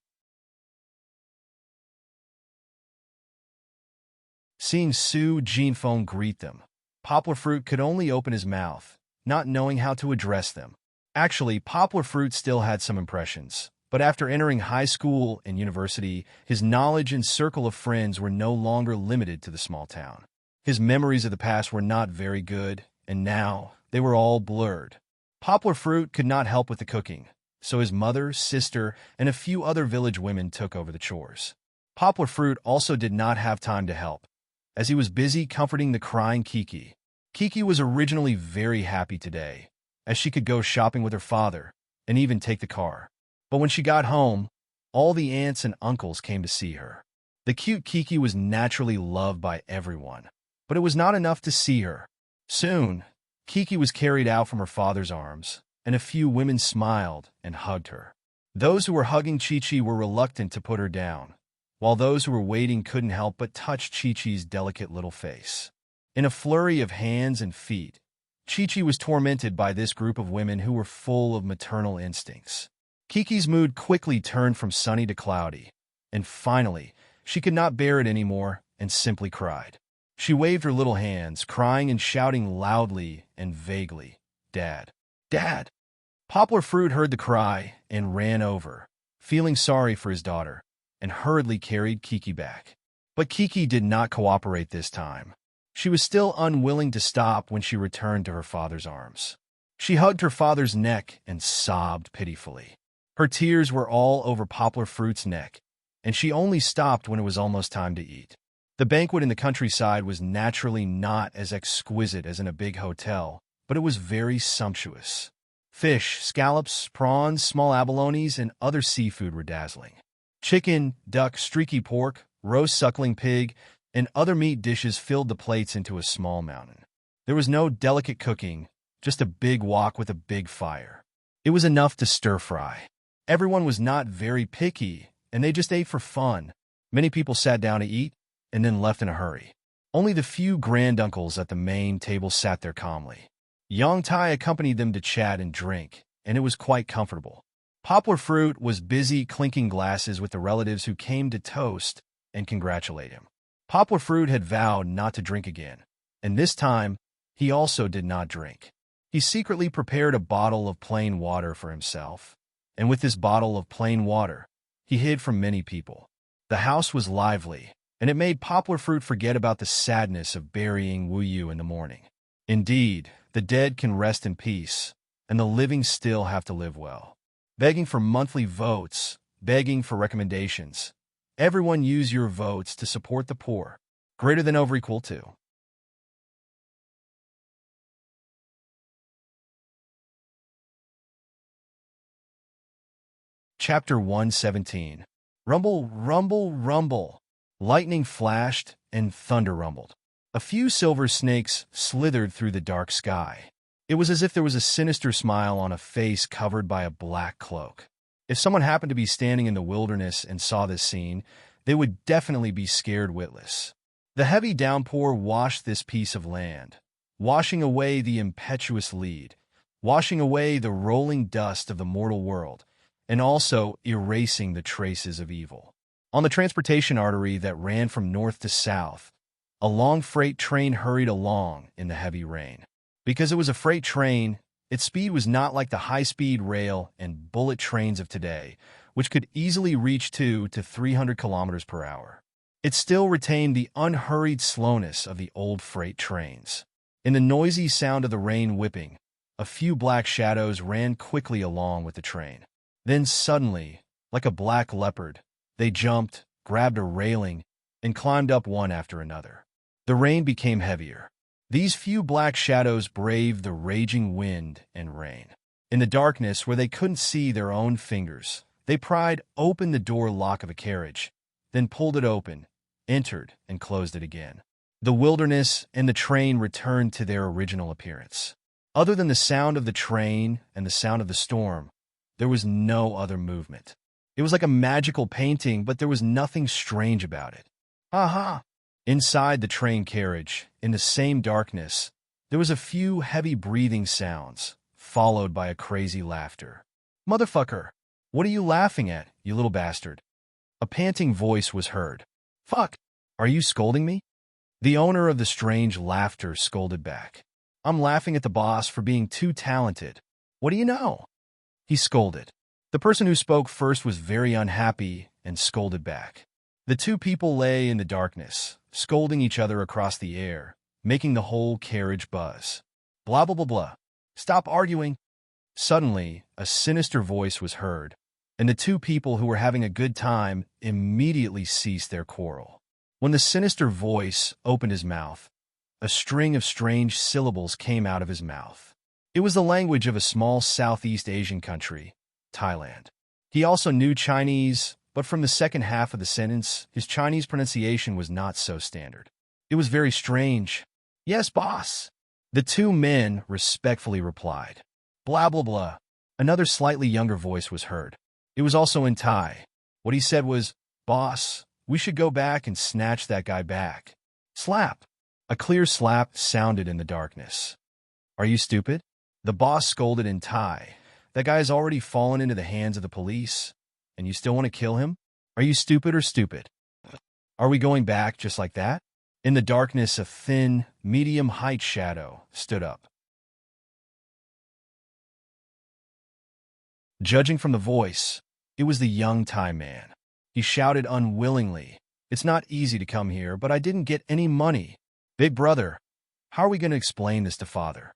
Seeing Su Jinfeng greet them, Poplar Fruit could only open his mouth, not knowing how to address them. Actually, Poplar Fruit still had some impressions, but after entering high school and university, his knowledge and circle of friends were no longer limited to the small town. His memories of the past were not very good, and now they were all blurred. Poplar Fruit could not help with the cooking, so his mother, sister, and a few other village women took over the chores. Poplar Fruit also did not have time to help, as he was busy comforting the crying Kiki. Kiki was originally very happy today, as she could go shopping with her father and even take the car. But when she got home, all the aunts and uncles came to see her. The cute Kiki was naturally loved by everyone, but it was not enough to see her. Soon, Kiki was carried out from her father's arms, and a few women smiled and hugged her. Those who were hugging Chi-Chi were reluctant to put her down, while those who were waiting couldn't help but touch Chi-Chi's delicate little face. In a flurry of hands and feet, Chi-Chi was tormented by this group of women who were full of maternal instincts. Kiki's mood quickly turned from sunny to cloudy, and finally, she could not bear it anymore and simply cried. She waved her little hands, crying and shouting loudly and vaguely, "Dad! Dad!" Poplar Fruit heard the cry and ran over, feeling sorry for his daughter, and hurriedly carried Kiki back. But Kiki did not cooperate this time. She was still unwilling to stop when she returned to her father's arms. She hugged her father's neck and sobbed pitifully. Her tears were all over Poplar Fruit's neck, and she only stopped when it was almost time to eat. The banquet in the countryside was naturally not as exquisite as in a big hotel, but it was very sumptuous. Fish, scallops, prawns, small abalones, and other seafood were dazzling. Chicken, duck, streaky pork, roast suckling pig, and other meat dishes filled the plates into a small mountain. There was no delicate cooking, just a big wok with a big fire. It was enough to stir-fry. Everyone was not very picky, and they just ate for fun. Many people sat down to eat, and then left in a hurry. Only the few granduncles at the main table sat there calmly. Yang Tai accompanied them to chat and drink, and it was quite comfortable. Poplar Fruit was busy clinking glasses with the relatives who came to toast and congratulate him. Poplar Fruit had vowed not to drink again, and this time, he also did not drink. He secretly prepared a bottle of plain water for himself, and with this bottle of plain water, he hid from many people. The house was lively, and it made Poplar Fruit forget about the sadness of burying Wu Yu in the morning. Indeed, the dead can rest in peace, and the living still have to live well. Begging for monthly votes, begging for recommendations. Everyone use your votes to support the poor. Greater than over equal to. Chapter 117. Rumble, rumble, rumble. Lightning flashed and thunder rumbled. A few silver snakes slithered through the dark sky. It was as if there was a sinister smile on a face covered by a black cloak. If someone happened to be standing in the wilderness and saw this scene, they would definitely be scared witless. The heavy downpour washed this piece of land, washing away the impetuous lead, washing away the rolling dust of the mortal world, and also erasing the traces of evil. On the transportation artery that ran from north to south, a long freight train hurried along in the heavy rain. Because it was a freight train, its speed was not like the high-speed rail and bullet trains of today, which could easily reach 200 to 300 kilometers per hour. It still retained the unhurried slowness of the old freight trains. In the noisy sound of the rain whipping, a few black shadows ran quickly along with the train. Then suddenly, like a black leopard, they jumped, grabbed a railing, and climbed up one after another. The rain became heavier. These few black shadows braved the raging wind and rain. In the darkness, where they couldn't see their own fingers, they pried open the door lock of a carriage, then pulled it open, entered, and closed it again. The wilderness and the train returned to their original appearance. Other than the sound of the train and the sound of the storm, there was no other movement. It was like a magical painting, but there was nothing strange about it. Ha! Inside the train carriage, in the same darkness, there was a few heavy breathing sounds, followed by a crazy laughter. "Motherfucker! What are you laughing at, you little bastard?" A panting voice was heard. "Fuck! Are you scolding me?" The owner of the strange laughter scolded back. "I'm laughing at the boss for being too talented. What do you know?" He scolded. The person who spoke first was very unhappy and scolded back. The two people lay in the darkness, scolding each other across the air, making the whole carriage buzz. Blah, blah, blah, blah. Stop arguing. Suddenly, a sinister voice was heard, and the two people who were having a good time immediately ceased their quarrel. When the sinister voice opened his mouth, a string of strange syllables came out of his mouth. It was the language of a small Southeast Asian country, Thailand. He also knew Chinese, but from the second half of the sentence, his Chinese pronunciation was not so standard. It was very strange. "Yes, boss." The two men respectfully replied. Blah, blah, blah. Another slightly younger voice was heard. It was also in Thai. What he said was, "Boss, we should go back and snatch that guy back." Slap. A clear slap sounded in the darkness. Are you stupid? The boss scolded in Thai. That guy's already fallen into the hands of the police, and you still want to kill him? Are you stupid or stupid? Are we going back just like that? In the darkness, a thin, medium-height shadow stood up. Judging from the voice, it was the young Thai man. He shouted unwillingly, "It's not easy to come here, but I didn't get any money. Big brother, how are we going to explain this to father?"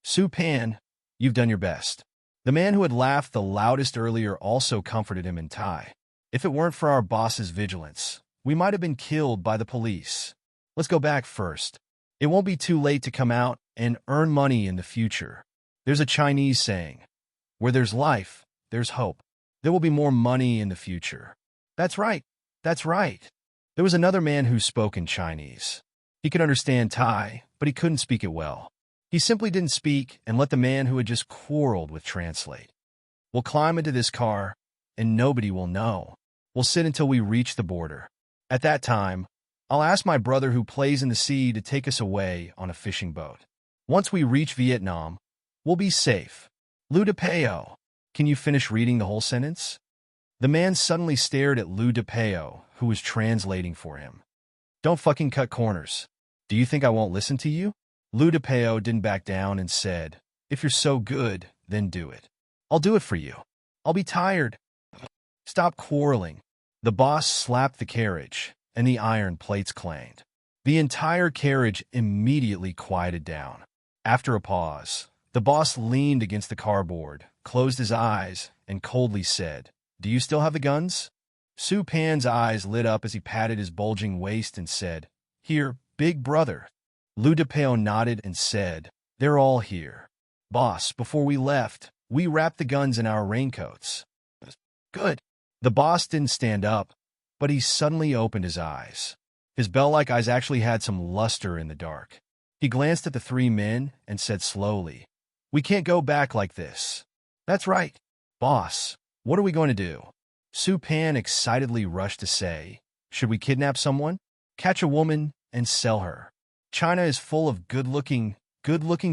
"Su Pan, you've done your best." The man who had laughed the loudest earlier also comforted him in Thai. "If it weren't for our boss's vigilance, we might have been killed by the police. Let's go back first. It won't be too late to come out and earn money in the future. There's a Chinese saying, where there's life, there's hope. There will be more money in the future." "That's right. That's right." There was another man who spoke in Chinese. He could understand Thai, but he couldn't speak it well. He simply didn't speak and let the man who had just quarreled with translate. "We'll climb into this car, and nobody will know. We'll sit until we reach the border. At that time, I'll ask my brother who plays in the sea to take us away on a fishing boat. Once we reach Vietnam, we'll be safe. Lu DePeo, can you finish reading the whole sentence?" The man suddenly stared at Lu DePeo, who was translating for him. "Don't fucking cut corners. Do you think I won't listen to you?" Lu DePeo didn't back down and said, "If you're so good, then do it. I'll do it for you. I'll be tired. Stop quarreling." The boss slapped the carriage, and the iron plates clanged. The entire carriage immediately quieted down. After a pause, the boss leaned against the cardboard, closed his eyes, and coldly said, "Do you still have the guns?" Su Pan's eyes lit up as he patted his bulging waist and said, "Here, big brother." Lu DePeo nodded and said, "They're all here. Boss, before we left, we wrapped the guns in our raincoats." "Good." The boss didn't stand up, but he suddenly opened his eyes. His bell-like eyes actually had some luster in the dark. He glanced at the three men and said slowly, "We can't go back like this." "That's right. Boss, what are we going to do?" Su Pan excitedly rushed to say, "Should we kidnap someone? Catch a woman and sell her? China is full of good-looking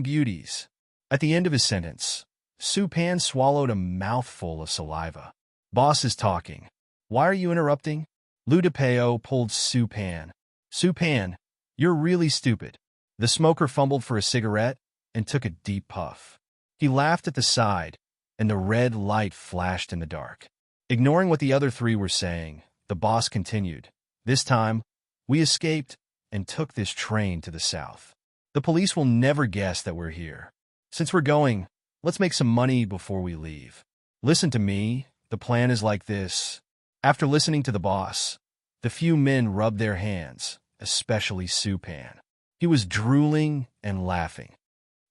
beauties." At the end of his sentence, Su Pan swallowed a mouthful of saliva. "Boss is talking. Why are you interrupting?" Lu DePeo pulled Su Pan. "Su Pan, you're really stupid." The smoker fumbled for a cigarette and took a deep puff. He laughed at the side, and the red light flashed in the dark. Ignoring what the other three were saying, the boss continued, "This time, we escaped and took this train to the south. The police will never guess that we're here. Since we're going, let's make some money before we leave. Listen to me, the plan is like this." After listening to the boss, the few men rubbed their hands, especially Su Pan. He was drooling and laughing.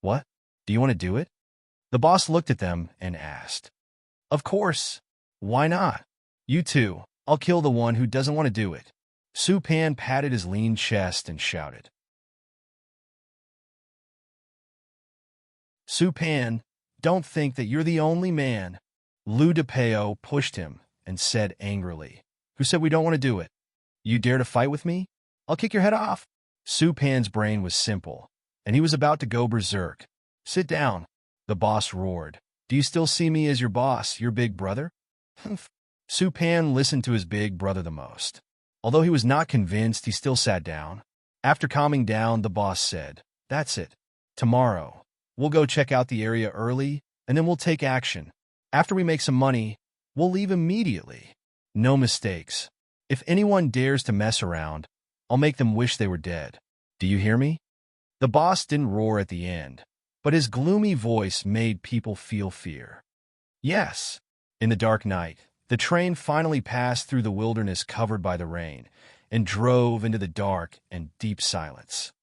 "What? Do you want to do it?" The boss looked at them and asked. "Of course. Why not? You two, I'll kill the one who doesn't want to do it." Su Pan patted his lean chest and shouted. "Su Pan, don't think that you're the only man." Lu DePeo pushed him and said angrily, "Who said we don't want to do it? You dare to fight with me? I'll kick your head off." Su Pan's brain was simple, and he was about to go berserk. "Sit down," the boss roared. "Do you still see me as your boss, your big brother?" Su Pan listened to his big brother the most. Although he was not convinced, he still sat down. After calming down, the boss said, "That's it. Tomorrow, we'll go check out the area early, and then we'll take action. After we make some money, we'll leave immediately. No mistakes. If anyone dares to mess around, I'll make them wish they were dead. Do you hear me?" The boss didn't roar at the end, but his gloomy voice made people feel fear. "Yes." In the dark night, the train finally passed through the wilderness covered by the rain and drove into the dark and deep silence.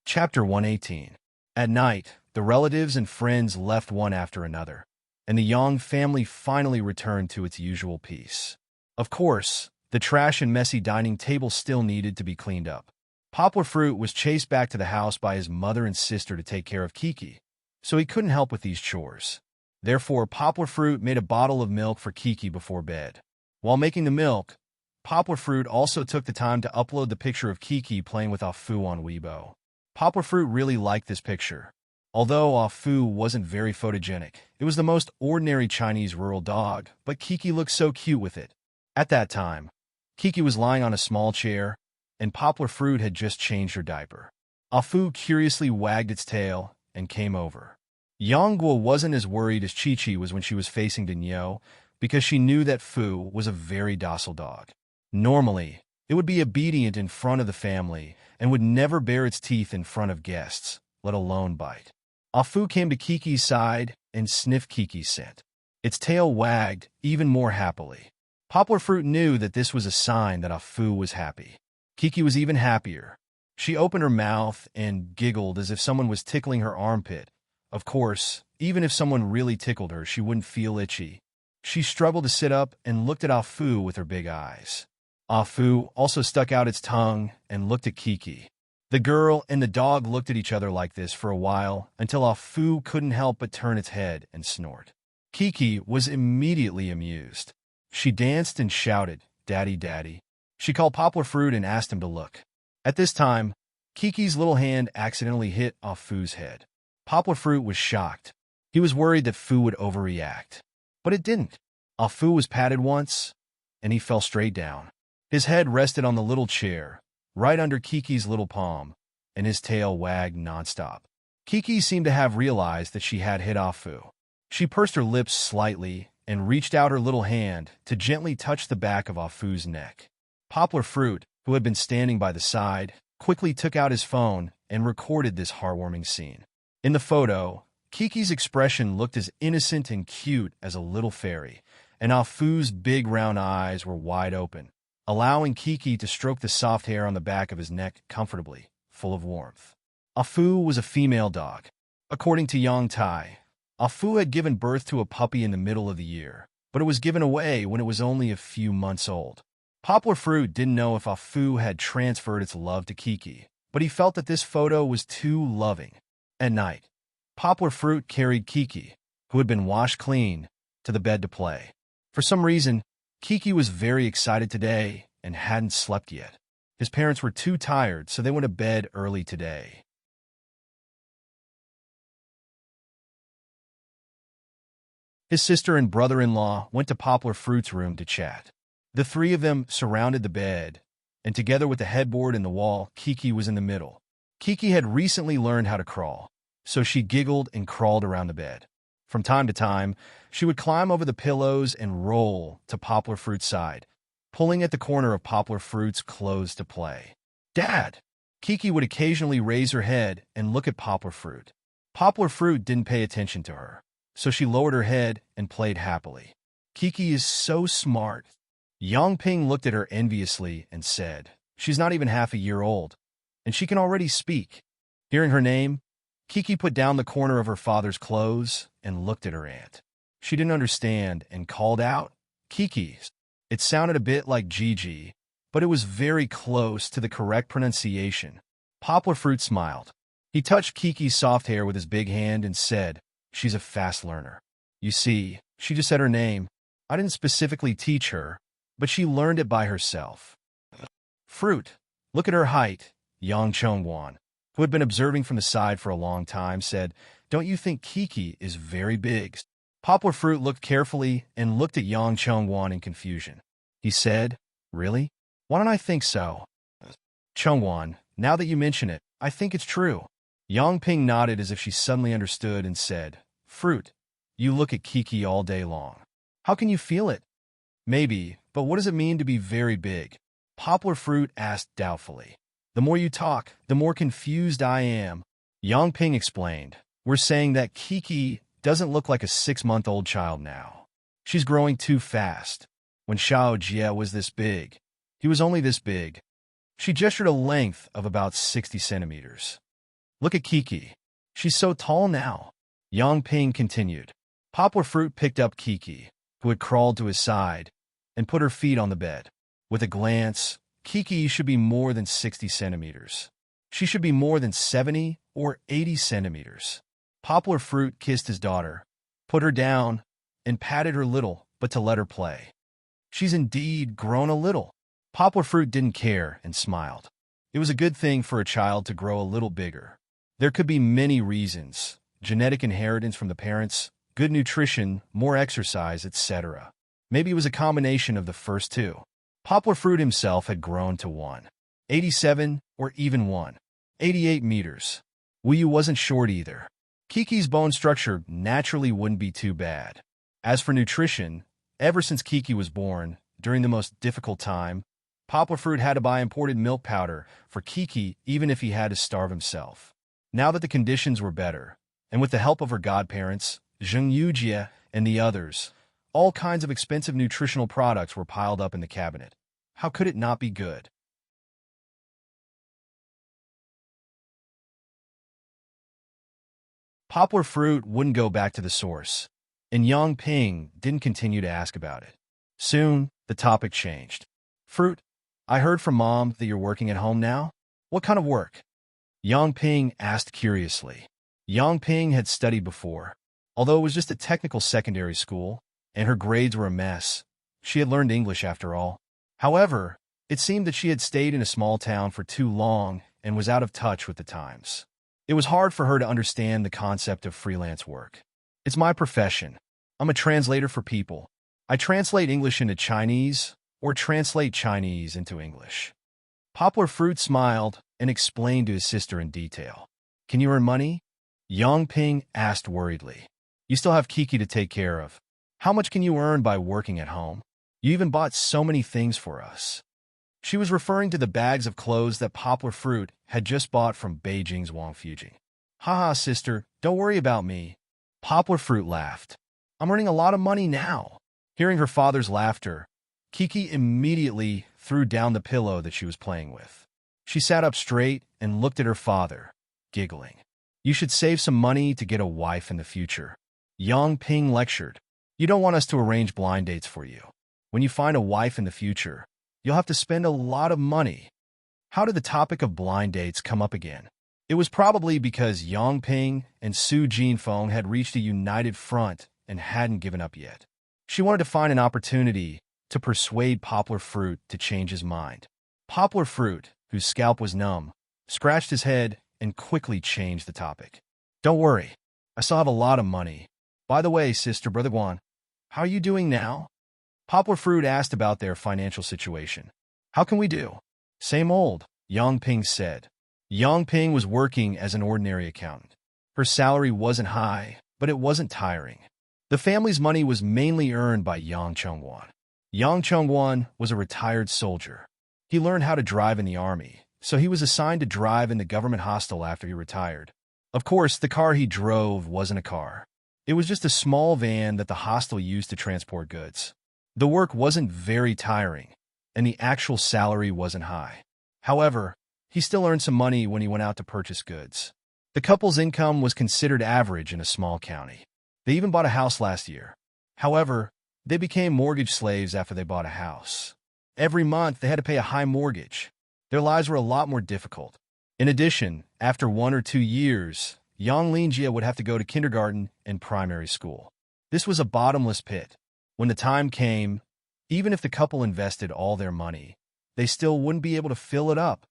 Chapter 118. At night, the relatives and friends left one after another, and the Yang family finally returned to its usual peace. Of course, the trash and messy dining table still needed to be cleaned up. Poplar Fruit was chased back to the house by his mother and sister to take care of Kiki, so he couldn't help with these chores. Therefore, Poplar Fruit made a bottle of milk for Kiki before bed. While making the milk, Poplar Fruit also took the time to upload the picture of Kiki playing with Afu on Weibo. Poplar Fruit really liked this picture. Although Afu wasn't very photogenic, it was the most ordinary Chinese rural dog, but Kiki looked so cute with it. At that time, Kiki was lying on a small chair, and Poplar Fruit had just changed her diaper. Afu curiously wagged its tail and came over. Yonggua wasn't as worried as Chi-Chi was when she was facing Dinyo, because she knew that Fu was a very docile dog. Normally, it would be obedient in front of the family and would never bare its teeth in front of guests, let alone bite. Afu came to Kiki's side and sniffed Kiki's scent. Its tail wagged even more happily. Poplar Fruit knew that this was a sign that Afu was happy. Kiki was even happier. She opened her mouth and giggled as if someone was tickling her armpit. Of course, even if someone really tickled her, she wouldn't feel itchy. She struggled to sit up and looked at Afu with her big eyes. Afu also stuck out its tongue and looked at Kiki. The girl and the dog looked at each other like this for a while until Afu couldn't help but turn its head and snort. Kiki was immediately amused. She danced and shouted, "Daddy, Daddy." She called Poplar Fruit and asked him to look. At this time, Kiki's little hand accidentally hit Afu's head. Poplar Fruit was shocked. He was worried that Fu would overreact. But it didn't. Afu was patted once, and he fell straight down. His head rested on the little chair, right under Kiki's little palm, and his tail wagged nonstop. Kiki seemed to have realized that she had hit Afu. She pursed her lips slightly and reached out her little hand to gently touch the back of Afu's neck. Poplar Fruit, who had been standing by the side, quickly took out his phone and recorded this heartwarming scene. In the photo, Kiki's expression looked as innocent and cute as a little fairy, and Afu's big round eyes were wide open, allowing Kiki to stroke the soft hair on the back of his neck comfortably, full of warmth. Afu was a female dog. According to Yang Tai, Afu had given birth to a puppy in the middle of the year, but it was given away when it was only a few months old. Poplar Fruit didn't know if Afu had transferred its love to Kiki, but he felt that this photo was too loving. At night, Poplar Fruit carried Kiki, who had been washed clean, to the bed to play. For some reason, Kiki was very excited today and hadn't slept yet. His parents were too tired, so they went to bed early today. His sister and brother-in-law went to Poplar Fruit's room to chat. The three of them surrounded the bed, and together with the headboard and the wall, Kiki was in the middle. Kiki had recently learned how to crawl, so she giggled and crawled around the bed. From time to time, she would climb over the pillows and roll to Poplar Fruit's side, pulling at the corner of Poplar Fruit's clothes to play. "Dad!" Kiki would occasionally raise her head and look at Poplar Fruit. Poplar Fruit didn't pay attention to her, so she lowered her head and played happily. "Kiki is so smart." Yang Ping looked at her enviously and said, "She's not even half a year old, and she can already speak." Hearing her name, Kiki put down the corner of her father's clothes and looked at her aunt. She didn't understand and called out, "Kiki." It sounded a bit like Gigi, but it was very close to the correct pronunciation. Poplar Fruit smiled. He touched Kiki's soft hair with his big hand and said, "She's a fast learner. You see, she just said her name. I didn't specifically teach her, but she learned it by herself." "Fruit, look at her height," Yang Chongwan, who had been observing from the side for a long time, said, "Don't you think Kiki is very big?" Poplar Fruit looked carefully and looked at Yang Chongwan in confusion. He said, "Really? Why don't I think so?" "Chongwan, now that you mention it, I think it's true." Yang Ping nodded as if she suddenly understood and said, "Fruit, you look at Kiki all day long. How can you feel it?" "Maybe, but what does it mean to be very big?" Poplar Fruit asked doubtfully. "The more you talk, the more confused I am." Yang Ping explained, "We're saying that Kiki doesn't look like a 6-month-old child now. She's growing too fast. When Xiao Jie was this big, he was only this big." She gestured a length of about 60 centimeters. "Look at Kiki. She's so tall now." Yang Ping continued. Poplar Fruit picked up Kiki, who had crawled to his side, and put her feet on the bed. With a glance, Kiki should be more than 60 centimeters. She should be more than 70 or 80 centimeters. Poplar Fruit kissed his daughter, put her down, and patted her little, but to let her play. She's indeed grown a little. Poplar Fruit didn't care and smiled. It was a good thing for a child to grow a little bigger. There could be many reasons: genetic inheritance from the parents, good nutrition, more exercise, etc. Maybe it was a combination of the first two. Poplar Fruit himself had grown to 187 or even 188 meters. Wu wasn't short either. Kiki's bone structure naturally wouldn't be too bad. As for nutrition, ever since Kiki was born, during the most difficult time, Poplar Fruit had to buy imported milk powder for Kiki even if he had to starve himself. Now that the conditions were better, and with the help of her godparents, Zheng Yujie and the others, all kinds of expensive nutritional products were piled up in the cabinet. How could it not be good? Poplar Fruit wouldn't go back to the source, and Yang Ping didn't continue to ask about it. Soon, the topic changed. Fruit, I heard from Mom that you're working at home now? What kind of work? Yang Ping asked curiously. Yang Ping had studied before. Although it was just a technical secondary school, and her grades were a mess, she had learned English after all. However, it seemed that she had stayed in a small town for too long and was out of touch with the times. It was hard for her to understand the concept of freelance work. It's my profession. I'm a translator for people. I translate English into Chinese or translate Chinese into English. Poplar Fruit smiled and explained to his sister in detail. Can you earn money? Yang Ping asked worriedly. You still have Kiki to take care of. How much can you earn by working at home? You even bought so many things for us. She was referring to the bags of clothes that Poplar Fruit had just bought from Beijing's Wangfujing. Haha, sister, don't worry about me. Poplar Fruit laughed. I'm earning a lot of money now. Hearing her father's laughter, Kiki immediately threw down the pillow that she was playing with. She sat up straight and looked at her father, giggling. You should save some money to get a wife in the future. Yang Ping lectured. You don't want us to arrange blind dates for you. When you find a wife in the future, you'll have to spend a lot of money. How did the topic of blind dates come up again? It was probably because Yang Ping and Su Jinfeng had reached a united front and hadn't given up yet. She wanted to find an opportunity to persuade Poplar Fruit to change his mind. Poplar Fruit, whose scalp was numb, scratched his head and quickly changed the topic. Don't worry, I still have a lot of money. By the way, sister, brother Guan, how are you doing now? Poplar Fruit asked about their financial situation. How can we do? Same old, Yang Ping said. Yang Ping was working as an ordinary accountant. Her salary wasn't high, but it wasn't tiring. The family's money was mainly earned by Yang Chengwan. Yang Chengwan was a retired soldier. He learned how to drive in the army, so he was assigned to drive in the government hostel after he retired. Of course, the car he drove wasn't a car. It was just a small van that the hostel used to transport goods. The work wasn't very tiring, and the actual salary wasn't high. However, he still earned some money when he went out to purchase goods. The couple's income was considered average in a small county. They even bought a house last year. However, they became mortgage slaves after they bought a house. Every month, they had to pay a high mortgage. Their lives were a lot more difficult. In addition, after 1 or 2 years, Yang Linjie would have to go to kindergarten and primary school. This was a bottomless pit. When the time came, even if the couple invested all their money, they still wouldn't be able to fill it up.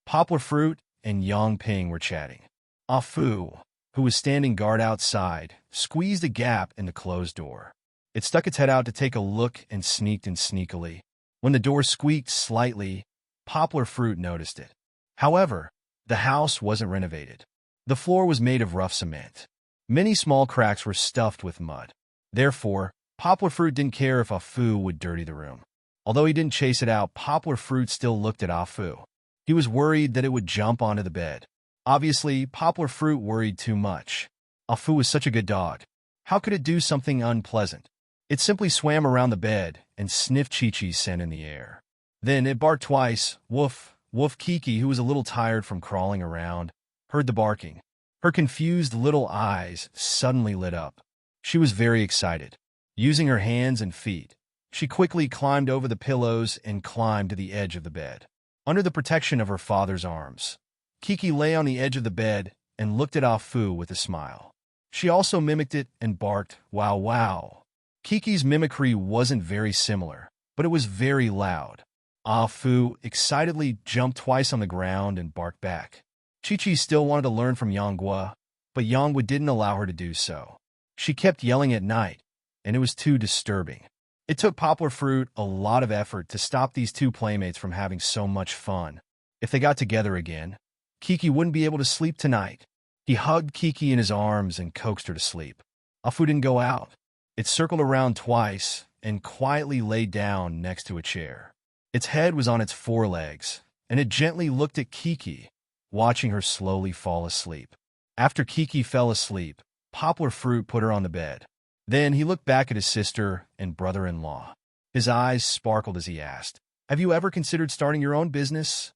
Poplar Fruit and Yang Ping were chatting. Ah Fu, who was standing guard outside, squeezed a gap in the closed door. It stuck its head out to take a look and sneaked in sneakily. When the door squeaked slightly, Poplar Fruit noticed it. However, the house wasn't renovated. The floor was made of rough cement. Many small cracks were stuffed with mud. Therefore, Poplar Fruit didn't care if Ah Fu would dirty the room. Although he didn't chase it out, Poplar Fruit still looked at Ah Fu. He was worried that it would jump onto the bed. Obviously, Poplar Fruit worried too much. Ah Fu was such a good dog. How could it do something unpleasant? It simply swam around the bed and sniffed Chi-Chi's scent in the air. Then it barked twice. Woof, woof. Kiki, who was a little tired from crawling around, heard the barking. Her confused little eyes suddenly lit up. She was very excited. Using her hands and feet, she quickly climbed over the pillows and climbed to the edge of the bed. Under the protection of her father's arms, Kiki lay on the edge of the bed and looked at Ah Fu with a smile. She also mimicked it and barked, "Wow, wow." Kiki's mimicry wasn't very similar, but it was very loud. Ah Fu excitedly jumped twice on the ground and barked back. Chi-Chi still wanted to learn from Yonghua, but Yonghua didn't allow her to do so. She kept yelling at night, and it was too disturbing. It took Poplar Fruit a lot of effort to stop these two playmates from having so much fun. If they got together again, Kiki wouldn't be able to sleep tonight. He hugged Kiki in his arms and coaxed her to sleep. Afu didn't go out. It circled around twice and quietly lay down next to a chair. Its head was on its forelegs, and it gently looked at Kiki, watching her slowly fall asleep. After Kiki fell asleep, Poplar Fruit put her on the bed. Then he looked back at his sister and brother-in-law. His eyes sparkled as he asked, "Have you ever considered starting your own business?"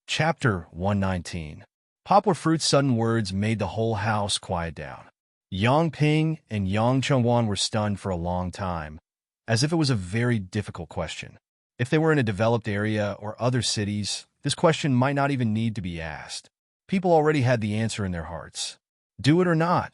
Chapter 119. Poplar Fruit's sudden words made the whole house quiet down. Yang Ping and Yang Chengwan were stunned for a long time, as if it was a very difficult question. If they were in a developed area or other cities, this question might not even need to be asked. People already had the answer in their hearts. Do it or not,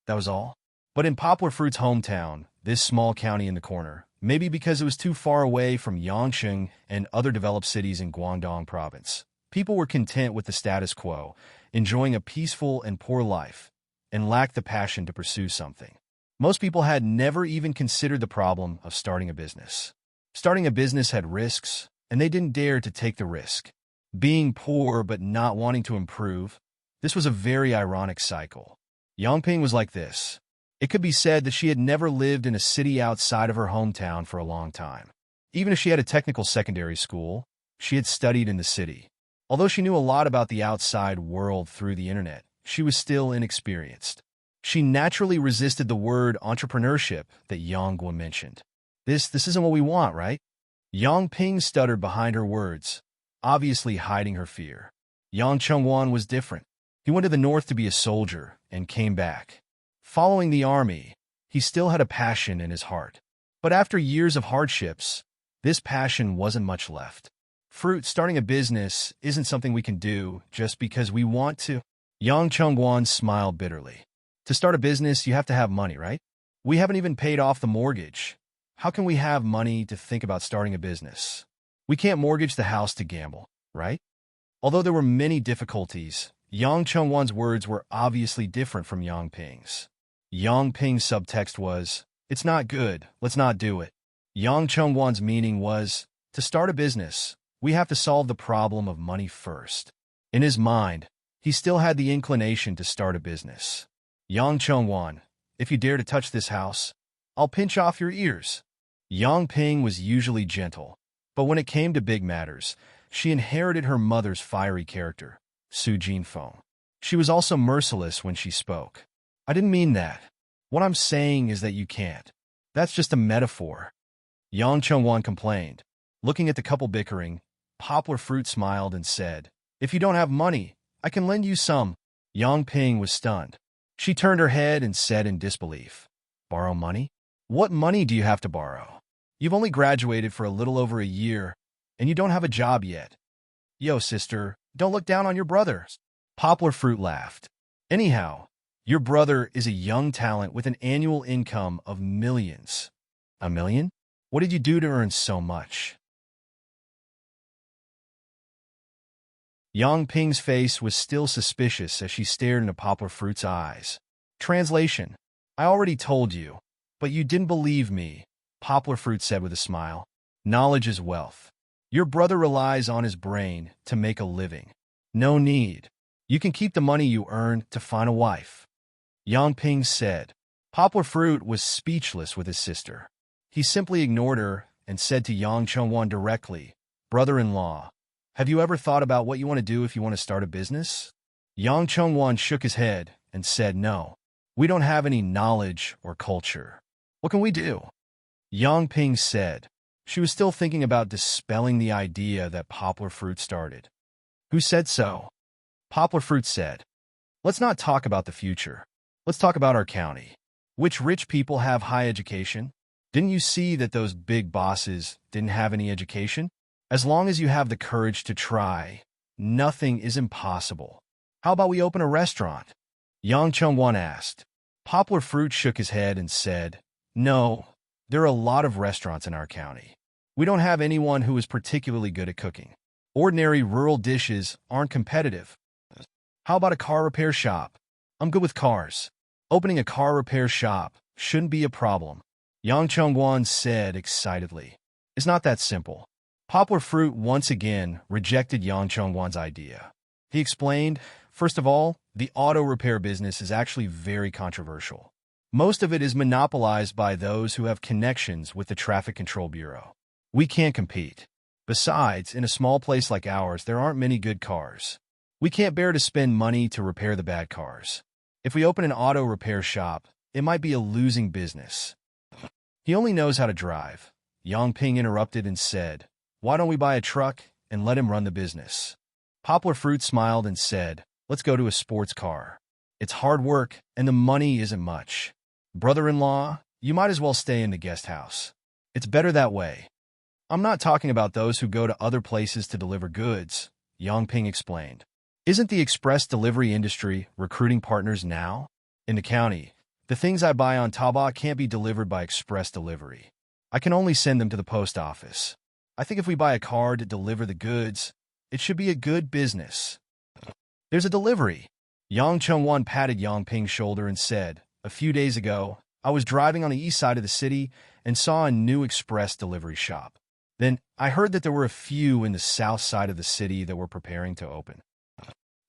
that was all. But in Poplar Fruit's hometown, this small county in the corner, maybe because it was too far away from Yangcheng and other developed cities in Guangdong province, people were content with the status quo, enjoying a peaceful and poor life, and lacked the passion to pursue something. Most people had never even considered the problem of starting a business. Starting a business had risks, and they didn't dare to take the risk. Being poor but not wanting to improve, this was a very ironic cycle. Yangping was like this. It could be said that she had never lived in a city outside of her hometown for a long time. Even if she had a technical secondary school, she had studied in the city. Although she knew a lot about the outside world through the internet, she was still inexperienced. She naturally resisted the word entrepreneurship that Yonghua mentioned. This isn't what we want, right? Yang Ping stuttered behind her words, obviously hiding her fear. Yang Chengwan was different. He went to the north to be a soldier and came back. Following the army, he still had a passion in his heart. But after years of hardships, this passion wasn't much left. Fruit, starting a business isn't something we can do just because we want to. Yang Chengwan smiled bitterly. To start a business, you have to have money, right? We haven't even paid off the mortgage. How can we have money to think about starting a business? We can't mortgage the house to gamble, right? Although there were many difficulties, Yang Chengwan's words were obviously different from Yang Ping's. Yang Ping's subtext was, "It's not good, let's not do it." Yang Chengwan's meaning was, to start a business, we have to solve the problem of money first. In his mind, he still had the inclination to start a business. Yang Chengwan, if you dare to touch this house, I'll pinch off your ears. Yang Ping was usually gentle, but when it came to big matters, she inherited her mother's fiery character, Su Jinfeng. She was also merciless when she spoke. I didn't mean that. What I'm saying is that you can't. That's just a metaphor. Yang Chengwan complained. Looking at the couple bickering, Poplar Fruit smiled and said, "If you don't have money, I can lend you some." Yang Ping was stunned. She turned her head and said in disbelief, "Borrow money? What money do you have to borrow? You've only graduated for a little over a year, and you don't have a job yet. Yo, sister, don't look down on your brother." Poplar Fruit laughed. "Anyhow, your brother is a young talent with an annual income of millions." "A million? What did you do to earn so much?" Yang Ping's face was still suspicious as she stared into Poplar Fruit's eyes. Translation: I already told you, but you didn't believe me, Poplar Fruit said with a smile. Knowledge is wealth. Your brother relies on his brain to make a living. No need. You can keep the money you earn to find a wife. Yang Ping said. Poplar Fruit was speechless with his sister. He simply ignored her and said to Yang Chengwan directly, "Brother-in-law, have you ever thought about what you want to do if you want to start a business?" Yang Chengwan shook his head and said, "No, we don't have any knowledge or culture. What can we do?" Yang Ping said. She was still thinking about dispelling the idea that Poplar Fruit started. "Who said so?" Poplar Fruit said. "Let's not talk about the future. Let's talk about our county. Which rich people have high education? Didn't you see that those big bosses didn't have any education? As long as you have the courage to try, nothing is impossible. How about we open a restaurant? Yang Chengwan asked. Poplar Fruit shook his head and said, No, there are a lot of restaurants in our county. We don't have anyone who is particularly good at cooking. Ordinary rural dishes aren't competitive. How about a car repair shop? I'm good with cars. Opening a car repair shop shouldn't be a problem, Yang Chengwan said excitedly. It's not that simple. Poplar Fruit once again rejected Yang Chengwan's idea. He explained, first of all, the auto repair business is actually very controversial. Most of it is monopolized by those who have connections with the Traffic Control Bureau. We can't compete. Besides, in a small place like ours, there aren't many good cars. We can't bear to spend money to repair the bad cars. If we open an auto repair shop, it might be a losing business. He only knows how to drive. Yang Ping interrupted and said, Why don't we buy a truck and let him run the business? Poplar Fruit smiled and said, Let's go to a sports car. It's hard work and the money isn't much. Brother-in-law, you might as well stay in the guest house. It's better that way. I'm not talking about those who go to other places to deliver goods, Yang Ping explained. Isn't the express delivery industry recruiting partners now? In the county, the things I buy on Taobao can't be delivered by express delivery. I can only send them to the post office. I think if we buy a car to deliver the goods, it should be a good business. There's a delivery. Yang Chengwan patted Yang Ping's shoulder and said, A few days ago, I was driving on the east side of the city and saw a new express delivery shop. Then I heard that there were a few in the south side of the city that were preparing to open.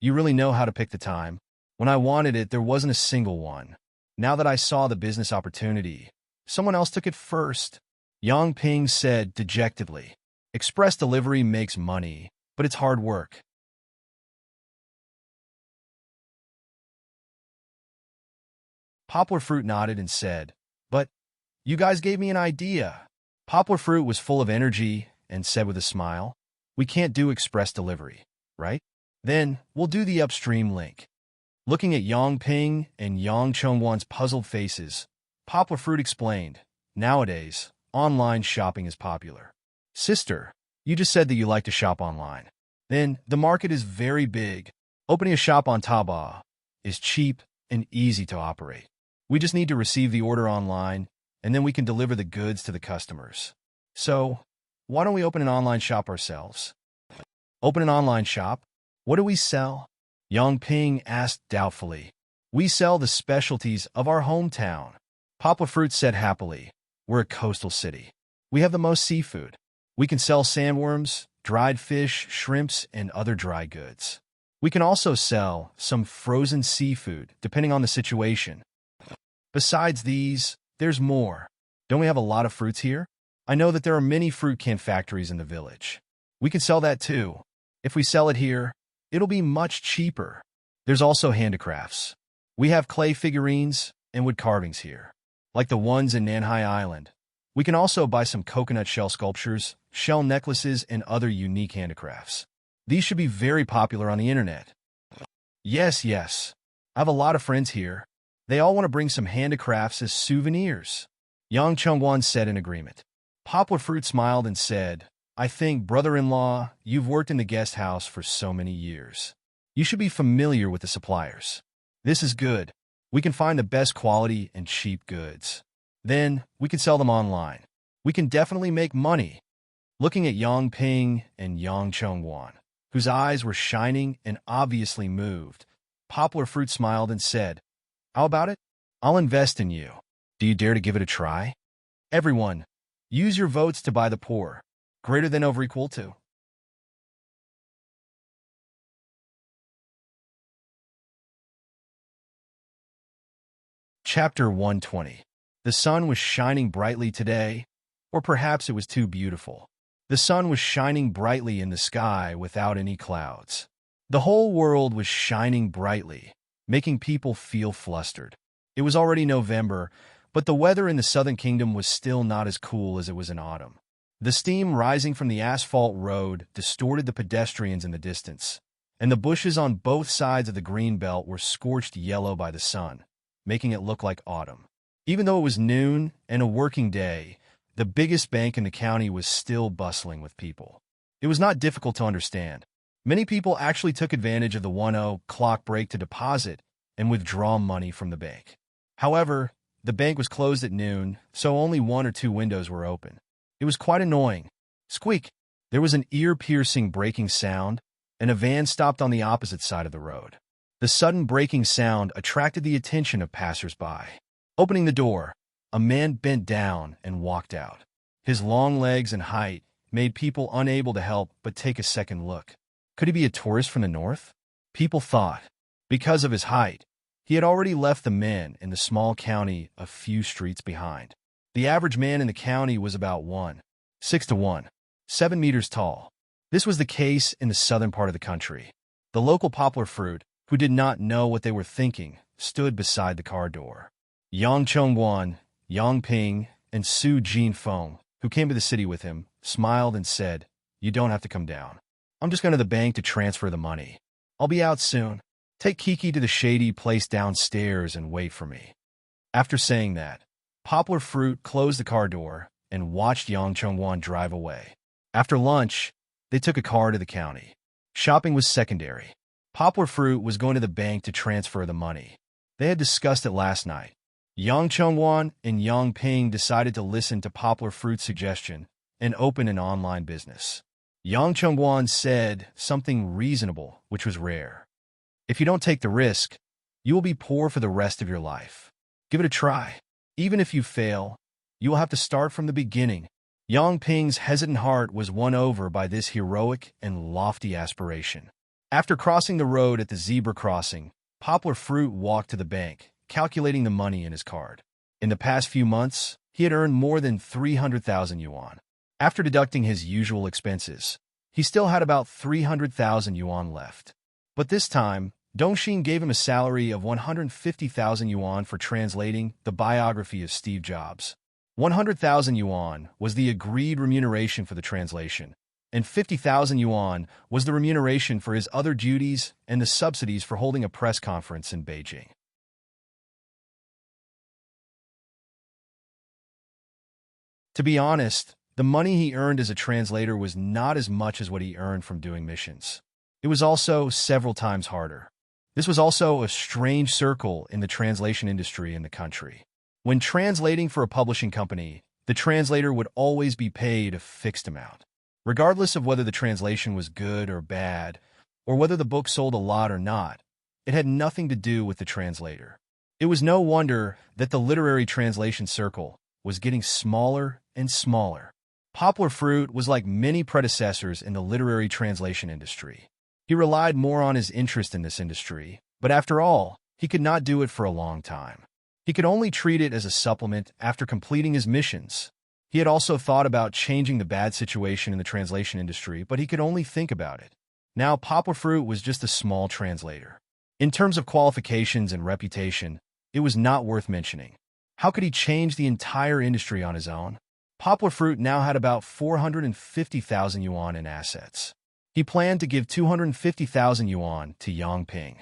You really know how to pick the time. When I wanted it, there wasn't a single one. Now that I saw the business opportunity, someone else took it first. Yang Ping said dejectedly, Express delivery makes money, but it's hard work. Poplar Fruit nodded and said, But you guys gave me an idea. Poplar Fruit was full of energy and said with a smile, We can't do express delivery, right? Then we'll do the upstream link. Looking at Yang Ping and Yang Chengwan's puzzled faces, Poplar Fruit explained, Nowadays, online shopping is popular. Sister, you just said that you like to shop online. Then the market is very big. Opening a shop on Taobao is cheap and easy to operate. We just need to receive the order online, and then we can deliver the goods to the customers. So, why don't we open an online shop ourselves? Open an online shop? What do we sell? Yang Ping asked doubtfully. We sell the specialties of our hometown. Poplar Fruit said happily. We're a coastal city. We have the most seafood. We can sell sandworms, dried fish, shrimps, and other dry goods. We can also sell some frozen seafood, depending on the situation. Besides these, there's more. Don't we have a lot of fruits here? I know that there are many fruit can factories in the village. We can sell that too. If we sell it here, it'll be much cheaper. There's also handicrafts. We have clay figurines and wood carvings here, like the ones in Nanhai Island. We can also buy some coconut shell sculptures, shell necklaces, and other unique handicrafts. These should be very popular on the internet. Yes. I have a lot of friends here. They all want to bring some handicrafts as souvenirs. Yang Chengwan said in agreement. Poplar Fruit smiled and said, I think, brother-in-law, you've worked in the guest house for so many years. You should be familiar with the suppliers. This is good. We can find the best quality and cheap goods. Then, we can sell them online. We can definitely make money. Looking at Yang Ping and Yang Chengwan, whose eyes were shining and obviously moved, Poplar Fruit smiled and said, How about it? I'll invest in you. Do you dare to give it a try? Everyone, use your votes to buy the poor. Greater than over equal to. Chapter 120. The sun was shining brightly today, or perhaps it was too beautiful. The sun was shining brightly in the sky without any clouds. The whole world was shining brightly, making people feel flustered. It was already November, but the weather in the Southern Kingdom was still not as cool as it was in autumn. The steam rising from the asphalt road distorted the pedestrians in the distance, and the bushes on both sides of the green belt were scorched yellow by the sun, making it look like autumn. Even though it was noon and a working day, the biggest bank in the county was still bustling with people. It was not difficult to understand. Many people actually took advantage of the 1 o'clock break to deposit and withdraw money from the bank. However, the bank was closed at noon, so only 1 or 2 windows were open. It was quite annoying. Squeak! There was an ear-piercing braking sound, and a van stopped on the opposite side of the road. The sudden braking sound attracted the attention of passers-by. Opening the door, a man bent down and walked out. His long legs and height made people unable to help but take a second look. Could he be a tourist from the north? People thought. Because of his height, he had already left the men in the small county a few streets behind. The average man in the county was about 1.6 to 1.7 meters tall. This was the case in the southern part of the country. The local poplar fruit, who did not know what they were thinking, stood beside the car door. Yang Chongguan, Yang Ping, and Su Jinfeng, who came to the city with him, smiled and said, "You don't have to come down. I'm just going to the bank to transfer the money. I'll be out soon. Take Kiki to the shady place downstairs and wait for me." After saying that, Poplar Fruit closed the car door and watched Yang Chongguan drive away. After lunch, they took a car to the county. Shopping was secondary. Poplar Fruit was going to the bank to transfer the money. They had discussed it last night. Yang Chongguan and Yang Ping decided to listen to Poplar Fruit's suggestion and open an online business. Yang Chongguan said something reasonable, which was rare. "If you don't take the risk, you will be poor for the rest of your life. Give it a try. Even if you fail, you will have to start from the beginning." Yang Ping's hesitant heart was won over by this heroic and lofty aspiration. After crossing the road at the zebra crossing, Poplar Fruit walked to the bank, calculating the money in his card. In the past few months, he had earned more than 300,000 yuan. After deducting his usual expenses, he still had about 300,000 yuan left. But this time, Dongxin gave him a salary of 150,000 yuan for translating the biography of Steve Jobs. 100,000 yuan was the agreed remuneration for the translation, and 50,000 yuan was the remuneration for his other duties and the subsidies for holding a press conference in Beijing. To be honest, the money he earned as a translator was not as much as what he earned from doing missions. It was also several times harder. This was also a strange circle in the translation industry in the country. When translating for a publishing company, the translator would always be paid a fixed amount. Regardless of whether the translation was good or bad, or whether the book sold a lot or not, it had nothing to do with the translator. It was no wonder that the literary translation circle was getting smaller and smaller. Poplar Fruit was like many predecessors in the literary translation industry. He relied more on his interest in this industry, but after all, he could not do it for a long time. He could only treat it as a supplement after completing his missions. He had also thought about changing the bad situation in the translation industry, but he could only think about it. Now, Poplar Fruit was just a small translator. In terms of qualifications and reputation, it was not worth mentioning. How could he change the entire industry on his own? Poplar Fruit now had about 450,000 yuan in assets. He planned to give 250,000 yuan to Yang Ping.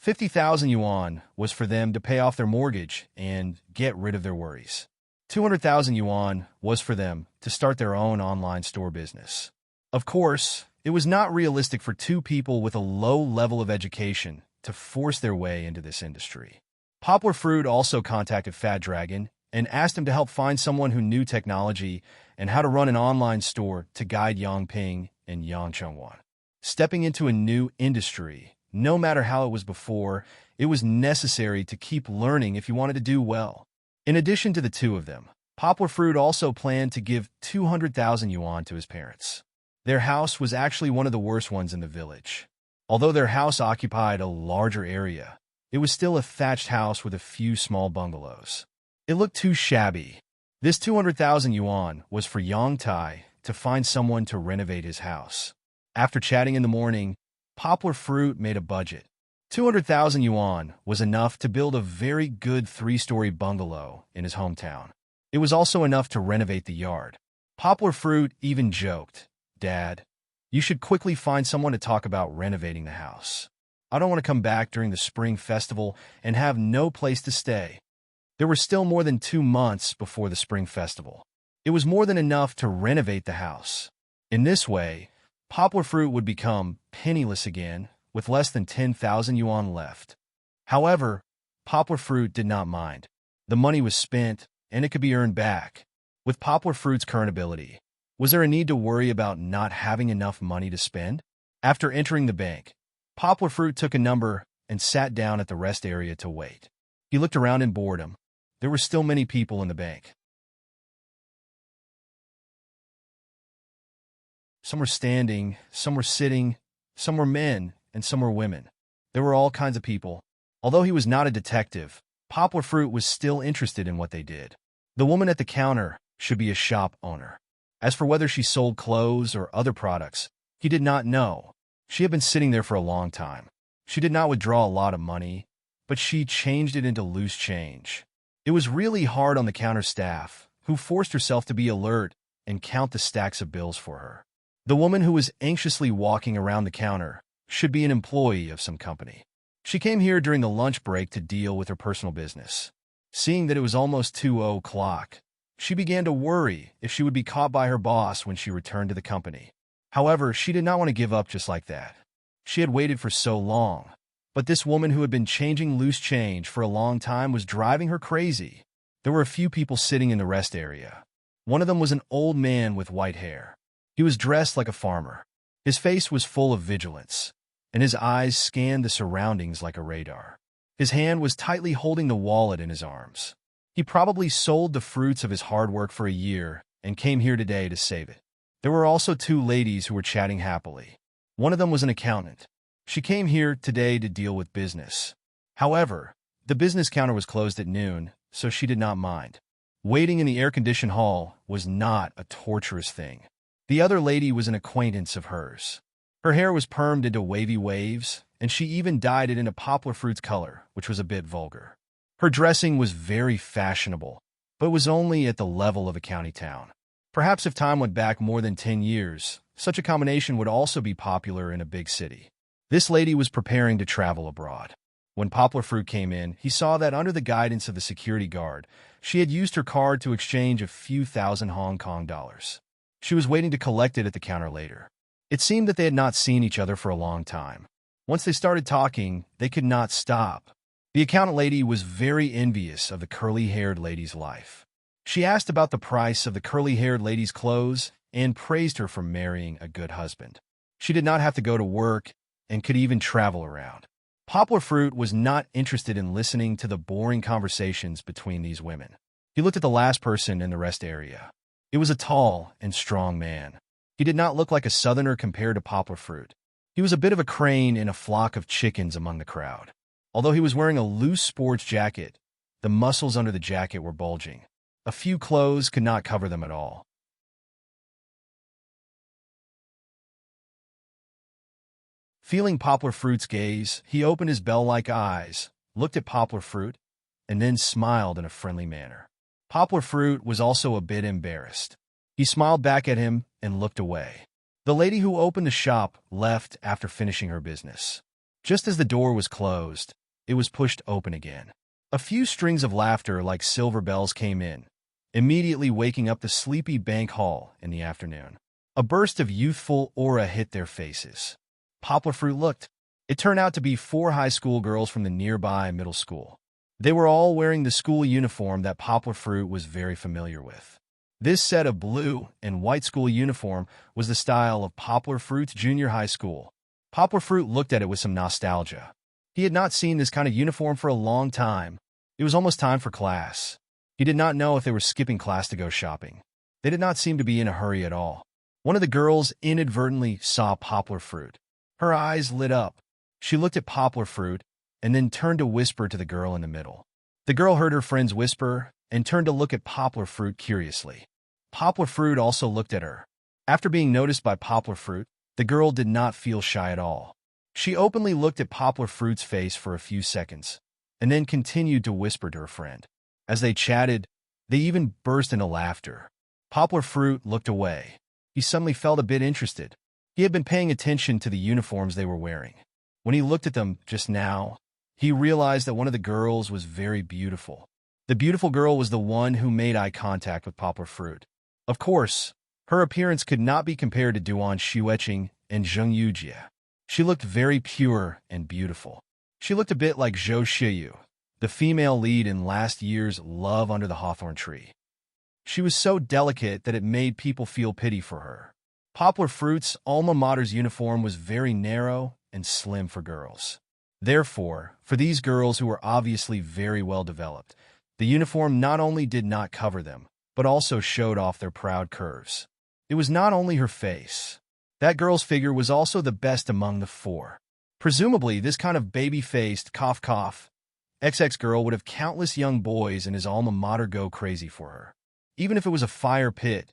50,000 yuan was for them to pay off their mortgage and get rid of their worries. 200,000 yuan was for them to start their own online store business. Of course, it was not realistic for two people with a low level of education to force their way into this industry. Poplar Fruit also contacted Fat Dragon and asked him to help find someone who knew technology and how to run an online store to guide Yang Ping and Yang Chongguan. Stepping into a new industry, no matter how it was before, it was necessary to keep learning if you wanted to do well. In addition to the two of them, Poplar Fruit also planned to give 200,000 yuan to his parents. Their house was actually one of the worst ones in the village. Although their house occupied a larger area, it was still a thatched house with a few small bungalows. It looked too shabby. This 200,000 yuan was for Yang Tai to find someone to renovate his house. After chatting in the morning, Poplar Fruit made a budget. 200,000 yuan was enough to build a very good 3-story bungalow in his hometown. It was also enough to renovate the yard. Poplar Fruit even joked, "Dad, you should quickly find someone to talk about renovating the house. I don't want to come back during the Spring Festival and have no place to stay." There were still more than 2 months before the Spring Festival. It was more than enough to renovate the house. In this way, Poplar fruit would become penniless again, with less than 10,000 yuan left. However, poplar fruit did not mind. The money was spent, and it could be earned back. With poplar fruit's current ability, was there a need to worry about not having enough money to spend? After entering the bank, poplar fruit took a number and sat down at the rest area to wait. He looked around in boredom. There were still many people in the bank. Some were standing, some were sitting, some were men, and some were women. There were all kinds of people. Although he was not a detective, poplar fruit was still interested in what they did. The woman at the counter should be a shop owner. As for whether she sold clothes or other products, he did not know. She had been sitting there for a long time. She did not withdraw a lot of money, but she changed it into loose change. It was really hard on the counter staff, who forced herself to be alert and count the stacks of bills for her. The woman who was anxiously walking around the counter should be an employee of some company. She came here during the lunch break to deal with her personal business. Seeing that it was almost 2 o'clock, she began to worry if she would be caught by her boss when she returned to the company. However, she did not want to give up just like that. She had waited for so long, but this woman who had been changing loose change for a long time was driving her crazy. There were a few people sitting in the rest area. One of them was an old man with white hair. He was dressed like a farmer. His face was full of vigilance, and his eyes scanned the surroundings like a radar. His hand was tightly holding the wallet in his arms. He probably sold the fruits of his hard work for a year and came here today to save it. There were also two ladies who were chatting happily. One of them was an accountant. She came here today to deal with business. However, the business counter was closed at noon, so she did not mind. Waiting in the air-conditioned hall was not a torturous thing. The other lady was an acquaintance of hers. Her hair was permed into wavy waves, and she even dyed it in a poplar fruit's color, which was a bit vulgar. Her dressing was very fashionable, but was only at the level of a county town. Perhaps if time went back more than 10 years, such a combination would also be popular in a big city. This lady was preparing to travel abroad. When poplar fruit came in, he saw that under the guidance of the security guard, she had used her card to exchange a few thousand Hong Kong dollars. She was waiting to collect it at the counter later. It seemed that they had not seen each other for a long time. Once they started talking, they could not stop. The accountant lady was very envious of the curly-haired lady's life. She asked about the price of the curly-haired lady's clothes and praised her for marrying a good husband. She did not have to go to work and could even travel around. Poplar fruit was not interested in listening to the boring conversations between these women. He looked at the last person in the rest area. It was a tall and strong man. He did not look like a southerner compared to poplar fruit. He was a bit of a crane in a flock of chickens among the crowd. Although he was wearing a loose sports jacket, the muscles under the jacket were bulging. A few clothes could not cover them at all. Feeling poplar fruit's gaze, he opened his bell-like eyes, looked at poplar fruit, and then smiled in a friendly manner. Poplar fruit was also a bit embarrassed. He smiled back at him and looked away. The lady who opened the shop left after finishing her business. Just as the door was closed, it was pushed open again. A few strings of laughter like silver bells came in, immediately waking up the sleepy bank hall in the afternoon. A burst of youthful aura hit their faces. Poplar fruit looked. It turned out to be 4 high school girls from the nearby middle school. They were all wearing the school uniform that poplar fruit was very familiar with. This set of blue and white school uniform was the style of poplar fruit's junior high school. Poplar fruit looked at it with some nostalgia. He had not seen this kind of uniform for a long time. It was almost time for class. He did not know if they were skipping class to go shopping. They did not seem to be in a hurry at all. One of the girls inadvertently saw poplar fruit. Her eyes lit up. She looked at poplar fruit and then turned to whisper to the girl in the middle. The girl heard her friends whisper and turned to look at poplar fruit curiously. Poplar fruit also looked at her. After being noticed by poplar fruit, the girl did not feel shy at all. She openly looked at poplar fruit's face for a few seconds, and then continued to whisper to her friend. As they chatted, they even burst into laughter. Poplar fruit looked away. He suddenly felt a bit interested. He had been paying attention to the uniforms they were wearing. When he looked at them just now, he realized that one of the girls was very beautiful. The beautiful girl was the one who made eye contact with poplar fruit. Of course, her appearance could not be compared to Duan Xueqing and Zheng Yujie. She looked very pure and beautiful. She looked a bit like Zhou Shiyu, the female lead in last year's Love Under the Hawthorn Tree. She was so delicate that it made people feel pity for her. Poplar Fruit's alma mater's uniform was very narrow and slim for girls. Therefore, for these girls who were obviously very well developed, the uniform not only did not cover them, but also showed off their proud curves. It was not only her face. That girl's figure was also the best among the four. Presumably, this kind of baby-faced, cough, XX girl would have countless young boys in his alma mater go crazy for her. Even if it was a fire pit,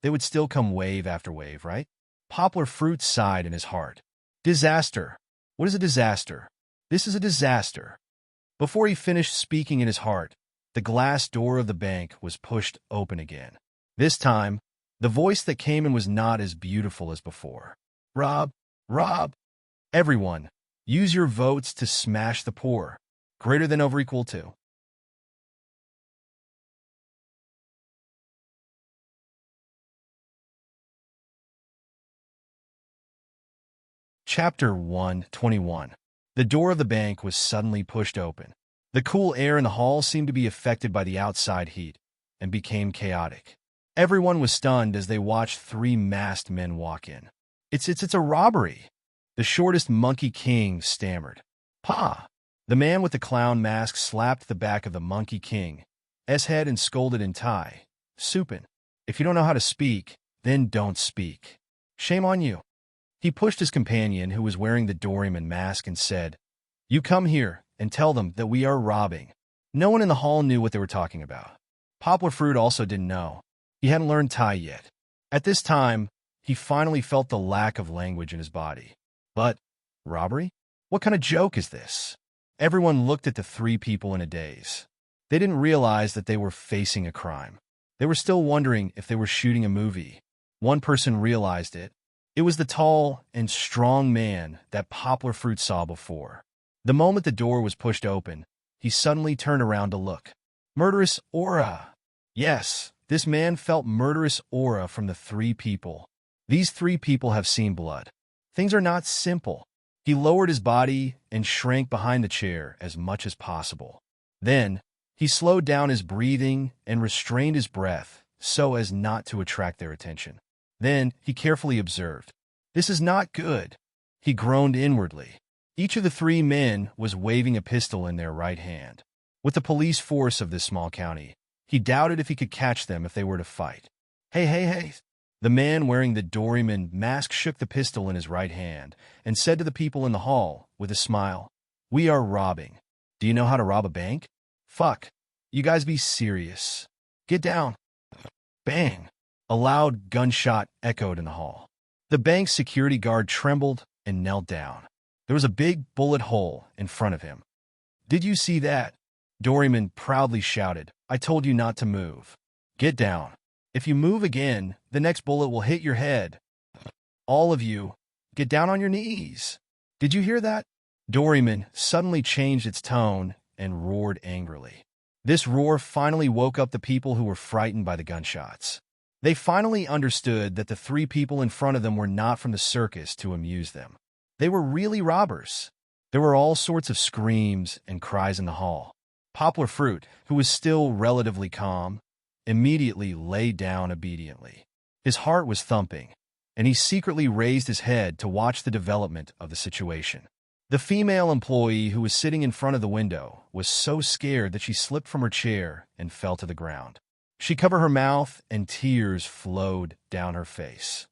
they would still come wave after wave, right? Poplar Fruit sighed in his heart. Disaster. What is a disaster? This is a disaster. Before he finished speaking in his heart, the glass door of the bank was pushed open again. This time, the voice that came in was not as beautiful as before. Rob! Everyone, use your votes to smash the pour. Greater than over equal to. Chapter 121. The door of the bank was suddenly pushed open. The cool air in the hall seemed to be affected by the outside heat and became chaotic. Everyone was stunned as they watched three masked men walk in. It's a robbery. The shortest Monkey King stammered. Pa! The man with the clown mask slapped the back of the Monkey King's head and scolded in Thai. Supin. If you don't know how to speak, then don't speak. Shame on you. He pushed his companion, who was wearing the Doraemon mask, and said, You come here and tell them that we are robbing. No one in the hall knew what they were talking about. Poplar Fruit also didn't know. He hadn't learned Thai yet. At this time, he finally felt the lack of language in his body. But, robbery? What kind of joke is this? Everyone looked at the three people in a daze. They didn't realize that they were facing a crime. They were still wondering if they were shooting a movie. One person realized it. It was the tall and strong man that Poplar Fruit saw before. The moment the door was pushed open, he suddenly turned around to look. Murderous aura! Yes, this man felt murderous aura from the three people. These three people have seen blood. Things are not simple. He lowered his body and shrank behind the chair as much as possible. Then, he slowed down his breathing and restrained his breath so as not to attract their attention. Then, he carefully observed. This is not good. He groaned inwardly. Each of the three men was waving a pistol in their right hand. With the police force of this small county, he doubted if he could catch them if they were to fight. Hey. The man wearing the Doraemon mask shook the pistol in his right hand and said to the people in the hall, with a smile, We are robbing. Do you know how to rob a bank? Fuck. You guys be serious. Get down. Bang. A loud gunshot echoed in the hall. The bank's security guard trembled and knelt down. There was a big bullet hole in front of him. Did you see that? Doraemon proudly shouted, I told you not to move. Get down. If you move again, the next bullet will hit your head. All of you, get down on your knees. Did you hear that? Doraemon suddenly changed its tone and roared angrily. This roar finally woke up the people who were frightened by the gunshots. They finally understood that the three people in front of them were not from the circus to amuse them. They were really robbers. There were all sorts of screams and cries in the hall. Poplar Fruit, who was still relatively calm, immediately lay down obediently. His heart was thumping, and he secretly raised his head to watch the development of the situation. The female employee who was sitting in front of the window was so scared that she slipped from her chair and fell to the ground. She covered her mouth, and tears flowed down her face.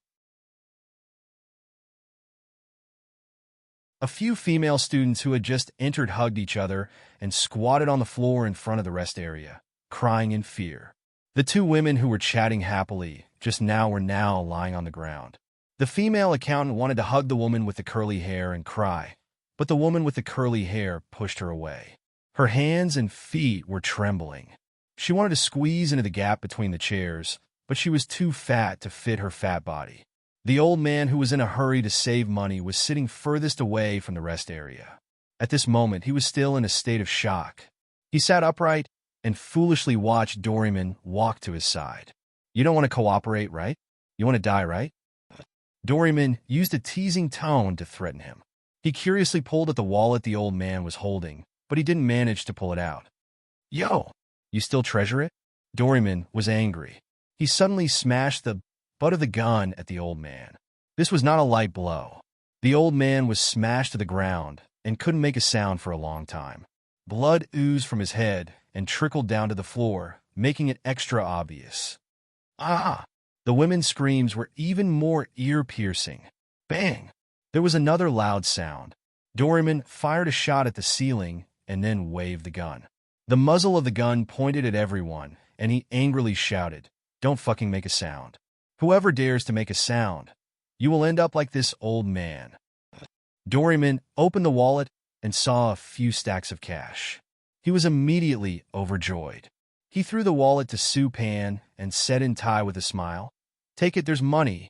A few female students who had just entered hugged each other and squatted on the floor in front of the rest area, crying in fear. The two women who were chatting happily just now were now lying on the ground. The female accountant wanted to hug the woman with the curly hair and cry, but the woman with the curly hair pushed her away. Her hands and feet were trembling. She wanted to squeeze into the gap between the chairs, but she was too fat to fit her fat body. The old man, who was in a hurry to save money, was sitting furthest away from the rest area. At this moment, he was still in a state of shock. He sat upright and foolishly watched Doraemon walk to his side. You don't want to cooperate, right? You want to die, right? Doryman used a teasing tone to threaten him. He curiously pulled at the wallet the old man was holding, but he didn't manage to pull it out. Yo, you still treasure it? Doryman was angry. He suddenly smashed the butt of the gun at the old man. This was not a light blow. The old man was smashed to the ground and couldn't make a sound for a long time. Blood oozed from his head and trickled down to the floor, making it extra obvious. Ah! The women's screams were even more ear-piercing. Bang! There was another loud sound. Doryman fired a shot at the ceiling and then waved the gun. The muzzle of the gun pointed at everyone, and he angrily shouted, "Don't fucking make a sound. Whoever dares to make a sound, you will end up like this old man." Doryman opened the wallet and saw a few stacks of cash. He was immediately overjoyed. He threw the wallet to Su Pan and said in Thai with a smile, "Take it, there's money.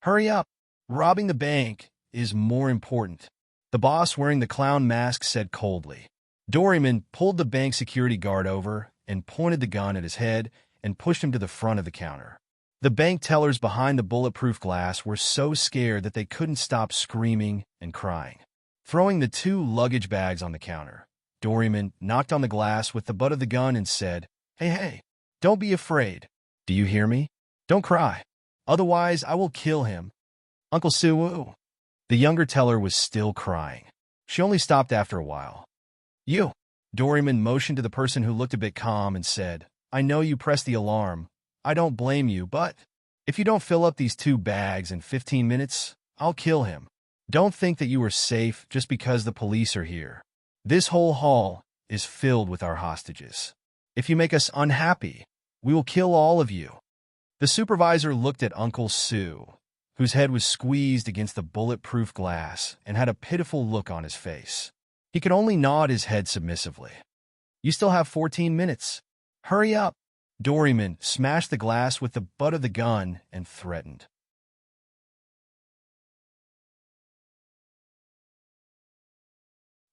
Hurry up. Robbing the bank is more important." The boss wearing the clown mask said coldly. Doryman pulled the bank security guard over and pointed the gun at his head and pushed him to the front of the counter. The bank tellers behind the bulletproof glass were so scared that they couldn't stop screaming and crying. Throwing the 2 luggage bags on the counter, Doryman knocked on the glass with the butt of the gun and said, Hey, don't be afraid. Do you hear me? Don't cry. Otherwise, I will kill him. Uncle Suwu." The younger teller was still crying. She only stopped after a while. "You." Doryman motioned to the person who looked a bit calm and said, "I know you pressed the alarm. I don't blame you, but if you don't fill up these 2 bags in 15 minutes, I'll kill him. Don't think that you are safe just because the police are here. This whole hall is filled with our hostages. If you make us unhappy, we will kill all of you." The supervisor looked at Uncle Su, whose head was squeezed against the bulletproof glass and had a pitiful look on his face. He could only nod his head submissively. "You still have 14 minutes. Hurry up." Doryman smashed the glass with the butt of the gun and threatened.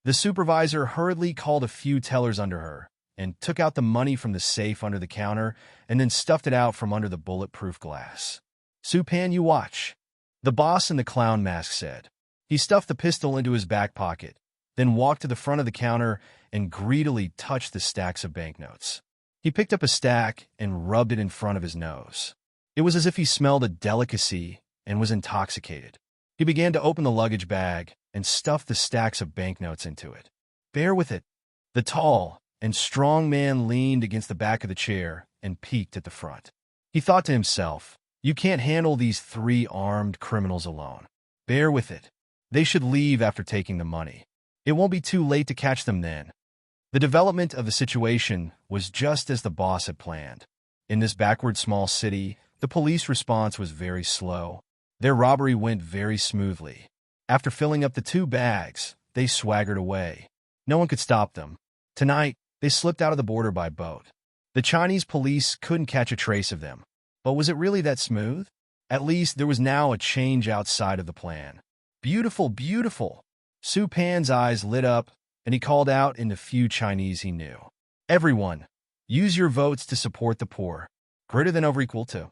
The supervisor hurriedly called a few tellers under her and took out the money from the safe under the counter and then stuffed it out from under the bulletproof glass. "Su Pan, you watch," the boss in the clown mask said. He stuffed the pistol into his back pocket, then walked to the front of the counter and greedily touched the stacks of banknotes. He picked up a stack and rubbed it in front of his nose. It was as if he smelled a delicacy and was intoxicated. He began to open the luggage bag and stuffed the stacks of banknotes into it. "Bear with it." The tall and strong man leaned against the back of the chair and peeked at the front. He thought to himself, "You can't handle these 3 armed criminals alone. Bear with it. They should leave after taking the money. It won't be too late to catch them then." The development of the situation was just as the boss had planned. In this backward small city, the police response was very slow. Their robbery went very smoothly. After filling up the 2 bags, they swaggered away. No one could stop them. Tonight, they slipped out of the border by boat. The Chinese police couldn't catch a trace of them. But was it really that smooth? At least there was now a change outside of the plan. "Beautiful, beautiful." Su Pan's eyes lit up, and he called out in the few Chinese he knew. "Everyone, use your votes to support the poor. Greater than or equal to."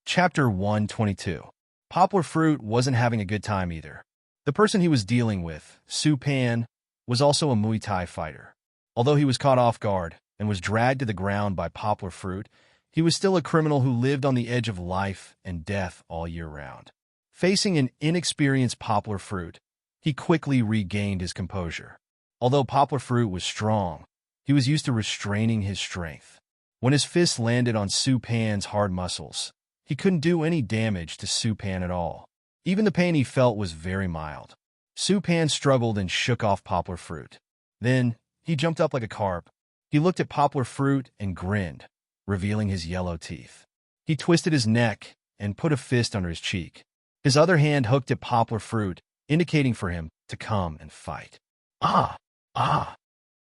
Chapter 122. Poplar Fruit wasn't having a good time either. The person he was dealing with, Su Pan, was also a Muay Thai fighter. Although he was caught off guard and was dragged to the ground by Poplar Fruit, he was still a criminal who lived on the edge of life and death all year round. Facing an inexperienced Poplar Fruit, he quickly regained his composure. Although Poplar Fruit was strong, he was used to restraining his strength. When his fists landed on Su Pan's hard muscles, he couldn't do any damage to Su Pan at all. Even the pain he felt was very mild. Su Pan struggled and shook off Poplar Fruit. Then, he jumped up like a carp. He looked at Poplar Fruit and grinned, revealing his yellow teeth. He twisted his neck and put a fist under his cheek. His other hand hooked at Poplar Fruit, indicating for him to come and fight. Ah! Ah!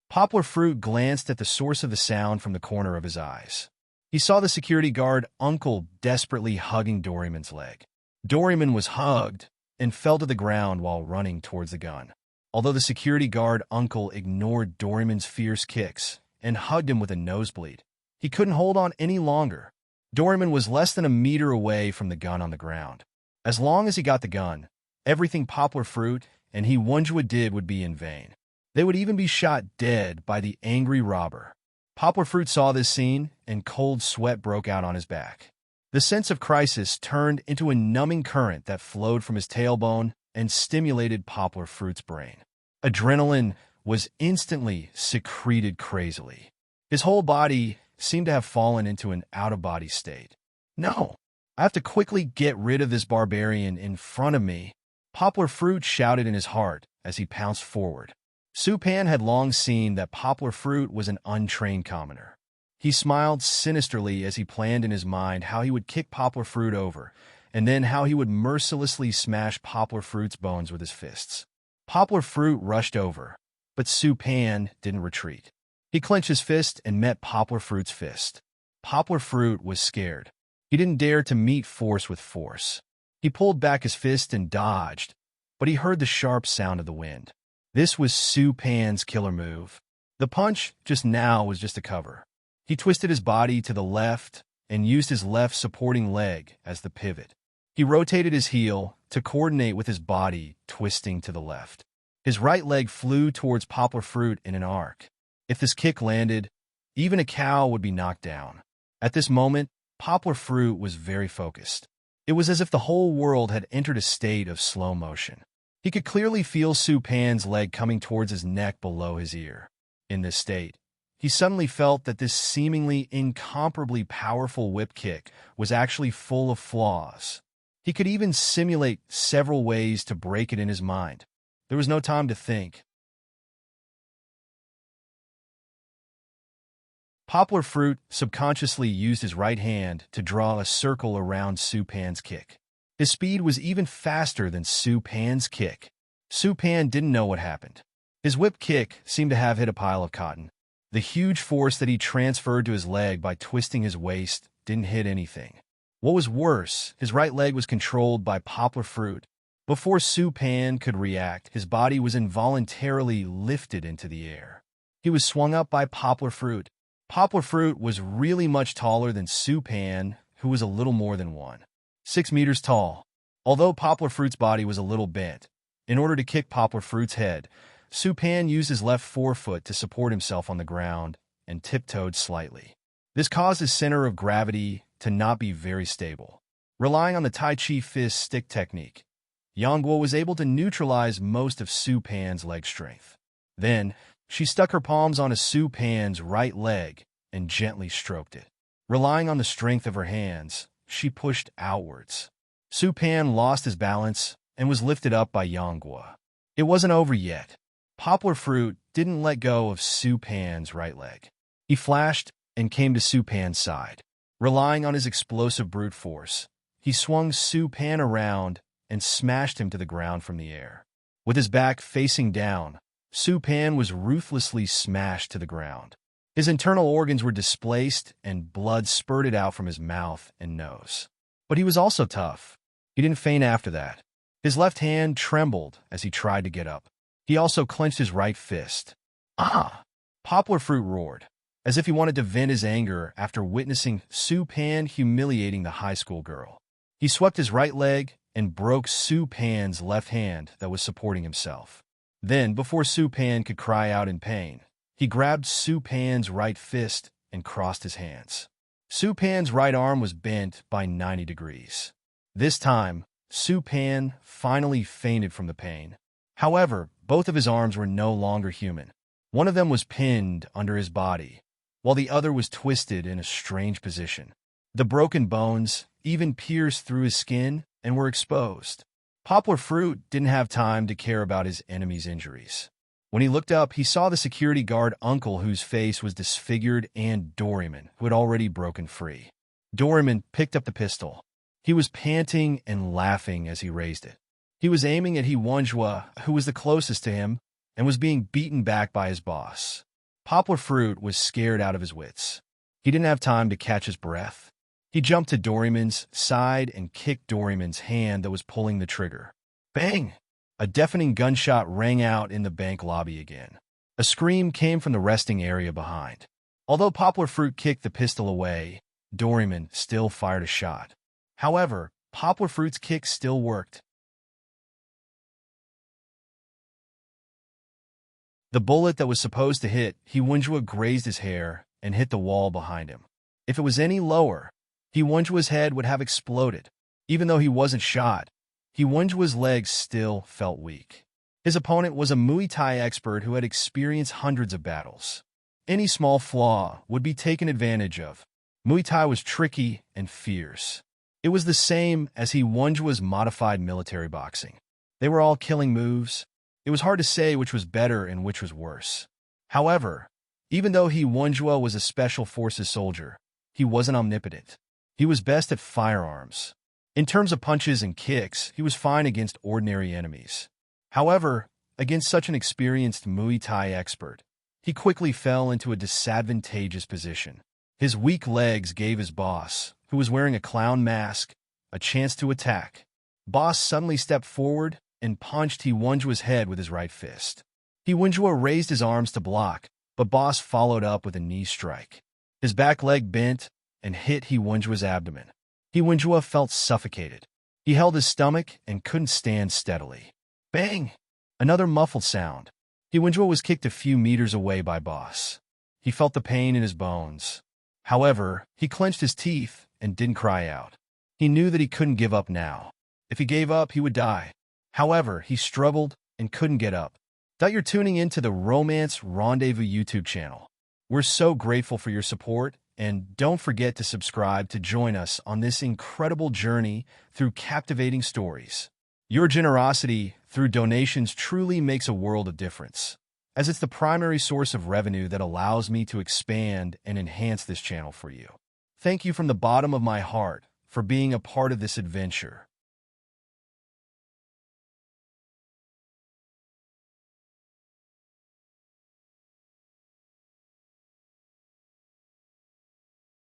Poplar Fruit glanced at the source of the sound from the corner of his eyes. He saw the security guard Uncle desperately hugging Doryman's leg. Doryman was hugged and fell to the ground while running towards the gun. Although the security guard uncle ignored Doryman's fierce kicks and hugged him with a nosebleed, he couldn't hold on any longer. Doryman was less than a meter away from the gun on the ground. As long as he got the gun, everything Poplar Fruit and he Wonjua did would be in vain. They would even be shot dead by the angry robber. Poplar Fruit saw this scene, and cold sweat broke out on his back. The sense of crisis turned into a numbing current that flowed from his tailbone and stimulated Poplar Fruit's brain. Adrenaline was instantly secreted crazily. His whole body seemed to have fallen into an out-of-body state. No, I have to quickly get rid of this barbarian in front of me, Poplar Fruit shouted in his heart as he pounced forward. Supan had long seen that Poplar Fruit was an untrained commoner. He smiled sinisterly as he planned in his mind how he would kick Poplar Fruit over, and then how he would mercilessly smash Poplar Fruit's bones with his fists. Poplar Fruit rushed over, but Supan didn't retreat. He clenched his fist and met Poplar Fruit's fist. Poplar Fruit was scared. He didn't dare to meet force with force. He pulled back his fist and dodged, but he heard the sharp sound of the wind. This was Supan's killer move. The punch just now was just a cover. He twisted his body to the left and used his left supporting leg as the pivot. He rotated his heel to coordinate with his body twisting to the left. His right leg flew towards Poplar Fruit in an arc. If this kick landed, even a cow would be knocked down. At this moment, Poplar Fruit was very focused. It was as if the whole world had entered a state of slow motion. He could clearly feel Supan's leg coming towards his neck below his ear. In this state, he suddenly felt that this seemingly incomparably powerful whip kick was actually full of flaws. He could even simulate several ways to break it in his mind. There was no time to think. Poplar Fruit subconsciously used his right hand to draw a circle around Supan's kick. His speed was even faster than Supan's kick. Supan didn't know what happened. His whip kick seemed to have hit a pile of cotton. The huge force that he transferred to his leg by twisting his waist didn't hit anything. What was worse, his right leg was controlled by Poplar Fruit. Before Supan could react, his body was involuntarily lifted into the air. He was swung up by Poplar Fruit. Poplar Fruit was really much taller than Supan, who was a little more than 6 meters tall. Although Poplar Fruit's body was a little bent, in order to kick Poplar Fruit's head, Supan used his left forefoot to support himself on the ground and tiptoed slightly. This caused his center of gravity to not be very stable. Relying on the Tai Chi fist stick technique, Yangguo was able to neutralize most of Supan's leg strength. Then, she stuck her palms onto Supan's right leg and gently stroked it. Relying on the strength of her hands, she pushed outwards. Supan lost his balance and was lifted up by Yangguo. It wasn't over yet. Poplar Fruit didn't let go of Supan's right leg. He flashed and came to Supan's side. Relying on his explosive brute force, he swung Supan around and smashed him to the ground from the air. With his back facing down, Supan was ruthlessly smashed to the ground. His internal organs were displaced and blood spurted out from his mouth and nose. But he was also tough. He didn't faint after that. His left hand trembled as he tried to get up. He also clenched his right fist. Ah! Poplar Fruit roared, as if he wanted to vent his anger after witnessing Supan humiliating the high school girl. He swept his right leg and broke Supan's left hand that was supporting himself. Then, before Supan could cry out in pain, he grabbed Supan's right fist and crossed his hands. Supan's right arm was bent by 90 degrees. This time, Supan finally fainted from the pain. However, both of his arms were no longer human. One of them was pinned under his body, while the other was twisted in a strange position. The broken bones even pierced through his skin and were exposed. Poplar Fruit didn't have time to care about his enemy's injuries. When he looked up, he saw the security guard uncle whose face was disfigured and Doryman, who had already broken free. Doryman picked up the pistol. He was panting and laughing as he raised it. He was aiming at Wonjua, who was the closest to him, and was being beaten back by his boss. Poplar Fruit was scared out of his wits. He didn't have time to catch his breath. He jumped to Doryman's side and kicked Doryman's hand that was pulling the trigger. Bang! A deafening gunshot rang out in the bank lobby again. A scream came from the resting area behind. Although Poplar Fruit kicked the pistol away, Doryman still fired a shot. However, Poplar Fruit's kick still worked. The bullet that was supposed to hit Hiwunjua grazed his hair and hit the wall behind him. If it was any lower, Hiwunjua's head would have exploded. Even though he wasn't shot, Hiwunjua's legs still felt weak. His opponent was a Muay Thai expert who had experienced hundreds of battles. Any small flaw would be taken advantage of. Muay Thai was tricky and fierce. It was the same as Hiwunjua's modified military boxing. They were all killing moves. It was hard to say which was better and which was worse. However, even though Hiwunjua was a special forces soldier, he wasn't omnipotent. He was best at firearms. In terms of punches and kicks, he was fine against ordinary enemies. However, against such an experienced Muay Thai expert, he quickly fell into a disadvantageous position. His weak legs gave his boss, who was wearing a clown mask, a chance to attack. Boss suddenly stepped forward and punched Hiwunjua's head with his right fist. Hiwunjua raised his arms to block, but Boss followed up with a knee strike. His back leg bent and hit Hiwunjua's abdomen. Hiwunjua felt suffocated. He held his stomach and couldn't stand steadily. Bang! Another muffled sound. Hiwunjua was kicked a few meters away by Boss. He felt the pain in his bones. However, he clenched his teeth and didn't cry out. He knew that he couldn't give up now. If he gave up, he would die. However, he struggled and couldn't get up. You're tuning into the Romance Rendezvous YouTube channel. We're so grateful for your support, and don't forget to subscribe to join us on this incredible journey through captivating stories. Your generosity through donations truly makes a world of difference, as it's the primary source of revenue that allows me to expand and enhance this channel for you. Thank you from the bottom of my heart for being a part of this adventure.